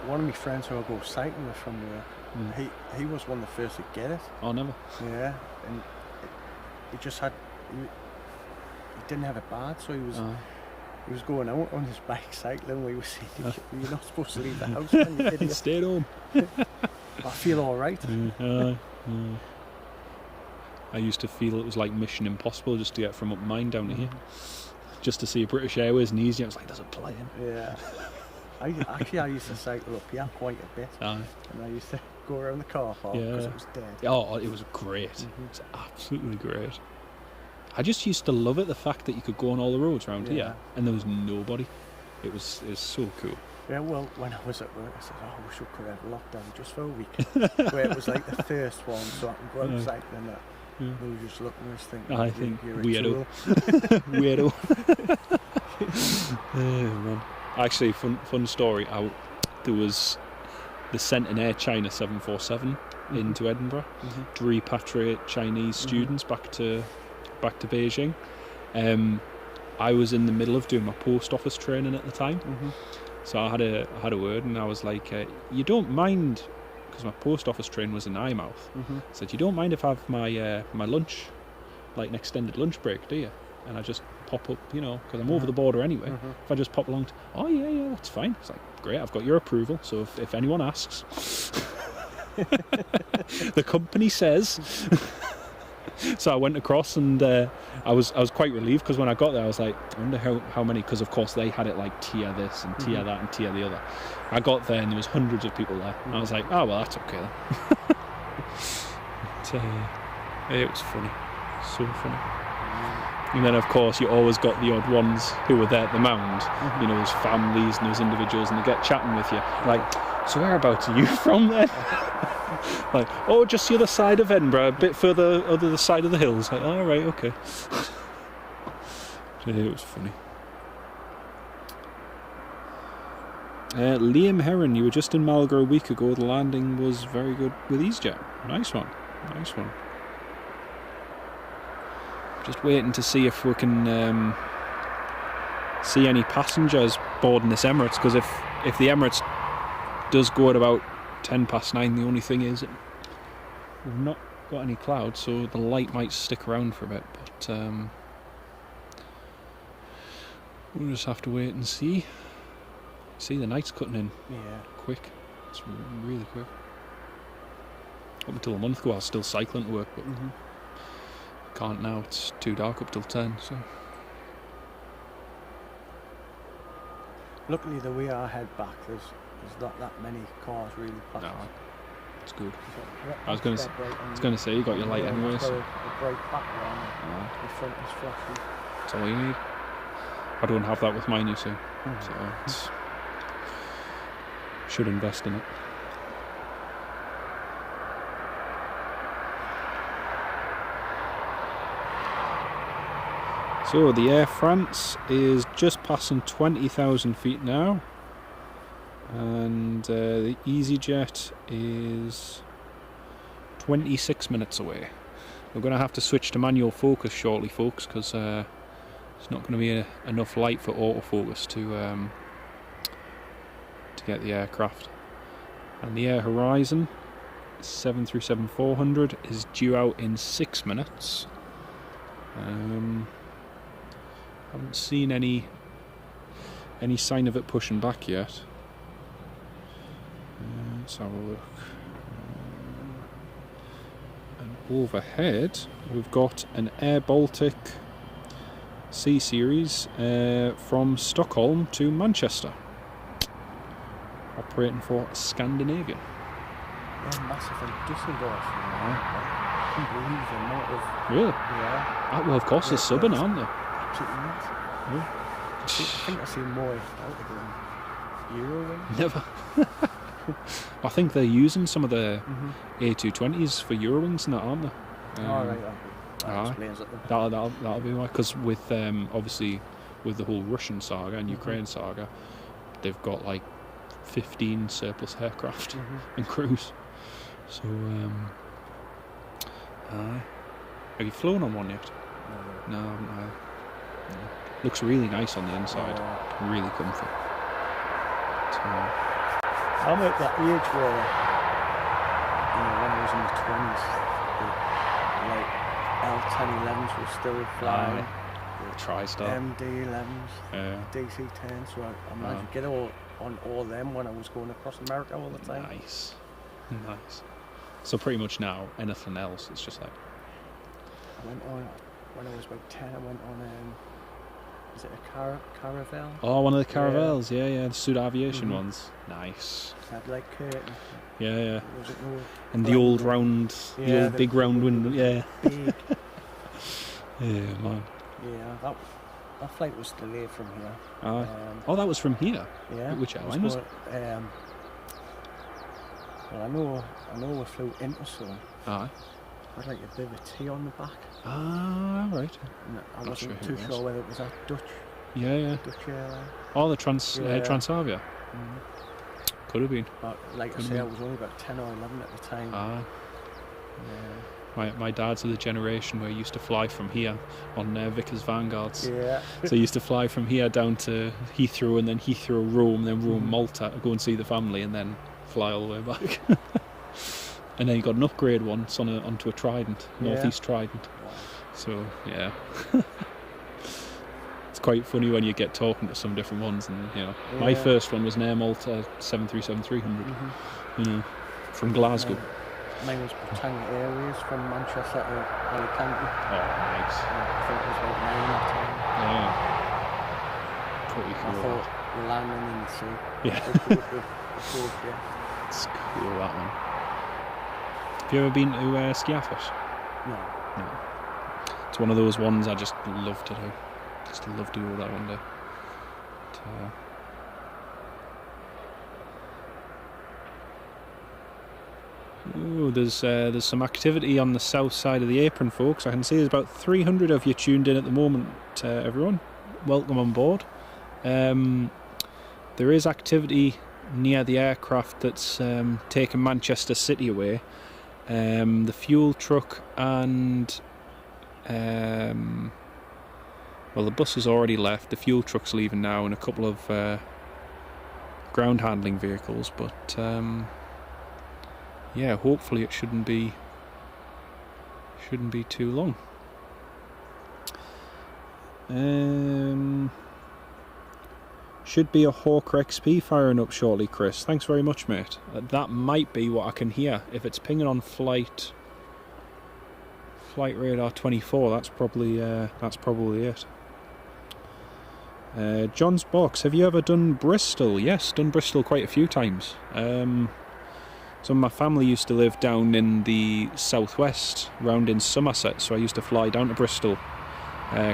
One of my friends who I go cycling with from work, he was one of the first to get it. Oh, never. Yeah, and he just had, he didn't have it bad, so he was going out on his bike cycling. We were saying, you're not supposed to leave the house, man, you idiot. Stay at home. I feel alright. I used to feel it was like Mission Impossible just to get from up mine down to here. Just to see a British Airways and easy, I was like, there's a plane. Yeah. I used to cycle up here quite a bit. And I used to go around the car park because it was dead. Oh, it was great. It was absolutely great. I just used to love it, the fact that you could go on all the roads around here and there was nobody. It was so cool. Yeah, well, when I was at work, I said, I wish we could have lockdown just for a week. Where it was like the first one, so I can go out cycling We were just looking at us thinking, I think you're a weirdo. tool. Weirdo. Man. Actually, fun story. There was they sent an Air China 747 into Edinburgh to repatriate Chinese students back to Beijing. I was in the middle of doing my post office training at the time, so I had a word, and I was like, "You don't mind?" Because my post office training was in Eyemouth. I said, "You don't mind if I have my lunch, like an extended lunch break, do you?" And I just pop up, because I'm over the border anyway. If I just pop along, oh yeah, that's fine. It's like, great, I've got your approval. So if anyone asks, the company says. So I went across, and I was quite relieved, because when I got there, I was like, I wonder how many, because of course they had it like tier this and tier that and tier the other. I got there and there was hundreds of people there. And I was like, oh well, that's okay then. But, it was funny, so funny. And then of course you always got the odd ones who were there at the mound, those families and those individuals, and they get chatting with you like, so whereabouts are you from then? Like, oh, just the other side of Edinburgh, a bit further other side of the hills. Like, oh right, okay. It was funny. Liam Heron, you were just in Malaga a week ago. The landing was very good with EasyJet. Nice one. Just waiting to see if we can see any passengers boarding this Emirates, because if the Emirates does go at about 9:10, the only thing is we've not got any clouds, so the light might stick around for a bit, but we'll just have to wait and see. See, the night's cutting in quick. It's really quick. Up until a month ago I was still cycling to work, but can't now. It's too dark up till 10. So luckily the way I head back, there's not that many cars really passing. No, it's good. I was going to say, you got your light anyway. Got a bright background. The front is flashy. That's all you need. I don't have that with mine, you see. So should invest in it. So the Air France is just passing 20,000 feet now, and the EasyJet is 26 minutes away. We're going to have to switch to manual focus shortly, folks, because there's not going to be enough light for autofocus to get the aircraft. And the Air Horizon 737-400 is due out in 6 minutes. Haven't seen any sign of it pushing back yet. Let's have a look. And overhead we've got an Air Baltic C Series from Stockholm to Manchester, operating for Scandinavia. They're massive in Dusseldorf. I can't believe the amount of... Really? Yeah. Well, of course they're subbing, aren't they? Absolutely nuts. I think I've seen more out of them. Eurowings? Never. I think they're using some of the A220s for Eurowings and that, aren't they? Right. That explains it. That'll be why. Because with obviously with the whole Russian saga and Ukraine saga, they've got like 15 surplus aircraft and crews. So, have you flown on one yet? No. Looks really nice on the inside. Really comfy. So, I'm at that age where, when I was in the 20s, the L1011s were still flying. The TriStar. MD11s, DC10s, so I managed to get on all them when I was going across America all the time. Nice. So pretty much now, anything else, it's just like... I went on, when I was about 10, I went on, is it a Caravel? Oh, one of the Caravels, yeah, the Sud Aviation ones. Nice. Had like curtain. Yeah. Was it no and the old round, the old big round window, Big. Yeah, man. Yeah, that flight was delayed from here. That was from here? Yeah. Which airline was it? Well, I know we flew into Seoul. had like a bit of a T on the back. Ah, right. And I wasn't too sure whether it was that Dutch. Yeah. Dutch airline. Oh, the Transavia. Could have been. But like I say, I was only about 10 or 11 at the time. Ah. My dad's of the generation where he used to fly from here on Vickers Vanguards. Yeah. So he used to fly from here down to Heathrow, and then Heathrow Rome, then Rome Malta to go and see the family, and then fly all the way back. And then he got an upgrade once onto a Trident, Northeast Trident. Wow. So yeah. It's quite funny when you get talking to some different ones, and my first one was an Air Malta 737-300, from Glasgow. Mine was Britannia Airways from Manchester to Alicante. Oh, nice. I think it was about 9 that time. Yeah. Pretty cool. I thought we're landing in the sea. Yeah. It's cool, that one. Have you ever been to Skiathos? No. It's one of those ones I just love to do. Just love to do that one day. Ooh, there's some activity on the south side of the apron, folks. I can see there's about 300 of you tuned in at the moment, everyone. Welcome on board. There is activity near the aircraft that's taking Manchester City away. The fuel truck and... well, the bus has already left. The fuel truck's leaving now, and a couple of ground handling vehicles, but... yeah, hopefully it shouldn't be too long. Should be a Hawker XP firing up shortly, Chris. Thanks very much, mate. That might be what I can hear. If it's pinging on flight radar 24, that's probably it. John's Box, have you ever done Bristol? Yes, done Bristol quite a few times. Some of my family used to live down in the southwest, round in Somerset, so I used to fly down to Bristol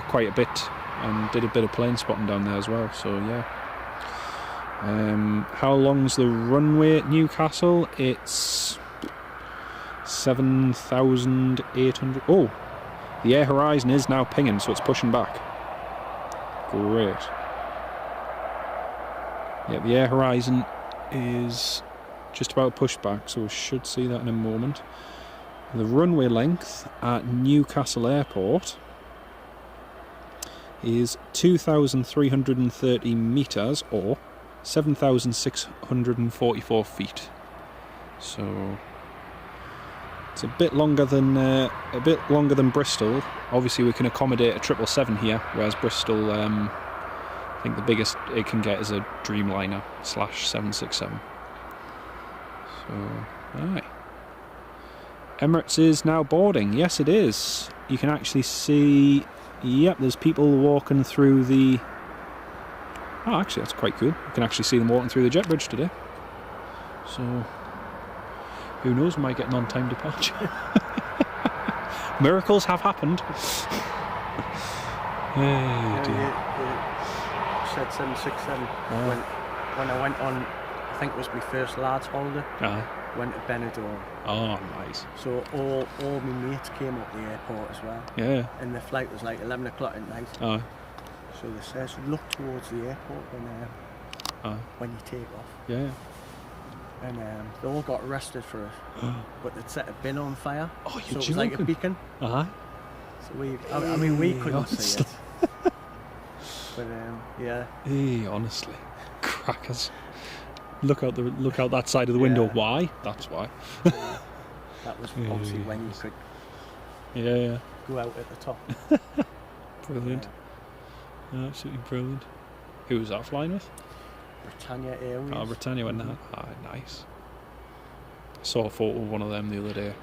quite a bit, and did a bit of plane spotting down there as well, so yeah. How long's the runway at Newcastle? It's 7,800... Oh! The Air Horizon is now pinging, so it's pushing back. Great. Yeah, the Air Horizon is just about pushed back, so we should see that in a moment. The runway length at Newcastle Airport is 2,330 metres, or 7,644 feet. So it's a bit longer than Bristol. Obviously, we can accommodate a 777 here, whereas Bristol, I think the biggest it can get is a Dreamliner /767. So, aye. Emirates is now boarding. Yes, it is. You can actually see. Yep, there's people walking through the... Oh, actually, that's quite cool. You can actually see them walking through the jet bridge today. So, who knows, we might get an on-time departure. Miracles have happened. You said 767. When I went on, I think it was my first lads holiday, went to Benidorm. Oh, nice. So all my mates came up the airport as well. Yeah. And the flight was like 11 o'clock at night. Oh. So they says look towards the airport when you take off. Yeah. And they all got arrested for it. But they'd set a bin on fire. Oh, so it was like a beacon. So we couldn't see it. But yeah. Hey, honestly, crackers. Look out that side of the window. Why? That's why. That was obviously when you could go out at the top. Brilliant. Absolutely brilliant. Who was that flying with? Britannia Airways. Oh, Britannia went that. Nice. I saw a photo of one of them the other day.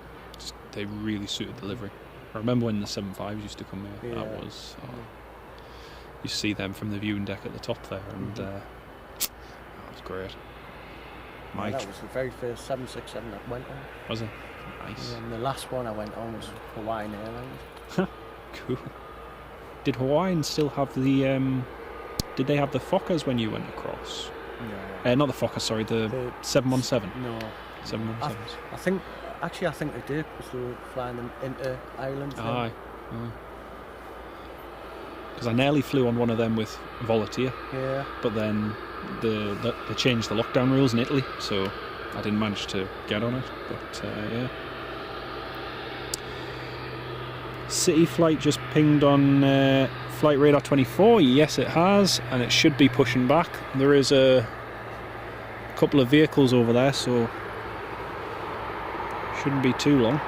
They really suited the livery. I remember when the 75s used to come here. That was... you see them from the viewing deck at the top there, and that was great. Mike. That was the very first 767 that went on. Was it? Nice. And the last one I went on was Hawaiian Airlines. Cool. Did Hawaiian still have the... did they have the Fokkers when you went across? No. Not the Fokkers, sorry, the 717. No. 717s. I think Actually, I think they did, because they were flying them into Ireland. Aye. Because I nearly flew on one of them with Volunteer. Yeah. But then they changed the lockdown rules in Italy, so I didn't manage to get on it. But yeah. City flight just pinged on flight radar 24. Yes, it has, and it should be pushing back. There is a couple of vehicles over there, so shouldn't be too long.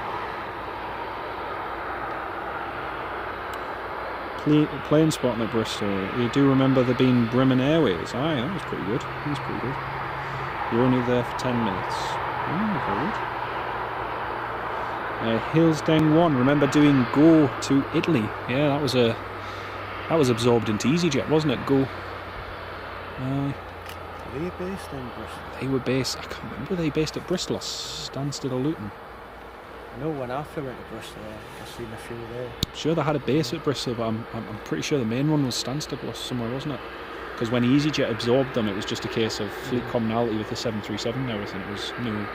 Planespotting at Bristol. You do remember there being Bremen Airways. Aye, that was pretty good. That was pretty good. You're only there for 10 minutes. Very good. Hillsdeng 1. Remember doing Go to Italy? Yeah, that was absorbed into EasyJet, wasn't it? Go. Were they based in Bristol? They were based. I can't remember. Were they based at Bristol or Stansted or Luton? I know when I flew into Bristol, I've seen a few there. I'm sure they had a base at Bristol, but I'm pretty sure the main one was Stansted or somewhere, wasn't it? Because when EasyJet absorbed them, it was just a case of fleet commonality with the 737 and everything. It was no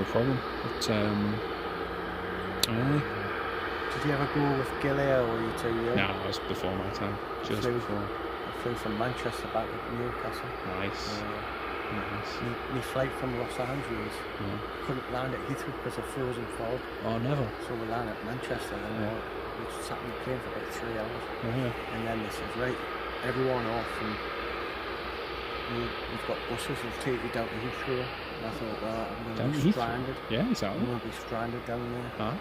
problem. But aye. Did you ever go with Gilead, or were you too young? No, that was before my time. Just before. I flew from Manchester back to Newcastle. Nice. Nice. My flight from Los Angeles couldn't land at Heathrow because of frozen fog. Oh, never. So we landed at Manchester, and we sat in the plane for about 3 hours. And then they said, right, everyone off, and we've got buses that'll take you down to Heathrow. And I thought, well, I'm going to be stranded. Yeah, exactly. I'm going to be stranded down there. Huh?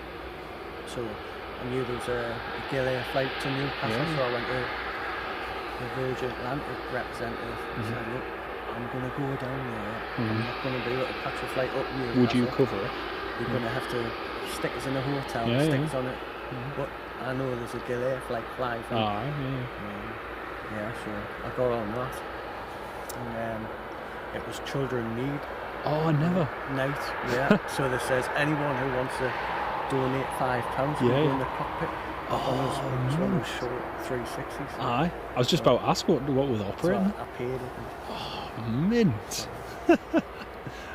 So I knew there was a Gilead flight to Newcastle, so I went to the Virgin Atlantic representative and said, look, I'm going to go down there. I'm not going to be able to catch a flight up Newcastle. Would you cover it? You're going to have to stick us in a hotel, stick us on it. But I know there's a Gilead flight flying from. Yeah, so I got on that. And it was Children Need. Oh, never. Night, yeah. So there says anyone who wants to donate £5 will go in the cockpit. One of those short 360s. Aye. I was just about to ask what was operating. So I paid it. Oh, mint.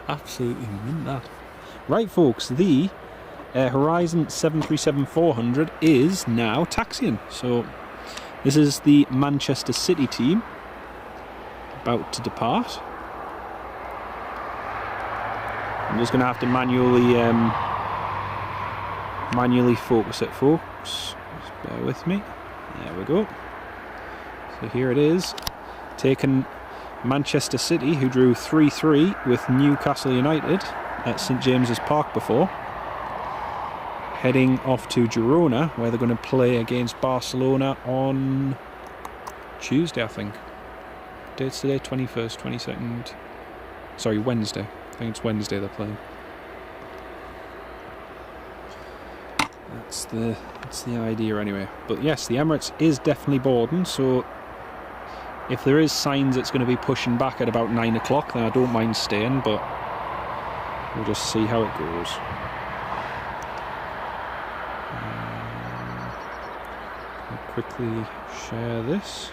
Absolutely mint that. Right, folks, the Horizon 737-400 is now taxiing. So this is the Manchester City team about to depart. I'm just going to have to manually focus it, folks. Just bear with me. There we go. So here it is, taking Manchester City, who drew 3-3 with Newcastle United at St James's Park before, heading off to Girona, where they're going to play against Barcelona on Tuesday, I think. Date's today, 21st, 22nd. Sorry, Wednesday. I think it's Wednesday they're playing. That's the idea anyway. But yes, the Emirates is definitely boarding, so if there is signs it's going to be pushing back at about 9 o'clock, then I don't mind staying, but we'll just see how it goes. I'll quickly share this.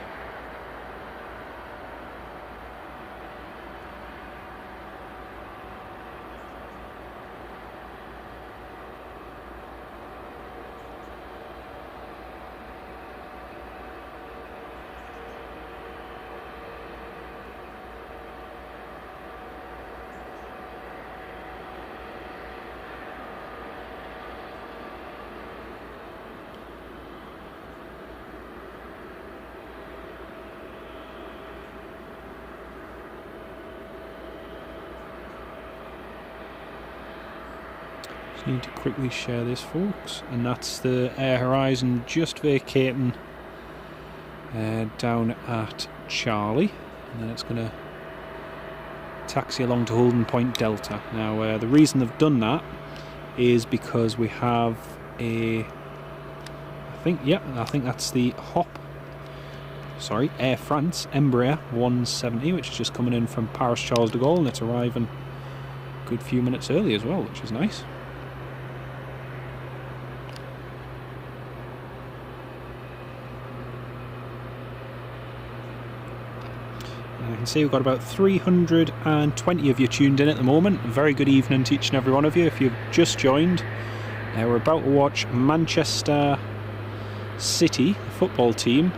Need to quickly share this, folks, and that's the Air Horizon just vacating down at Charlie, and then it's going to taxi along to Holden Point Delta. Now the reason they've done that is because we have I think that's the Air France Embraer 170, which is just coming in from Paris Charles de Gaulle, and it's arriving a good few minutes early as well, which is nice. can see we've got about 320 of you tuned in at the moment. A very good evening to each and every one of you. If you've just joined, we're about to watch Manchester City football team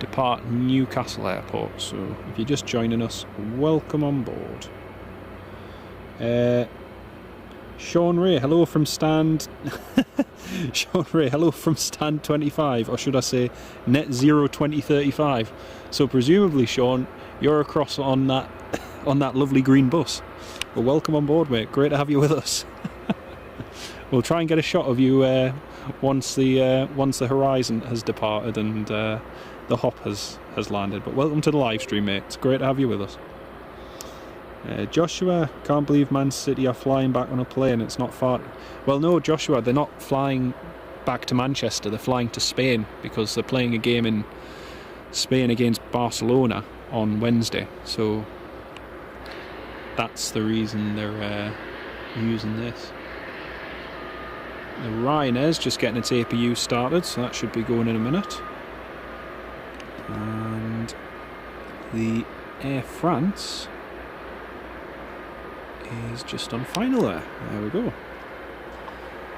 depart Newcastle Airport. So if you're just joining us, welcome on board. Sean Ray, hello from stand. Sean Ray, hello from stand 25, or should I say net zero 2035. So presumably, Sean, you're across on that lovely green bus. Well, welcome on board, mate. Great to have you with us. We'll try and get a shot of you once the horizon has departed and the hop has landed. But welcome to the live stream, mate. It's great to have you with us. Joshua, can't believe Man City are flying back on a plane. It's not far. Well, no, Joshua, they're not flying back to Manchester. They're flying to Spain because they're playing a game in Spain against Barcelona on Wednesday. So that's the reason they're using this. The Ryanair's just getting its APU started, so that should be going in a minute. And the Air France is just on final there. There we go.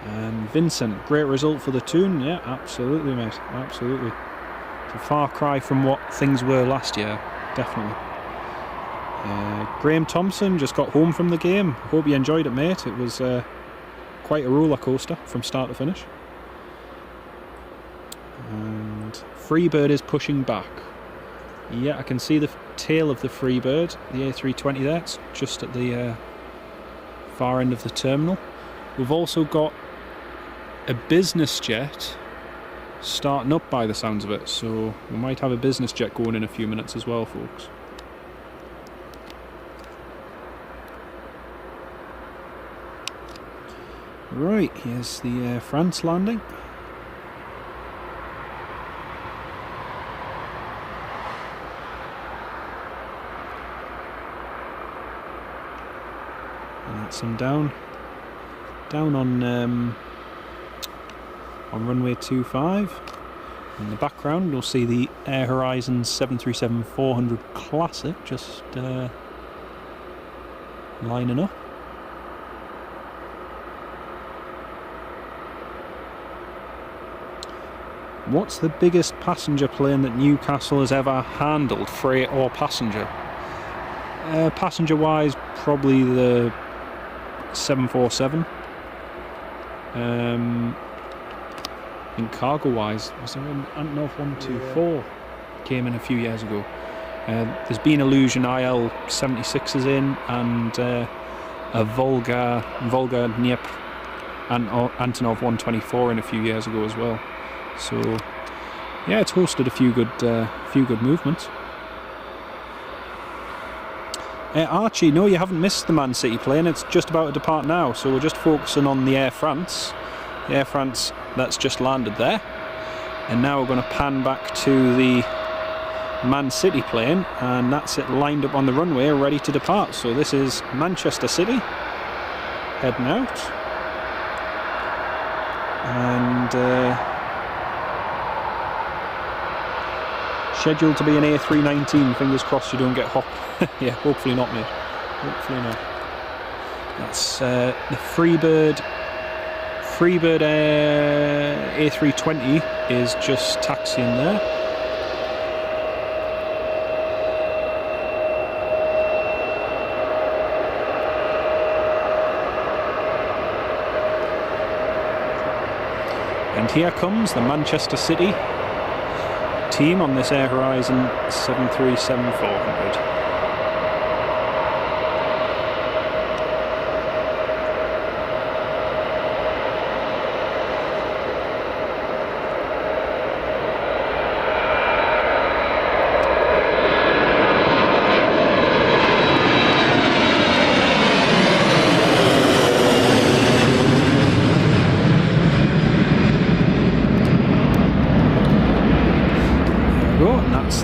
And Vincent, great result for the Toon. Yeah, absolutely, mate. Absolutely. It's a far cry from what things were last year. Definitely. Graham Thompson just got home from the game. Hope you enjoyed it, mate. It was quite a roller coaster from start to finish. And Freebird is pushing back. Yeah, I can see the tail of the Freebird, the A320 there. It's just at the far end of the terminal. We've also got a business jet starting up by the sounds of it, so we might have a business jet going in a few minutes as well, folks. Right, here's the Air France landing. Some down on runway 25. In the background you'll see the Air Horizon 737-400 Classic just lining up. What's the biggest passenger plane that Newcastle has ever handled, freight or passenger? Passenger wise, probably the 747. In cargo wise, was there an Antonov 124 came in a few years ago. There's been Illusion IL-76s in, and a Volga Dnieper and Antonov 124 in a few years ago as well. So yeah, it's hosted a few good movements. Archie, no, you haven't missed the Man City plane. It's just about to depart now, so we're just focusing on the Air France. The Air France that's just landed there. And now we're going to pan back to the Man City plane, and that's it lined up on the runway, ready to depart. So this is Manchester City heading out. And scheduled to be an A319. Fingers crossed you don't get hop. Yeah, hopefully not, mate. Hopefully not. That's the Freebird A320 is just taxiing there. And here comes the Manchester City team on this Air Horizon 737-400.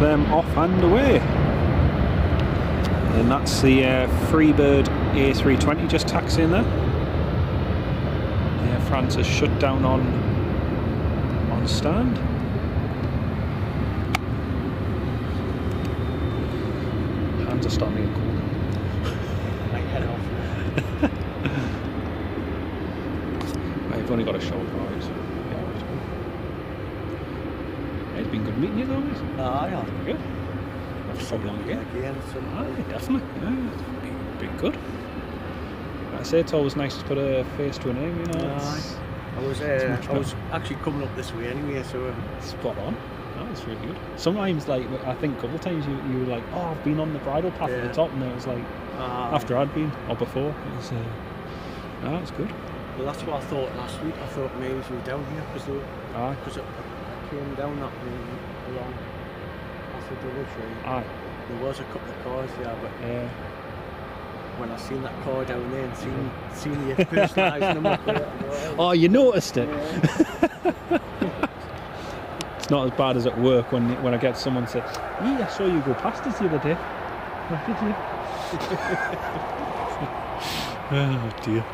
Them off and away, and that's the Freebird A320 just taxiing there. Air France has shut down on stand. to start me a call. Might head off. I've only got a shoulder, right? So, yeah, it's been good meeting you though, mate. Yeah. Good. Have so long again. Definitely. Yeah, it's been good. Like I say, it's always nice to put a face to a name, you know. I was actually coming up this way anyway, so spot on. That was really good. Sometimes, like, I think a couple of times you were like, oh, I've been on the bridle path at the top, and it was like, after I'd been, or before, it was, no, it's good. Well, that's what I thought last week. I thought maybe she was down here, because I came down that way along after the Livestream. There was a couple of cars there, but when I seen that car down there and seen your personalised number plate. Oh, you noticed it? Yeah. It's not as bad as at work when I get someone say, I saw you go past us the other day. What did you? Oh dear.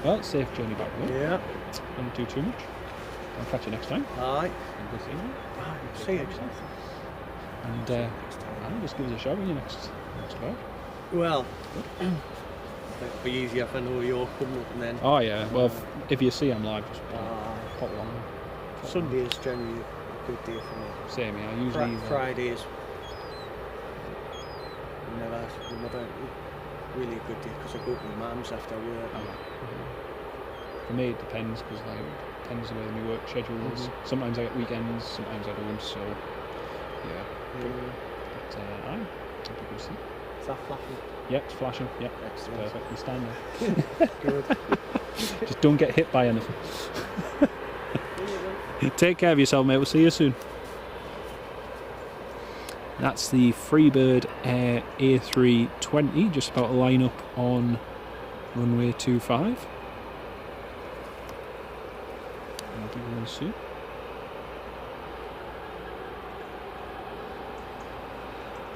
Well, safe journey back home. Yeah. Don't do too much. I'll catch you next time. Aye. See you. And just give us a shout when you next go. Well, it'll be easier if I know you're coming up and then. Oh yeah. Well, if you see I'm live, just pop along. Sunday is generally a good day for me. Same, yeah. Usually Fridays. Never really a good day because I go to my mum's after work. For me, it depends because it depends on where my work schedule is. Sometimes I get weekends, sometimes I don't. So yeah. But hope you can see. Is that flashing? Yeah, it's flashing. Yeah, excellent. Perfect. You stand there. Good. Just don't get hit by anything. Take care of yourself, mate. We'll see you soon. That's the Freebird Air A320, just about to line up on runway 25. I'll be really soon.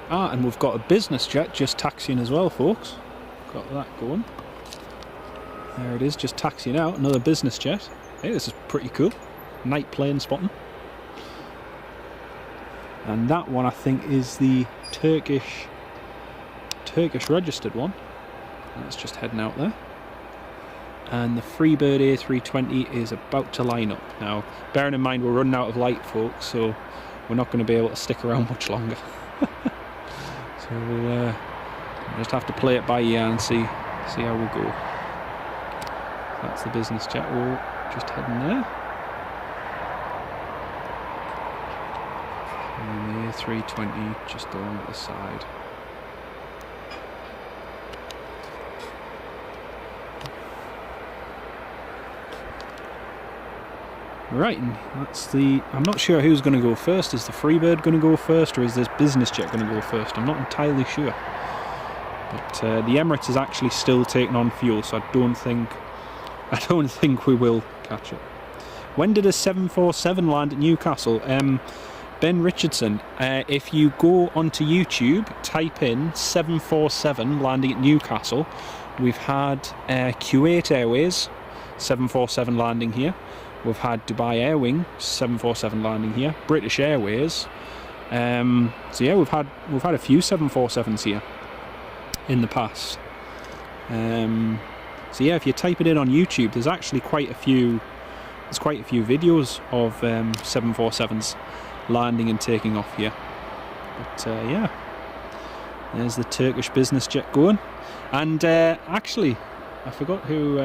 And we've got a business jet just taxiing as well, folks. Got that going. There it is, just taxiing out. Another business jet. Hey, this is pretty cool. Night plane spotting. And that one I think is the Turkish registered one. That's just heading out there. And the Freebird A320 is about to line up. Now, bearing in mind we're running out of light, folks, so we're not going to be able to stick around much longer. So we'll just have to play it by ear and see how we go. That's the business jet. We're just heading there. And the A320 just along at the side. Right, and that's the... I'm not sure who's going to go first. Is the Freebird going to go first, or is this business jet going to go first? I'm not entirely sure. But the Emirates is actually still taking on fuel, so I don't think we will catch it. When did a 747 land at Newcastle? Ben Richardson, if you go onto YouTube, type in 747 landing at Newcastle. We've had Kuwait Airways 747 landing here. We've had Dubai Airwing 747 landing here. British Airways. So yeah, we've had a few 747s here in the past. So yeah, if you type it in on YouTube, there's actually quite a few. There's quite a few videos of 747s landing and taking off here. But yeah, there's the Turkish business jet going. And actually, I forgot who.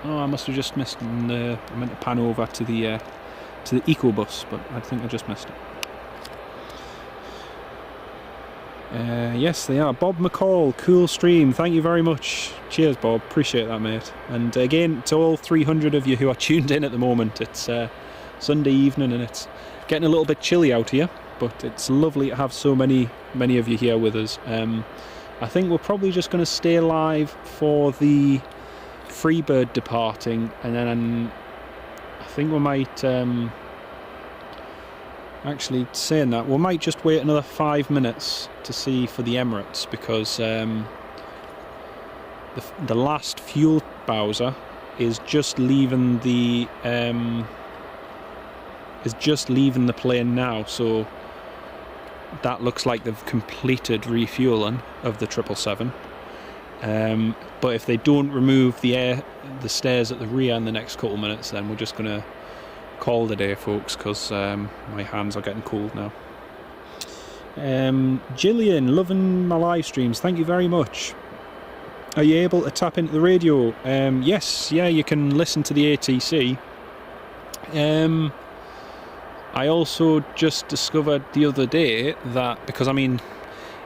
I must have just missed. I meant to pan over to the EcoBus, but I think I just missed it. Yes, they are. Bob McCall, cool stream. Thank you very much. Cheers, Bob. Appreciate that, mate. And again, to all 300 of you who are tuned in at the moment, it's Sunday evening and it's getting a little bit chilly out here, but it's lovely to have so many of you here with us. I think we're probably just going to stay live for the Freebird departing, and then I think we might actually, saying that, we might just wait another 5 minutes to see for the Emirates, because the last fuel bowser is just leaving the is just leaving the plane now, so that looks like they've completed refueling of the 777. But if they don't remove the stairs at the rear in the next couple of minutes, then we're just going to call the day, folks, because my hands are getting cold now. Gillian, loving my live streams, thank you very much. Are you able to tap into the radio? Yes, yeah, you can listen to the ATC. I also just discovered the other day that, because I mean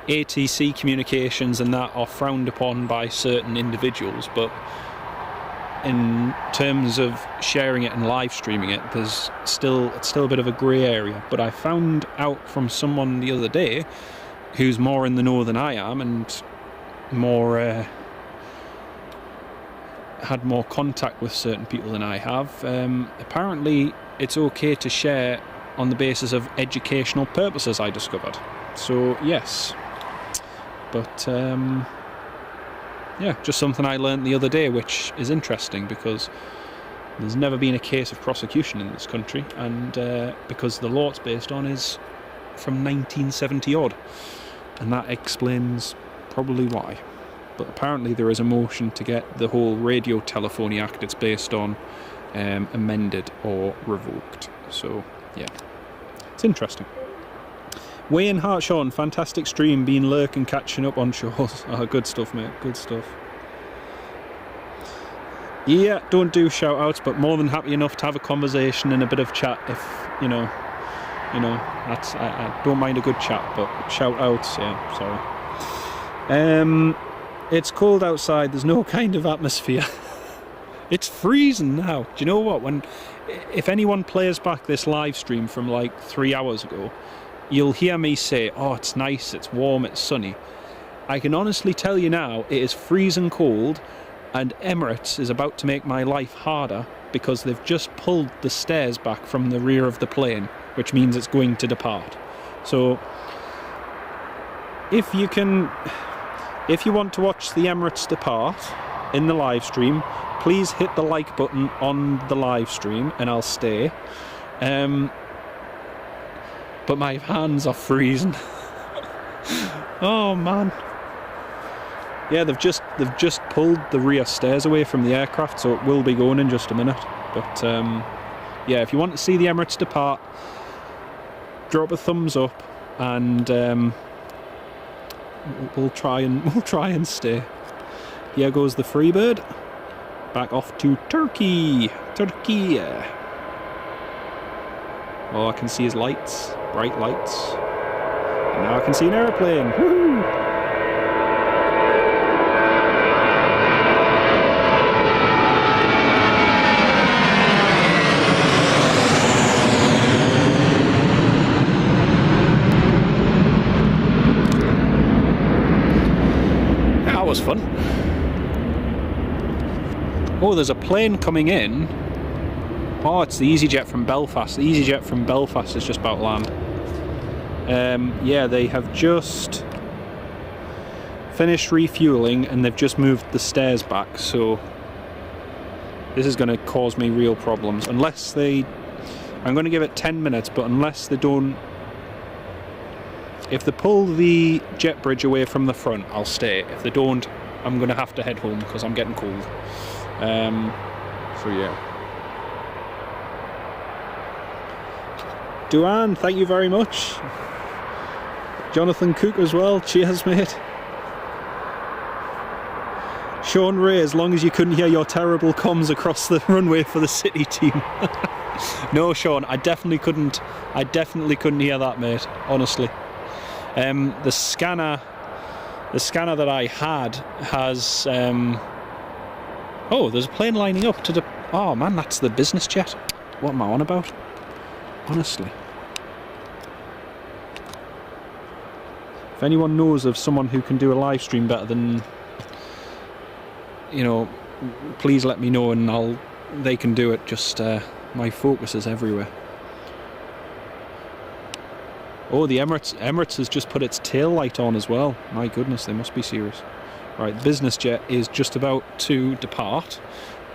ATC communications and that are frowned upon by certain individuals, but in terms of sharing it and live streaming it, it's still a bit of a grey area. But I found out from someone the other day who's more in the know than I am, and more had more contact with certain people than I have. Apparently it's okay to share on the basis of educational purposes, I discovered. So yes, but yeah, just something I learned the other day, which is interesting because there's never been a case of prosecution in this country, and because the law it's based on is from 1970 odd, and that explains probably why. But apparently there is a motion to get the whole Radio Telephony Act it's based on amended or revoked. So yeah, it's interesting. Wayne Hartshawn, fantastic stream, been lurking, catching up on shows. Oh, good stuff, mate, good stuff. Yeah, don't do shout outs, but more than happy enough to have a conversation and a bit of chat if, you know, that's, I don't mind a good chat, but shout outs, yeah, sorry. It's cold outside, there's no kind of atmosphere. It's freezing now. Do you know what? If anyone plays back this live stream from like 3 hours ago, you'll hear me say, oh, it's nice, it's warm, it's sunny. I can honestly tell you now, it is freezing cold, and Emirates is about to make my life harder because they've just pulled the stairs back from the rear of the plane, which means it's going to depart. So if you want to watch the Emirates depart in the live stream, please hit the like button on the live stream and I'll stay. But my hands are freezing. Oh man. Yeah, they've just pulled the rear stairs away from the aircraft, so it will be going in just a minute. But yeah, if you want to see the Emirates depart, drop a thumbs up, and we'll try and stay. Here goes the Freebird back off to Turkey. Oh, I can see his lights, bright lights. And now I can see an aeroplane. Woohoo! That was fun. Oh, there's a plane coming in. Oh, it's the EasyJet from Belfast. The EasyJet from Belfast is just about to land. Yeah, they have just finished refueling and they've just moved the stairs back, so this is going to cause me real problems. I'm going to give it 10 minutes, but unless they don't... If they pull the jet bridge away from the front, I'll stay. If they don't, I'm going to have to head home because I'm getting cold. So yeah. Duane, thank you very much. Jonathan Cook as well, cheers mate. Sean Ray, as long as you couldn't hear your terrible comms across the runway for the City team. No Sean, I definitely couldn't hear that, mate, honestly. The scanner that I had has oh, there's a plane lining up to the... Oh man, that's the business jet. What am I on about? Honestly. If anyone knows of someone who can do a live stream better than, you know, please let me know and they can do it. Just my focus is everywhere. Oh, the Emirates has just put its tail light on as well. My goodness, they must be serious. Right, the business jet is just about to depart,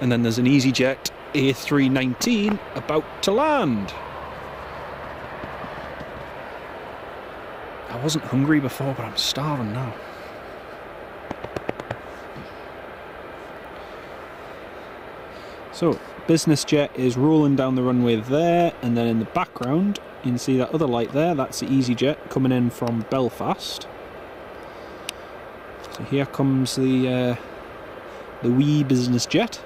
and then there's an EasyJet A319 about to land. wasn't hungry before, but I'm starving now. So, business jet is rolling down the runway there, and then in the background you can see that other light there. That's the EasyJet coming in from Belfast. So here comes the wee business jet.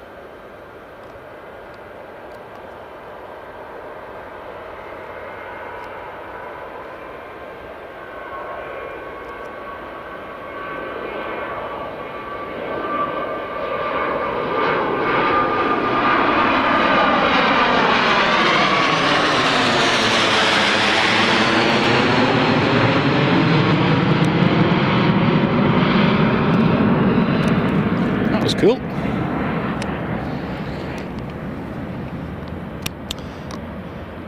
Cool.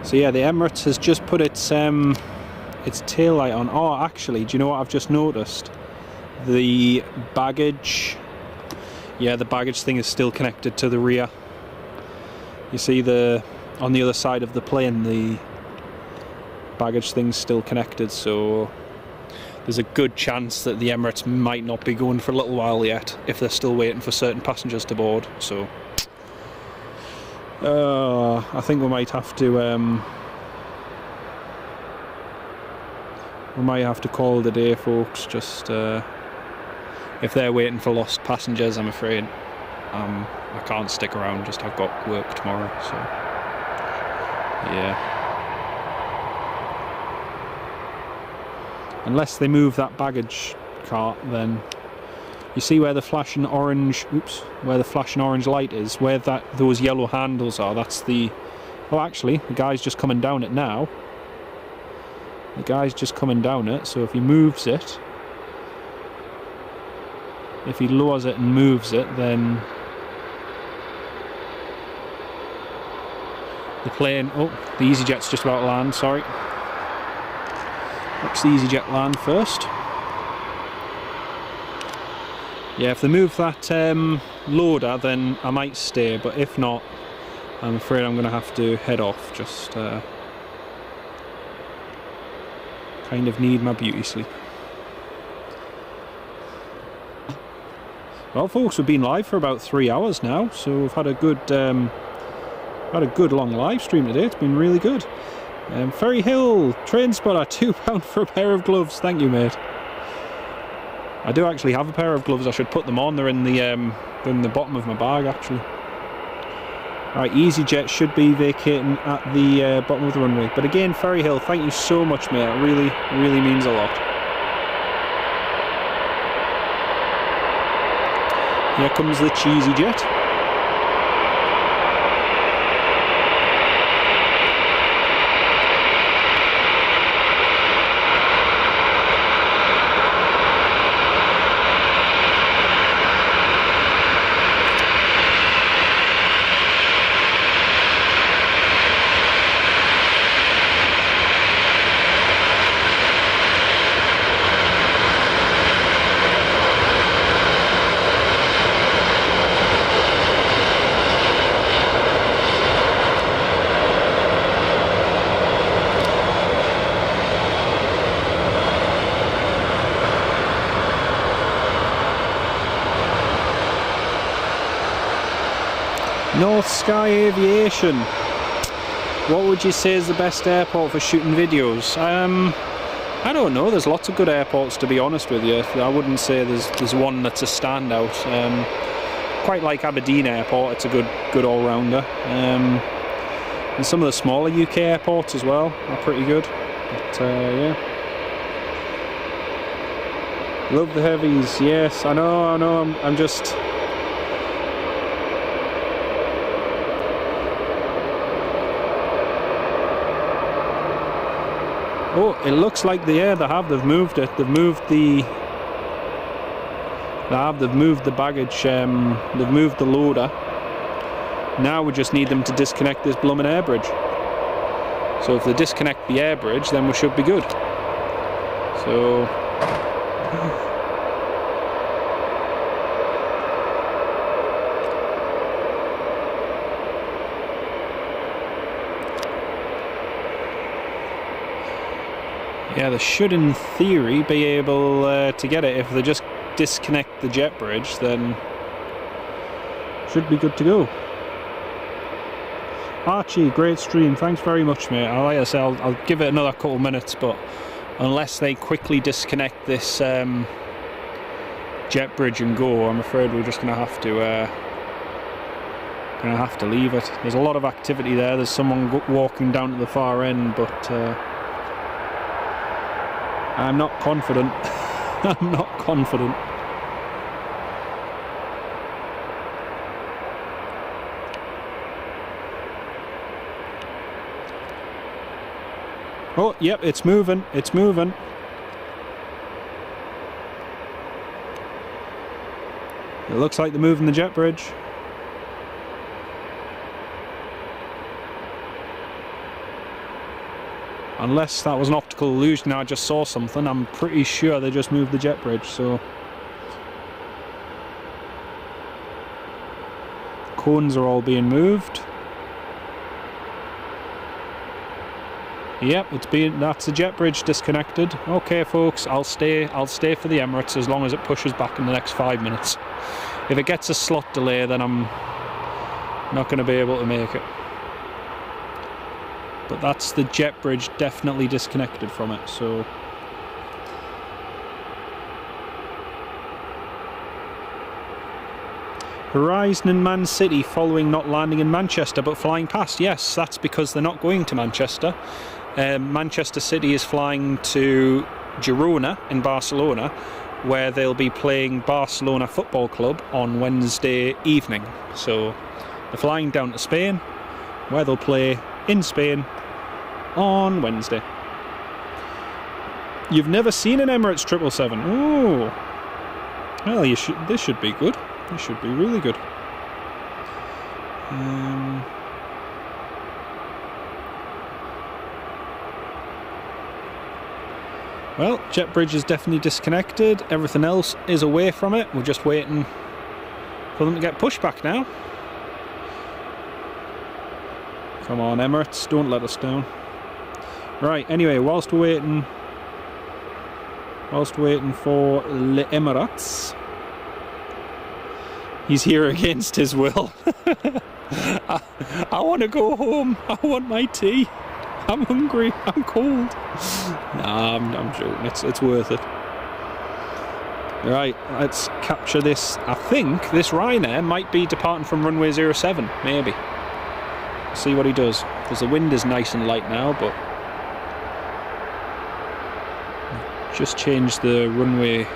So yeah, the Emirates has just put its tail light on. Oh, actually, do you know what I've just noticed? The baggage, yeah, the baggage thing is still connected to the rear. You see on the other side of the plane, the baggage thing's still connected, so there's a good chance that the Emirates might not be going for a little while yet if they're still waiting for certain passengers to board. So I think we might have to call it a day, folks. Just if they're waiting for lost passengers, I'm afraid I can't stick around. Just I've got work tomorrow, so yeah. Unless they move that baggage cart, then you see where the flashing orange, where the flashing orange light is, where those yellow handles are. That's the. Oh, actually, the guy's just coming down it now. The guy's just coming down it. So if he moves it, if he lowers it and moves it, then the plane. Oh, the EasyJet's just about to land. Sorry. Watch the EasyJet land first. Yeah, if they move that loader, then I might stay, but if not, I'm afraid I'm going to have to head off. Just kind of need my beauty sleep. Well, folks, we've been live for about 3 hours now, so we've had a good long live stream today. It's been really good. Ferry Hill, train spotter, £2 for a pair of gloves. Thank you, mate. I do actually have a pair of gloves. I should put them on. They're in the bottom of my bag, actually. Right, EasyJet should be vacating at the bottom of the runway. But again, Ferry Hill, thank you so much, mate. It really, really means a lot. Here comes the cheesy jet. North Sky Aviation. What would you say is the best airport for shooting videos? I don't know. There's lots of good airports, to be honest with you. I wouldn't say there's one that's a standout. Quite like Aberdeen Airport. It's a good all-rounder. And some of the smaller UK airports as well are pretty good. But yeah. Love the heavies. Yes, I know. I'm just. Oh, it looks like they've moved it. They've moved the baggage. They've moved the loader. Now we just need them to disconnect this blooming air bridge. So if they disconnect the air bridge, then we should be good. So. Yeah, they should in theory be able to get it. If they just disconnect the jet bridge, then should be good to go. Archie, great stream, thanks very much, mate. Like I say, I'll give it another couple minutes, but unless they quickly disconnect this jet bridge and go, I'm afraid we're just gonna have to leave it. There's a lot of activity there. There's someone walking down to the far end, but I'm not confident. I'm not confident. Oh, yep, it's moving. It's moving. It looks like they're moving the jet bridge. Unless that was an optical illusion, I just saw something. I'm pretty sure they just moved the jet bridge, so... Cones are all being moved. Yep, that's the jet bridge disconnected. Okay, folks, I'll stay for the Emirates as long as it pushes back in the next 5 minutes. If it gets a slot delay, then I'm not going to be able to make it. But that's the jet bridge definitely disconnected from it, so... Horizon in Man City following not landing in Manchester but flying past. Yes, that's because they're not going to Manchester. Manchester City is flying to Girona in Barcelona, where they'll be playing Barcelona Football Club on Wednesday evening. So they're flying down to Spain, where they'll play in Spain on Wednesday. You've never seen an Emirates 777? Oh, well, this should be good. This should be really good. Well, jet bridge is definitely disconnected. Everything else is away from it. We're just waiting for them to get pushed back now. Come on, Emirates, don't let us down. Right, anyway, whilst we're waiting for the Emirates, he's here against his will. I want to go home. I want my tea. I'm hungry. I'm cold. Nah, I'm joking. It's worth it. Right, let's capture this. I think this Ryanair might be departing from runway 07, maybe. See what he does. Because the wind is nice and light now, but... just changed the runway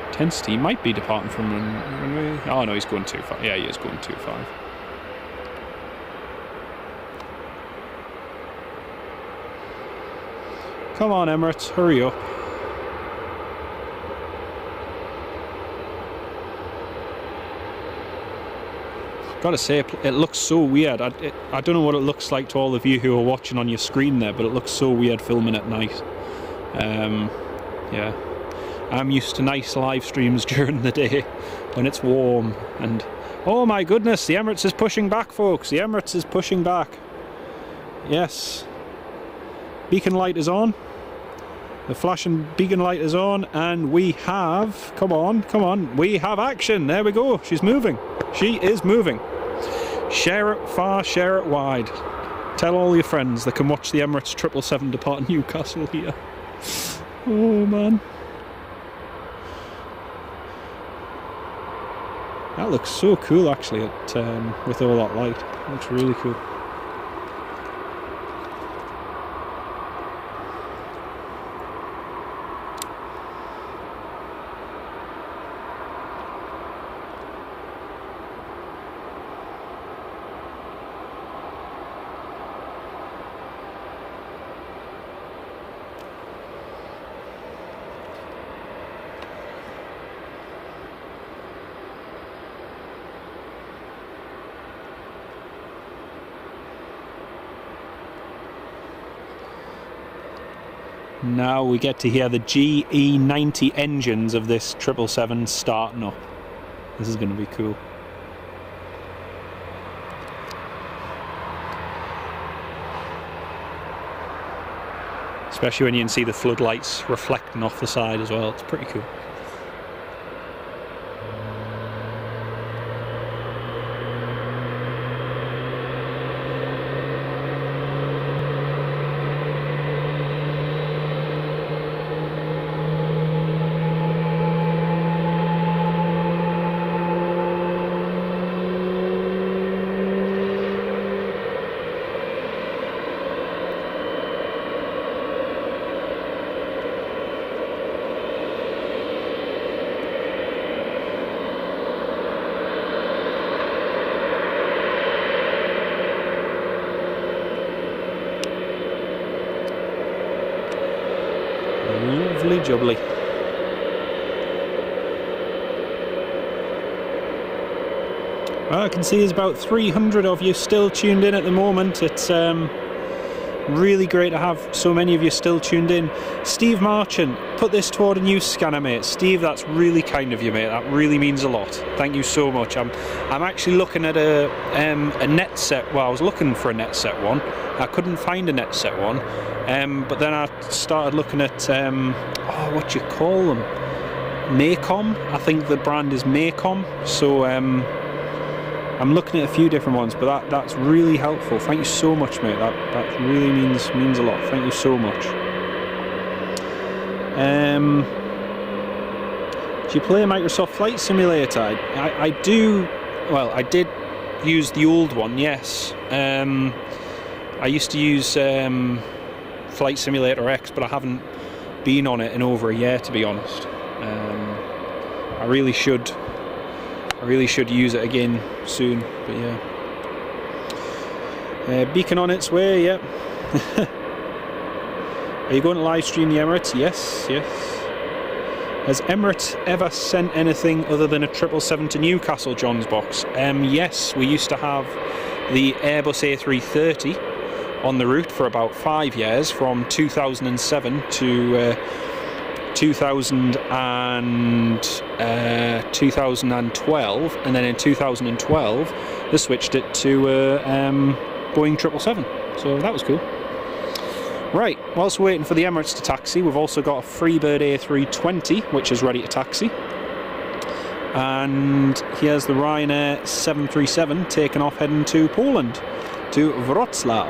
intensity. He might be departing from runway... oh no, he's going too far. Yeah, he is going too far. Come on, Emirates, hurry up. Gotta say, it looks so weird. I don't know what it looks like to all of you who are watching on your screen there, but it looks so weird filming at night. Yeah. I'm used to nice live streams during the day when it's warm and... oh my goodness, the Emirates is pushing back, folks. The Emirates is pushing back. Yes. Beacon light is on. The flashing beacon light is on, and we have... come on, we have action. There we go. She's moving. She is moving. Share it far, share it wide. Tell all your friends they can watch the Emirates 777 depart Newcastle here. Oh man. That looks so cool actually with all that light. It looks really cool. Now we get to hear the GE90 engines of this 777 starting up. This is going to be cool. especially when you can see the floodlights reflecting off the side as well. It's pretty cool. Lovely jubbly. Well, I can see there's about 300 of you still tuned in at the moment. It's really great to have so many of you still tuned in. Steve Marchant, put this toward a new scanner, mate. Steve, that's really kind of you, mate. That really means a lot. Thank you so much. I'm actually looking at a net set. Well, I was looking for a net set one. I couldn't find a net set one. But then I started looking at, oh, what do you call them? Maycom. I think the brand is Maycom. So I'm looking at a few different ones, but that's really helpful. Thank you so much, mate. That really means a lot. Thank you so much. Do you play Microsoft Flight Simulator? I do. Well, I did use the old one. Yes. I used to use Flight Simulator X, but I haven't been on it in over a year, to be honest. I really should use it again soon, but yeah. Beacon on its way, yep. Are you going to live stream the Emirates? Yes. Has Emirates ever sent anything other than a 777 to Newcastle, John's box? Yes, we used to have the Airbus A330 on the route for about 5 years, from 2007 to 2012, and then in 2012 they switched it to Boeing 777, so that was cool. Right, whilst we're waiting for the Emirates to taxi, we've also got a Freebird A320 which is ready to taxi, and here's the Ryanair 737 taking off heading to Poland, to Wroclaw.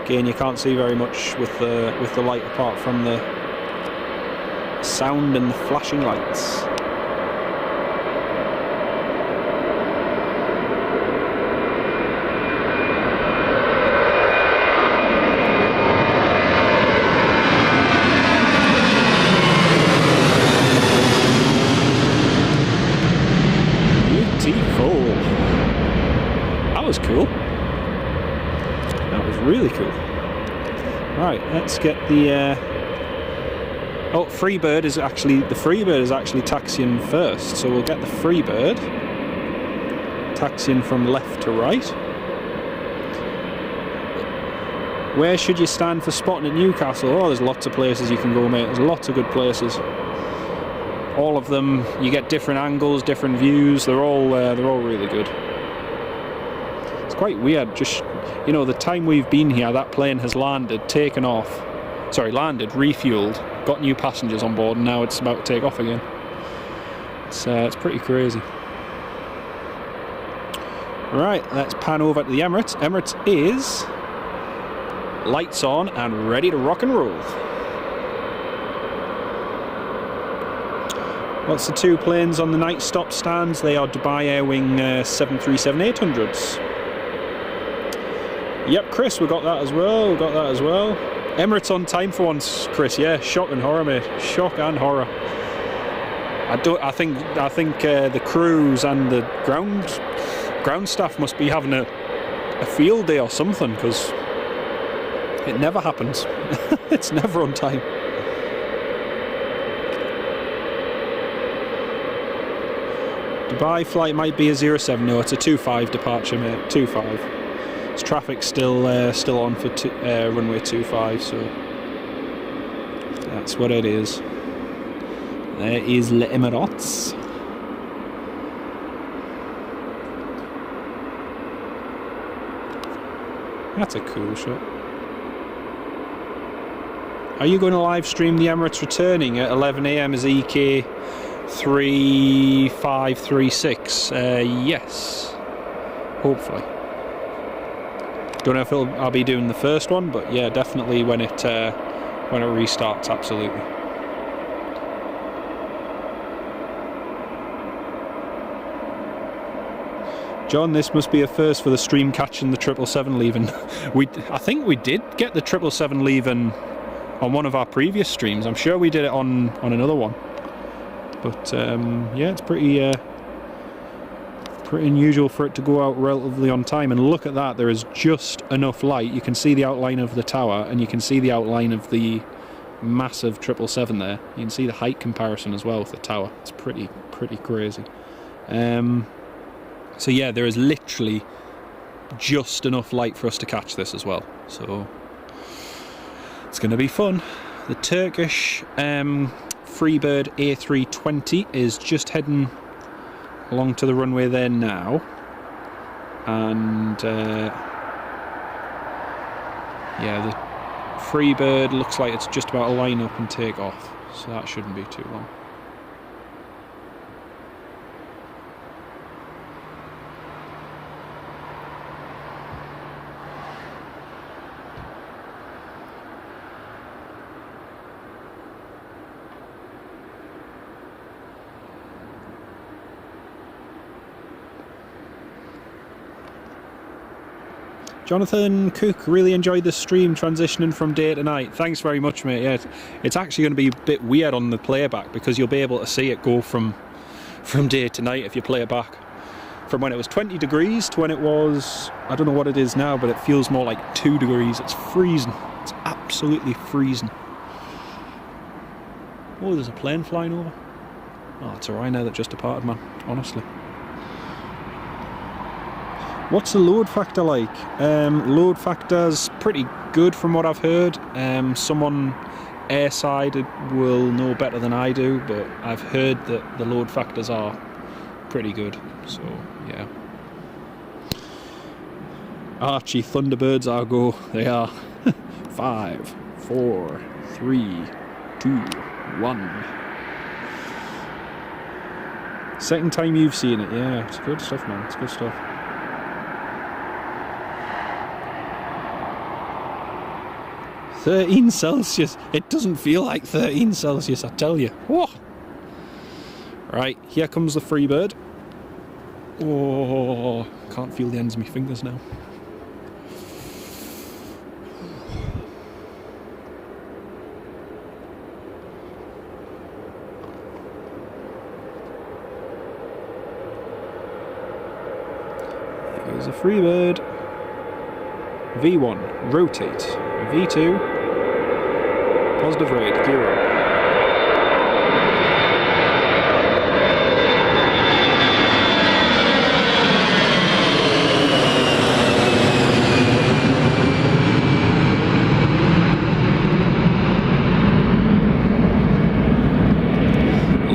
Again, you can't see very much with the light apart from the sound and the flashing lights. Beautiful. That was cool. That was really cool. Right, let's get the oh, Freebird is actually taxiing first, so we'll get the Freebird taxiing from left to right. Where should you stand for spotting at Newcastle? Oh, there's lots of places you can go, mate. There's lots of good places. All of them, you get different angles, different views. They're all really good. It's quite weird. Just, you know, the time we've been here, that plane has landed, refueled, got new passengers on board, and now it's about to take off again. It's pretty crazy. Right, let's pan over to the Emirates. Emirates is lights on and ready to rock and roll. What's the two planes on the night stop stands? They are Dubai Airwing 737-800s. Yep, Chris, we got that as well. Emirates on time for once, Chris. Yeah, shock and horror, mate. Shock and horror. I think the crews and the ground staff must be having a field day or something, because it never happens. It's never on time. Dubai flight might be a 07. No, it's a 25 departure, mate. 25. It's traffic still on for runway 25, so that's what it is. There is Les Emirates. That's a cool shot. are you going to live stream the Emirates returning at 11 AM as EK 3536? Yes, hopefully. Don't know if I'll be doing the first one, but yeah, definitely when it restarts, absolutely. John, this must be a first for the stream catching the 777 leaving. I think we did get the 777 leaving on one of our previous streams. I'm sure we did it on another one. But yeah, it's pretty unusual for it to go out relatively on time. And look at that, there is just enough light. You can see the outline of the tower, and you can see the outline of the massive 777 there. You can see the height comparison as well with the tower. It's pretty crazy. So yeah, there is literally just enough light for us to catch this as well. So it's going to be fun. The Turkish Freebird A320 is just heading along to the runway there now. And yeah, the Freebird looks like it's just about to line up and take off. So that shouldn't be too long. Jonathan Cook, really enjoyed the stream transitioning from day to night. Thanks very much, mate. Yeah, it's actually going to be a bit weird on the playback because you'll be able to see it go from day to night if you play it back. From when it was 20 degrees to when it was, I don't know what it is now, but it feels more like 2 degrees. It's freezing. It's absolutely freezing. Oh, there's a plane flying over. Oh, it's a Ryanair that just departed, man, honestly. What's the load factor like? Load factor's pretty good from what I've heard. Someone airside will know better than I do, but I've heard that the load factors are pretty good. So yeah. Archie, Thunderbirds are go. They are. 5, 4, 3, 2, 1. Second time you've seen it, yeah. It's good stuff, man. It's good stuff. $13°. It doesn't feel like $13°, I tell you. Whoa. Right, here comes the Freebird. Oh, can't feel the ends of my fingers now. Here's a Freebird. V1, rotate. V2, positive rate, gyro.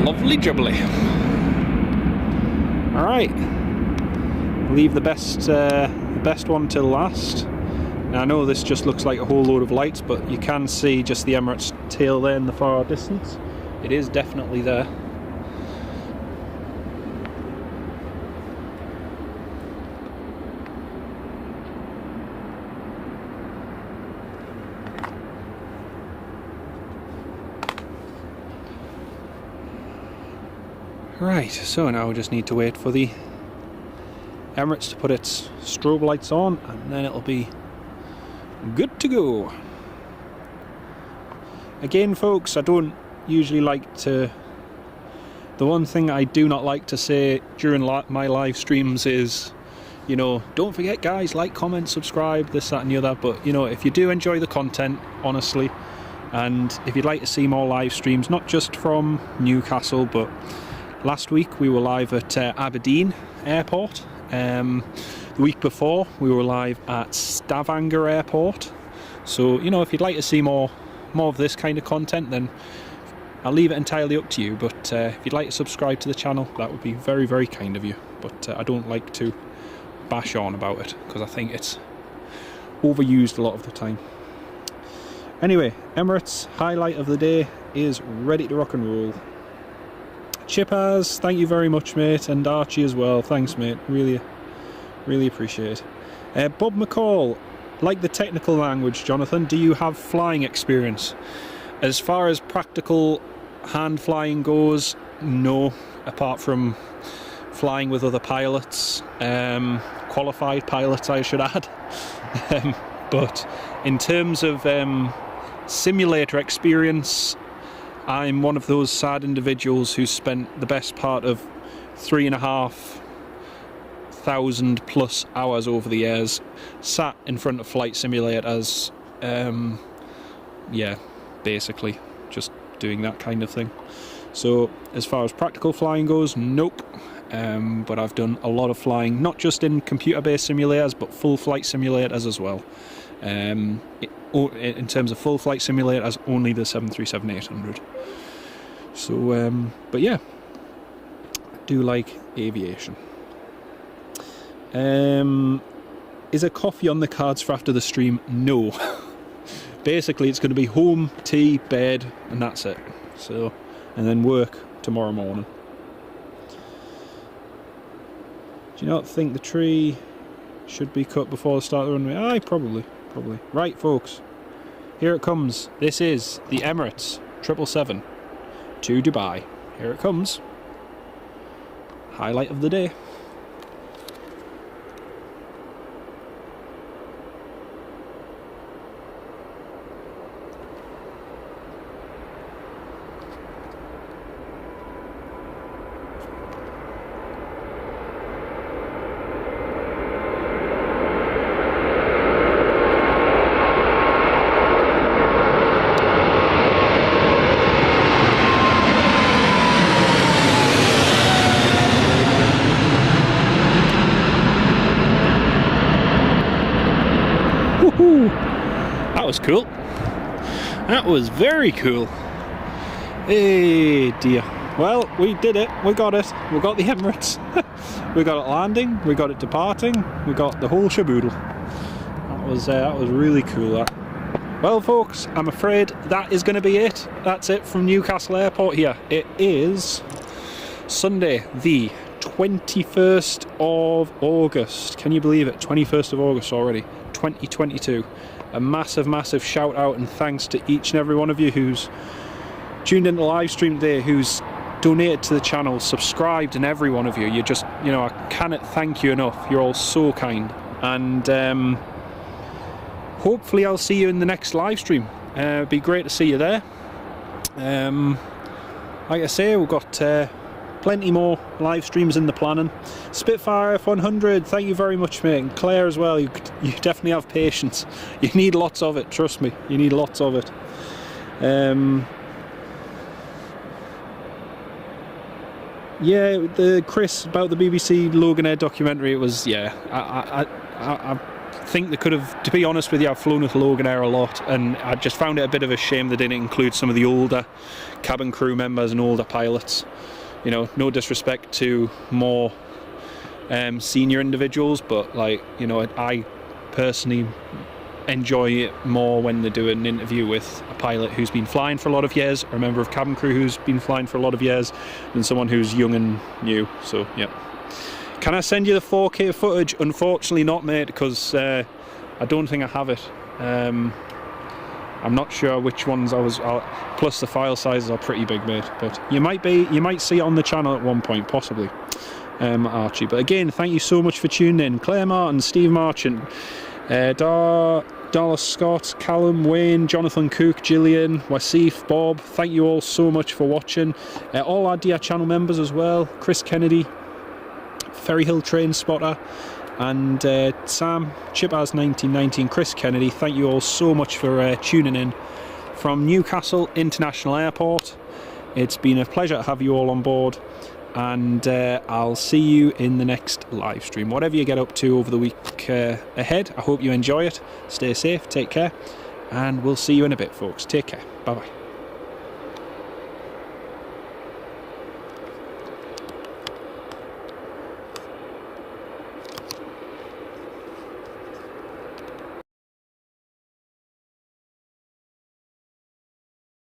Lovely jubbly. All right, leave the best one till last. Now I know this just looks like a whole load of lights, but you can see just the Emirates tail there in the far distance. It is definitely there. Right, so now we just need to wait for the Emirates to put its strobe lights on, and then it'll be good to go. Again, folks, I don't usually like to... The one thing I do not like to say during my live streams is, you know, don't forget, guys, like, comment, subscribe, this, that and the other. But, you know, if you do enjoy the content, honestly, and if you'd like to see more live streams, not just from Newcastle, but last week we were live at Aberdeen Airport. The week before we were live at Stavanger Airport. So, you know, if you'd like to see more of this kind of content, then I'll leave it entirely up to you. But if you'd like to subscribe to the channel, that would be very, very kind of you. But I don't like to bash on about it because I think it's overused a lot of the time. Anyway, Emirates highlight of the day is ready to rock and roll. Chippers, thank you very much, mate, and Archie as well. Thanks, mate. Really appreciate it. Bob McCall, like the technical language, Jonathan, do you have flying experience? As far as practical hand flying goes, no, apart from flying with other pilots, qualified pilots I should add. But in terms of simulator experience, I'm one of those sad individuals who spent the best part of 3,500 plus hours over the years sat in front of flight simulators, yeah, basically just doing that kind of thing. So as far as practical flying goes, nope. But I've done a lot of flying, not just in computer-based simulators, but full flight simulators as well. In terms of full flight simulators, only the 737-800. So, but yeah, I do like aviation. Is a coffee on the cards for after the stream? No. Basically, it's going to be home, tea, bed, and that's it. So, and then work tomorrow morning. Do you not think the tree should be cut before the start of the runway? Aye, probably. Right, folks, here it comes. This is the Emirates 777 to Dubai. Here it comes. Highlight of the day. That was cool. That was very cool. Hey dear. Well, we did it. We got it. We got the Emirates. We got it landing. We got it departing. We got the whole shaboodle. That was really cool. That. Well, folks, I'm afraid that is going to be it. That's it from Newcastle Airport here. It is Sunday, the 21st of August. Can you believe it? 21st of August already. 2022. A massive shout out and thanks to each and every one of you who's tuned into the live stream today, who's donated to the channel, subscribed, and every one of you. You just, you know, I cannot thank you enough. You're all so kind. And hopefully I'll see you in the next live stream. It'd be great to see you there. Like I say, we've got plenty more live streams in the planning. Spitfire F100, thank you very much, mate. And Claire as well, you definitely have patience. You need lots of it, trust me. You need lots of it. Yeah, the Chris about the BBC Loganair documentary, it was, yeah, I think they could have, to be honest with you, I've flown with Loganair a lot, and I just found it a bit of a shame they didn't include some of the older cabin crew members and older pilots. You know, no disrespect to more senior individuals, but like, you know, I personally enjoy it more when they do an interview with a pilot who's been flying for a lot of years, or a member of cabin crew who's been flying for a lot of years, than someone who's young and new. So yeah. Can I send you the 4K footage? Unfortunately not, mate, because I don't think I have it. I'm not sure which ones plus the file sizes are pretty big, mate, but you might see it on the channel at one point, possibly, Archie. But again, thank you so much for tuning in. Claire Martin, Steve Marchant, Darla Scott, Callum, Wayne, Jonathan Cook, Gillian, Wasif, Bob, thank you all so much for watching. All our dear channel members as well, Chris Kennedy, Ferry Hill Train Spotter, and Sam, Chipaz1919, Chris Kennedy, thank you all so much for tuning in from Newcastle International Airport. It's been a pleasure to have you all on board, and I'll see you in the next live stream. Whatever you get up to over the week ahead, I hope you enjoy it. Stay safe, take care, and we'll see you in a bit, folks. Take care. Bye-bye.